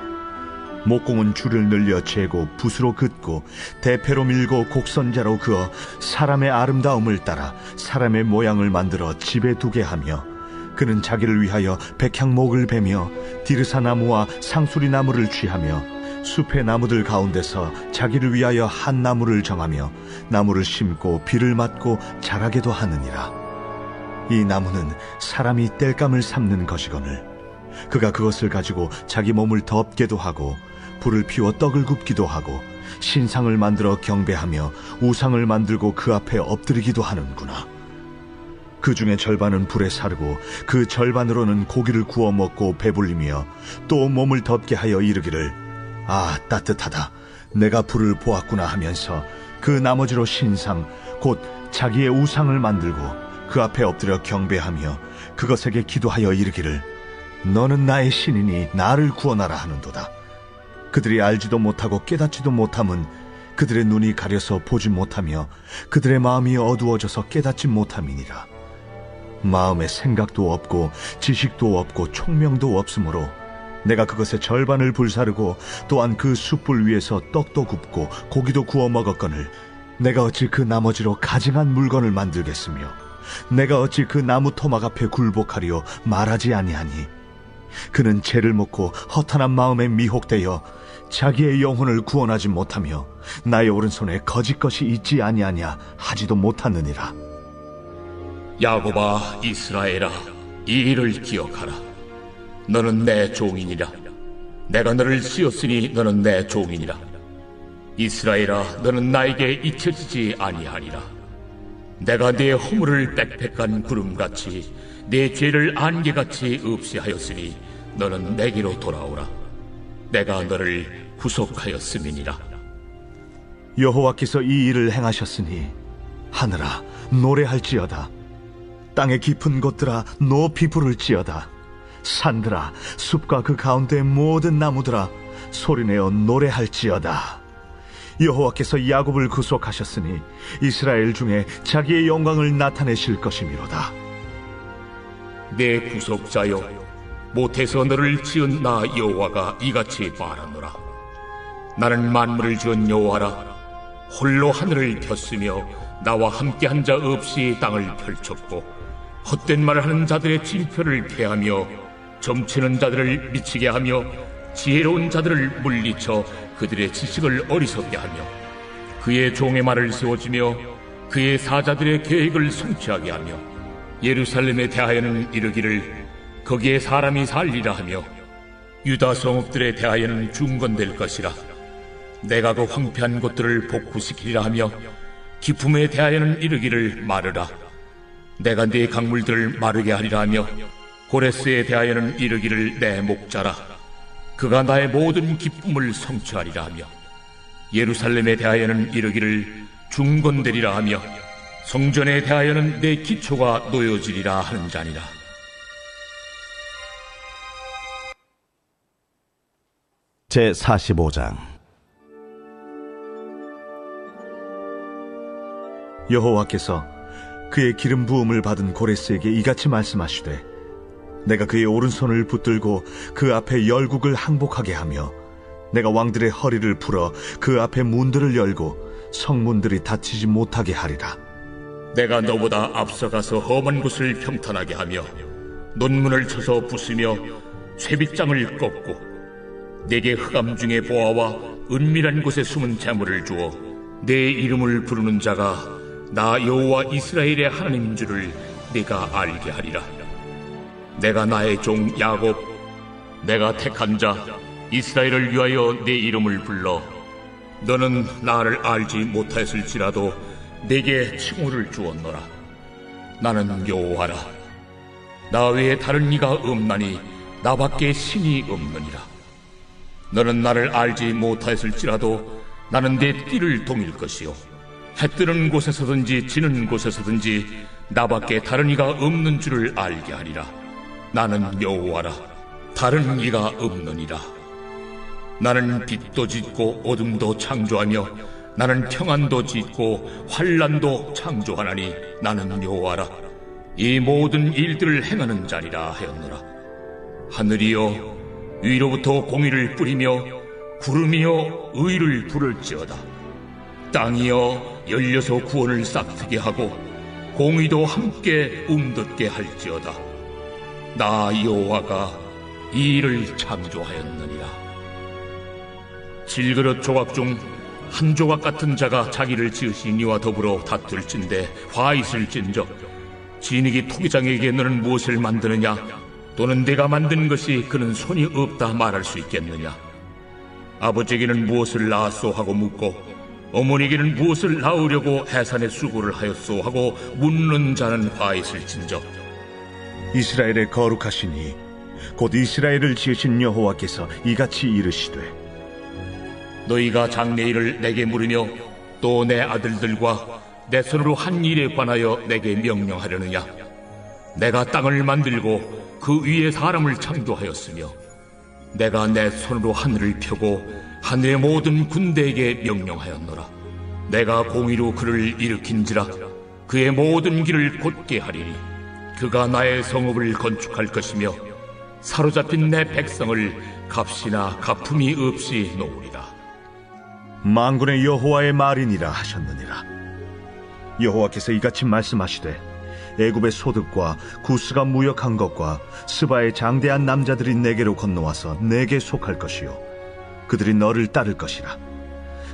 목공은 줄을 늘려 재고 붓으로 긋고 대패로 밀고 곡선자로 그어 사람의 아름다움을 따라 사람의 모양을 만들어 집에 두게 하며 그는 자기를 위하여 백향목을 베며 디르사 나무와 상수리 나무를 취하며 숲의 나무들 가운데서 자기를 위하여 한 나무를 정하며 나무를 심고 비를 맞고 자라게도 하느니라. 이 나무는 사람이 땔감을 삶는 것이거늘 그가 그것을 가지고 자기 몸을 덮게도 하고 불을 피워 떡을 굽기도 하고 신상을 만들어 경배하며 우상을 만들고 그 앞에 엎드리기도 하는구나. 그 중에 절반은 불에 사르고 그 절반으로는 고기를 구워 먹고 배불리며 또 몸을 덮게 하여 이르기를 아 따뜻하다 내가 불을 보았구나 하면서 그 나머지로 신상 곧 자기의 우상을 만들고 그 앞에 엎드려 경배하며 그것에게 기도하여 이르기를 너는 나의 신이니 나를 구원하라 하는도다. 그들이 알지도 못하고 깨닫지도 못함은 그들의 눈이 가려서 보지 못하며 그들의 마음이 어두워져서 깨닫지 못함이니라. 마음에 생각도 없고 지식도 없고 총명도 없으므로 내가 그것의 절반을 불사르고 또한 그 숯불 위에서 떡도 굽고 고기도 구워 먹었거늘 내가 어찌 그 나머지로 가증한 물건을 만들겠으며 내가 어찌 그 나무 토막 앞에 굴복하리요 말하지 아니하니 그는 죄를 먹고 허탄한 마음에 미혹되어 자기의 영혼을 구원하지 못하며 나의 오른손에 거짓 것이 있지 아니하냐 하지도 못하느니라. 야곱아 이스라엘아 이 일을 기억하라. 너는 내 종이니라. 내가 너를 씌웠으니 너는 내 종이니라. 이스라엘아 너는 나에게 잊혀지지 아니하리라. 내가 네 허물을 빽빽한 구름같이 네 죄를 안개같이 없이 하였으니 너는 내게로 돌아오라. 내가 너를 구속하였음이니라. 여호와께서 이 일을 행하셨으니 하늘아 노래할지어다. 땅의 깊은 곳들아 높이 부를지어다. 산들아 숲과 그 가운데 모든 나무들아 소리내어 노래할지어다. 여호와께서 야곱을 구속하셨으니 이스라엘 중에 자기의 영광을 나타내실 것이미로다. 내 구속자여 못해서 너를 지은 나 여호와가 이같이 말하노라. 나는 만물을 지은 여호와라. 홀로 하늘을 폈으며 나와 함께 한 자 없이 땅을 펼쳤고 헛된 말을 하는 자들의 징표를 폐하며 점치는 자들을 미치게 하며 지혜로운 자들을 물리쳐 그들의 지식을 어리석게 하며 그의 종의 말을 세워주며 그의 사자들의 계획을 성취하게 하며 예루살렘에 대하여는 이르기를 거기에 사람이 살리라 하며 유다 성읍들에 대하여는 중건될 것이라. 내가 그 황폐한 곳들을 복구시키리라 하며 기품에 대하여는 이르기를 마르라. 내가 네 강물들을 마르게 하리라 하며 고레스에 대하여는 이르기를 내 목자라. 그가 나의 모든 기쁨을 성취하리라 하며 예루살렘에 대하여는 이르기를 중건되리라 하며 성전에 대하여는 내 기초가 놓여지리라 하는 자니라. 제45장. 여호와께서 그의 기름 부음을 받은 고레스에게 이같이 말씀하시되, 내가 그의 오른손을 붙들고 그 앞에 열국을 항복하게 하며 내가 왕들의 허리를 풀어 그 앞에 문들을 열고 성문들이 닫히지 못하게 하리라. 내가 너보다 앞서가서 험한 곳을 평탄하게 하며 논문을 쳐서 부수며 쇠빗장을 꺾고 내게 흑암 중에 보아와 은밀한 곳에 숨은 재물을 주어 내 이름을 부르는 자가 나 여호와 이스라엘의 하나님인 줄을 네가 알게 하리라. 내가 나의 종 야곱, 내가 택한 자 이스라엘을 위하여 내 이름을 불러 너는 나를 알지 못하였을지라도 내게 칭호를 주었노라. 나는 여호와라. 나 외에 다른 이가 없나니 나밖에 신이 없느니라. 너는 나를 알지 못하였을지라도 나는 내 띠를 동일 것이요 해 뜨는 곳에서든지 지는 곳에서든지 나밖에 다른 이가 없는 줄을 알게 하리라. 나는 여호와라. 다른 이가 없느니라. 나는 빛도 짓고 어둠도 창조하며 나는 평안도 짓고 환난도 창조하나니 나는 여호와라. 이 모든 일들을 행하는 자리라 하였노라. 하늘이여 위로부터 공의를 뿌리며 구름이여 의를 부를지어다. 땅이여 열려서 구원을 싹트게 하고 공의도 함께 움돋게 할지어다. 나 여호와가 이 일을 창조하였느니라. 질그릇 조각 중 한 조각 같은 자가 자기를 지으신 이와 더불어 다툴진대 화 있을진저 진익이 토기장에게 너는 무엇을 만드느냐 또는 내가 만든 것이 그는 손이 없다 말할 수 있겠느냐. 아버지에게는 무엇을 낳았소 하고 묻고 어머니에게는 무엇을 낳으려고 해산의 수고를 하였소 하고 묻는 자는 화 있을진저. 이스라엘의 거룩하시니 곧 이스라엘을 지으신 여호와께서 이같이 이르시되, 너희가 장래일을 내게 물으며 또 내 아들들과 내 손으로 한 일에 관하여 내게 명령하려느냐. 내가 땅을 만들고 그 위에 사람을 창조하였으며 내가 내 손으로 하늘을 펴고 하늘의 모든 군대에게 명령하였노라. 내가 공의로 그를 일으킨지라 그의 모든 길을 곧게 하리니 그가 나의 성읍을 건축할 것이며 사로잡힌 내 백성을 값이나 가품이 없이 놓으리라. 만군의 여호와의 말이니라 하셨느니라. 여호와께서 이같이 말씀하시되, 애굽의 소득과 구스가 무역한 것과 스바의 장대한 남자들이 내게로 건너와서 내게 속할 것이요 그들이 너를 따를 것이라.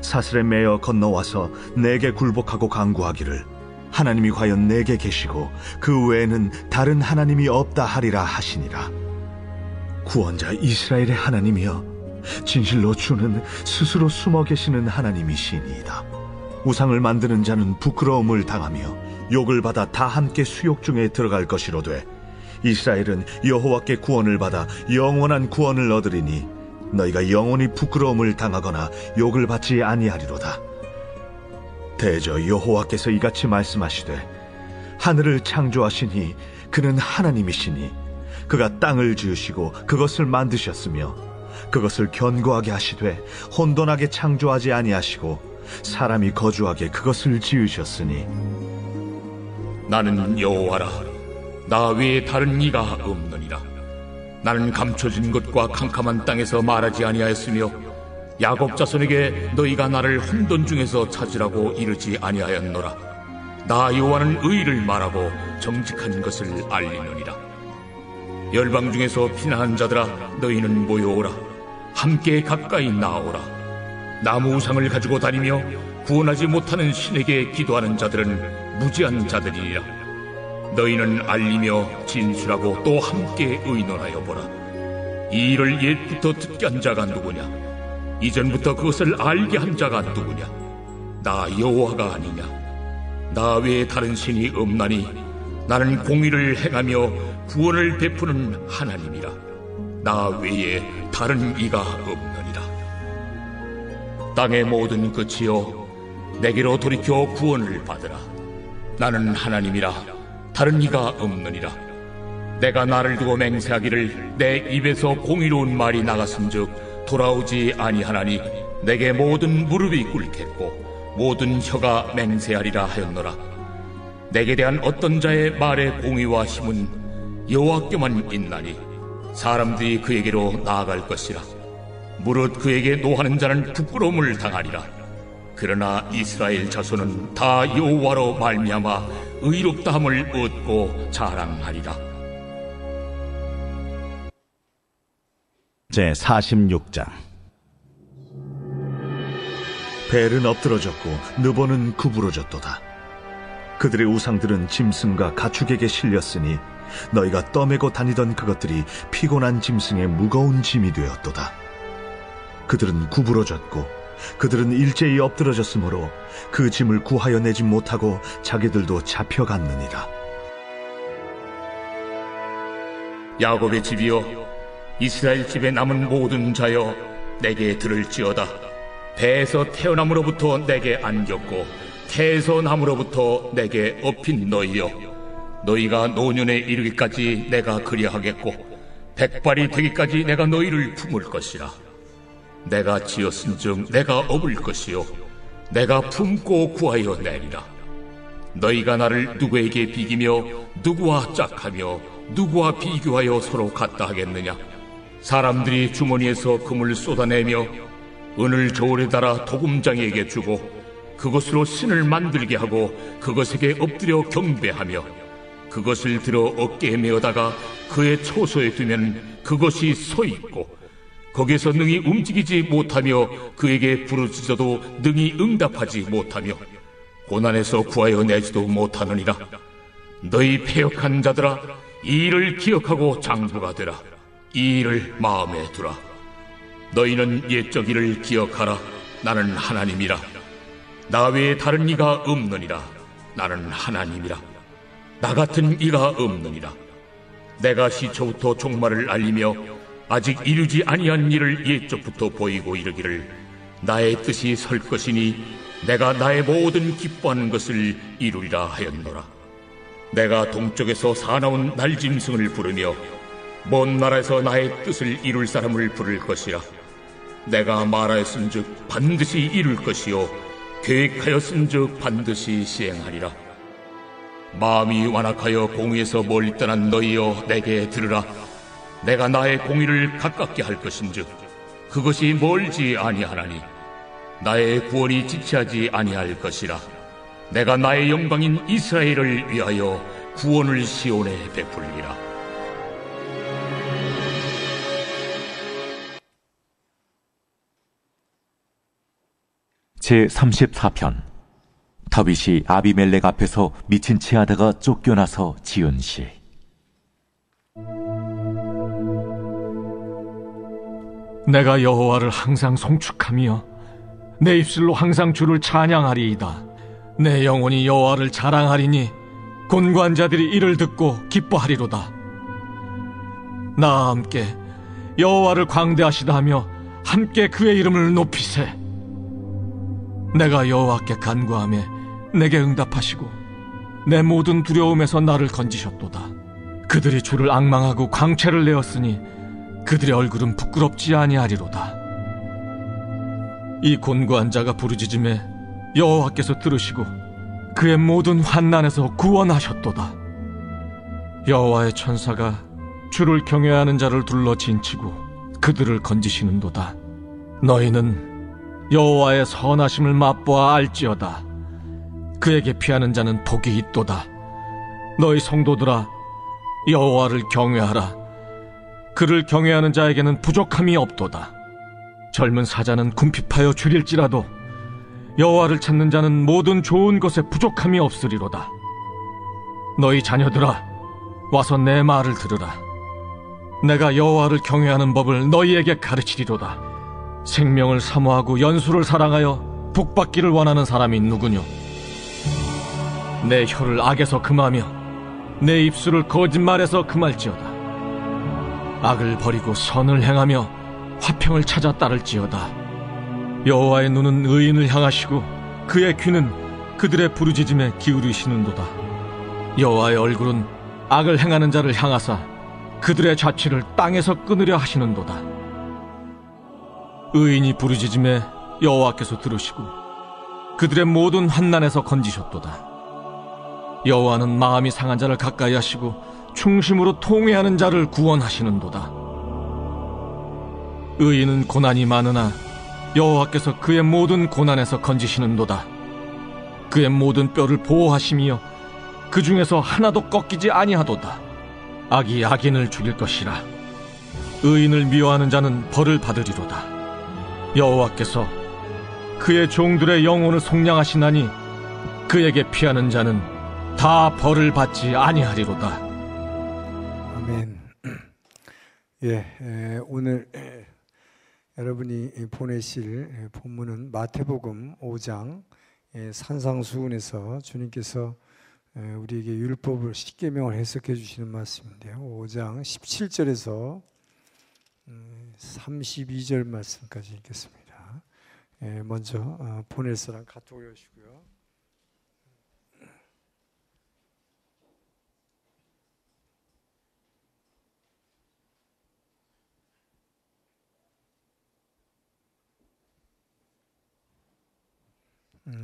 사슬에 매어 건너와서 내게 굴복하고 간구하기를, 하나님이 과연 내게 계시고 그 외에는 다른 하나님이 없다 하리라 하시니라. 구원자 이스라엘의 하나님이여, 진실로 주는 스스로 숨어 계시는 하나님이시니이다. 우상을 만드는 자는 부끄러움을 당하며 욕을 받아 다 함께 수욕 중에 들어갈 것이로되, 이스라엘은 여호와께 구원을 받아 영원한 구원을 얻으리니 너희가 영원히 부끄러움을 당하거나 욕을 받지 아니하리로다. 대저 여호와께서 이같이 말씀하시되, 하늘을 창조하시니 그는 하나님이시니 그가 땅을 지으시고 그것을 만드셨으며 그것을 견고하게 하시되 혼돈하게 창조하지 아니하시고 사람이 거주하게 그것을 지으셨으니, 나는 여호와라. 나 외에 다른 이가 없느니라. 나는 감춰진 것과 캄캄한 땅에서 말하지 아니하였으며 야곱 자손에게 너희가 나를 혼돈 중에서 찾으라고 이르지 아니하였노라. 나 여호와는 의를 말하고 정직한 것을 알리느니라. 열방 중에서 피난한 자들아, 너희는 모여오라. 함께 가까이 나오라. 나무 우상을 가지고 다니며 구원하지 못하는 신에게 기도하는 자들은 무지한 자들이라. 너희는 알리며 진술하고 또 함께 의논하여 보라. 이 일을 옛부터 듣게 한 자가 누구냐? 이전부터 그것을 알게 한 자가 누구냐? 나 여호와가 아니냐? 나 외에 다른 신이 없나니 나는 공의를 행하며 구원을 베푸는 하나님이라. 나 외에 다른 이가 없느니라. 땅의 모든 끝이여, 내게로 돌이켜 구원을 받으라. 나는 하나님이라, 다른 이가 없느니라. 내가 나를 두고 맹세하기를 내 입에서 공의로운 말이 나갔은즉 돌아오지 아니하나니 내게 모든 무릎이 꿇겠고 모든 혀가 맹세하리라 하였노라. 내게 대한 어떤 자의 말의 공의와 힘은 여호와께만 있나니 사람들이 그에게로 나아갈 것이라. 무릇 그에게 노하는 자는 부끄러움을 당하리라. 그러나 이스라엘 자손은 다 여호와로 말미암아 의롭다함을 얻고 자랑하리라. 제46장. 벨은 엎드러졌고 느보는 구부러졌도다. 그들의 우상들은 짐승과 가축에게 실렸으니 너희가 떠매고 다니던 그것들이 피곤한 짐승의 무거운 짐이 되었도다. 그들은 구부러졌고 그들은 일제히 엎드러졌으므로 그 짐을 구하여 내지 못하고 자기들도 잡혀갔느니라. 야곱의 집이여, 이스라엘 집에 남은 모든 자여, 내게 들을지어다. 배에서 태어남으로부터 내게 안겼고 태에서 남으로부터 내게 업힌 너희여, 너희가 노년에 이르기까지 내가 그리하겠고 백발이 되기까지 내가 너희를 품을 것이라. 내가 지었은즉 내가 업을 것이요 내가 품고 구하여 내리라. 너희가 나를 누구에게 비기며 누구와 짝하며 누구와 비교하여 서로 같다 하겠느냐? 사람들이 주머니에서 금을 쏟아내며 은을 저울에 달아 도금장에게 주고 그것으로 신을 만들게 하고 그것에게 엎드려 경배하며 그것을 들어 어깨에 메어다가 그의 초소에 두면 그것이 서 있고 거기에서 능히 움직이지 못하며 그에게 부르짖어도 능히 응답하지 못하며 고난에서 구하여 내지도 못하느니라. 너희 패역한 자들아, 이 일을 기억하고 장부가 되라. 이 일을 마음에 두라. 너희는 옛적 일을 기억하라. 나는 하나님이라. 나 외에 다른 이가 없느니라. 나는 하나님이라. 나 같은 이가 없느니라. 내가 시초부터 종말을 알리며 아직 이루지 아니한 일을 옛적부터 보이고 이르기를 나의 뜻이 설 것이니 내가 나의 모든 기뻐하는 것을 이루리라 하였노라. 내가 동쪽에서 사나운 날짐승을 부르며 먼 나라에서 나의 뜻을 이룰 사람을 부를 것이라. 내가 말하였은즉 반드시 이룰 것이요 계획하였은즉 반드시 시행하리라. 마음이 완악하여 공의에서 멀리 떠난 너희여, 내게 들으라. 내가 나의 공의를 가깝게 할 것인즉 그것이 멀지 아니하나니 나의 구원이 지체하지 아니할 것이라. 내가 나의 영광인 이스라엘을 위하여 구원을 시온에 베풀리라. 제34편. 다윗이 아비멜렉 앞에서 미친 채 하다가 쫓겨나서 지은 시. 내가 여호와를 항상 송축하며 내 입술로 항상 주를 찬양하리이다. 내 영혼이 여호와를 자랑하리니 곤고한 자들이 이를 듣고 기뻐하리로다. 나와 함께 여호와를 광대하시다 하며 함께 그의 이름을 높이세. 내가 여호와께 간구하며 내게 응답하시고 내 모든 두려움에서 나를 건지셨도다. 그들이 주를 앙망하고 광채를 내었으니 그들의 얼굴은 부끄럽지 아니하리로다. 이 곤고한 자가 부르짖음에 여호와께서 들으시고 그의 모든 환난에서 구원하셨도다. 여호와의 천사가 주를 경외하는 자를 둘러 진치고 그들을 건지시는도다. 너희는 여호와의 선하심을 맛보아 알지어다. 그에게 피하는 자는 복이 있도다. 너희 성도들아, 여호와를 경외하라. 그를 경외하는 자에게는 부족함이 없도다. 젊은 사자는 궁핍하여 줄일지라도 여호와를 찾는 자는 모든 좋은 것에 부족함이 없으리로다. 너희 자녀들아, 와서 내 말을 들으라. 내가 여호와를 경외하는 법을 너희에게 가르치리로다. 생명을 사모하고 연수를 사랑하여 복받기를 원하는 사람이 누구뇨? 내 혀를 악에서 금하며 내 입술을 거짓말에서 금할지어다. 악을 버리고 선을 행하며 화평을 찾아 따를지어다. 여호와의 눈은 의인을 향하시고 그의 귀는 그들의 부르짖음에 기울이시는도다. 여호와의 얼굴은 악을 행하는 자를 향하사 그들의 자취를 땅에서 끊으려 하시는도다. 의인이 부르짖음에 여호와께서 들으시고 그들의 모든 환난에서 건지셨도다. 여호와는 마음이 상한 자를 가까이 하시고 충심으로 통회하는 자를 구원하시는도다. 의인은 고난이 많으나 여호와께서 그의 모든 고난에서 건지시는도다. 그의 모든 뼈를 보호하시며 그 중에서 하나도 꺾이지 아니하도다. 악이 악인을 죽일 것이라. 의인을 미워하는 자는 벌을 받으리로다. 여호와께서 그의 종들의 영혼을 속량하시나니 그에게 피하는 자는 다 벌을 받지 아니하리로다. 아멘. 오늘 여러분이 보내실 본문은 마태복음 5장 산상수훈에서 주님께서 우리에게 율법을 십계명을 해석해 주시는 말씀인데요. 5장 17절에서 32절 말씀까지 읽겠습니다. 먼저 보낼 사람 카톡 여시고요.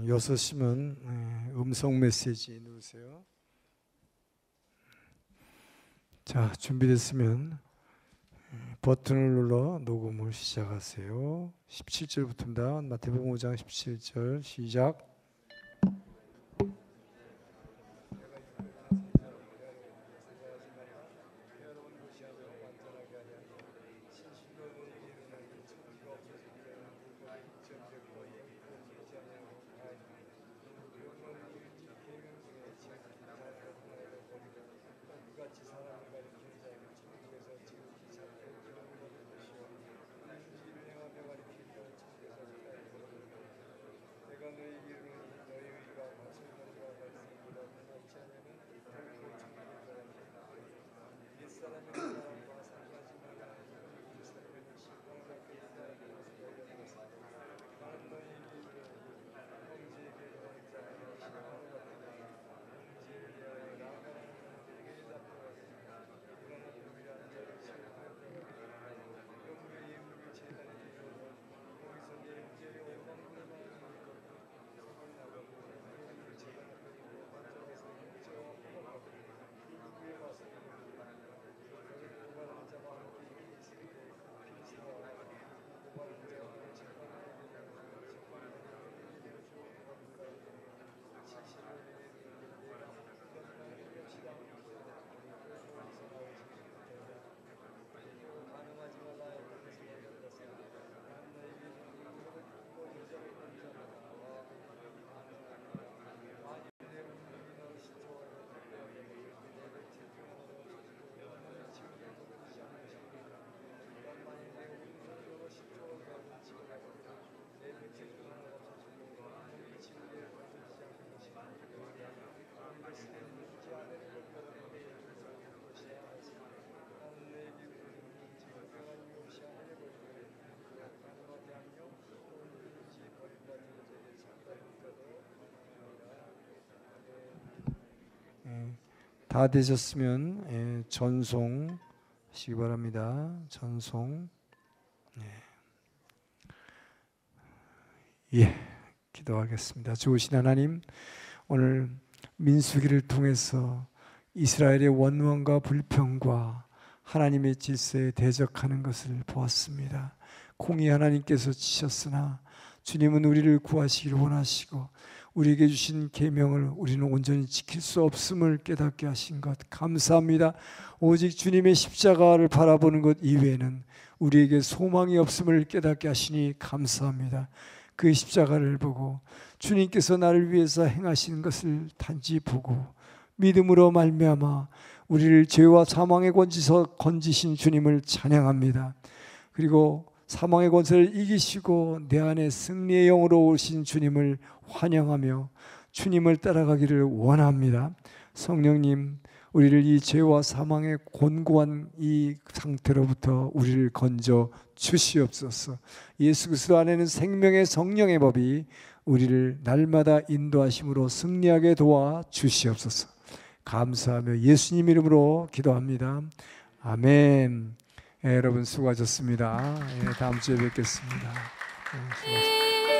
여섯이면 음성 메시지 누르세요. 자, 준비됐으면 버튼을 눌러 녹음을 시작하세요. 17절부터입니다. 마태복음 5장 17절 시작. 다 되셨으면 전송 하시기 바랍니다. 전송. 기도하겠습니다. 좋으신 하나님, 오늘 민수기를 통해서 이스라엘의 원망과 불평과 하나님의 질서에 대적하는 것을 보았습니다. 공의 하나님께서 치셨으나 주님은 우리를 구하시기를 원하시고 우리에게 주신 계명을 우리는 온전히 지킬 수 없음을 깨닫게 하신 것 감사합니다. 오직 주님의 십자가를 바라보는 것 이외에는 우리에게 소망이 없음을 깨닫게 하시니 감사합니다. 그 십자가를 보고 주님께서 나를 위해서 행하신 것을 단지 보고 믿음으로 말미암아 우리를 죄와 사망의 권지서 건지신 주님을 찬양합니다. 그리고 사망의 권세를 이기시고 내 안에 승리의 영으로 오신 주님을 환영하며 주님을 따라가기를 원합니다. 성령님, 우리를 이 죄와 사망의 곤고한 이 상태로부터 우리를 건져 주시옵소서. 예수 그리스도 안에는 생명의 성령의 법이 우리를 날마다 인도하심으로 승리하게 도와 주시옵소서. 감사하며 예수님 이름으로 기도합니다. 아멘. 여러분 수고하셨습니다. 다음 주에 뵙겠습니다. 수고하셨습니다.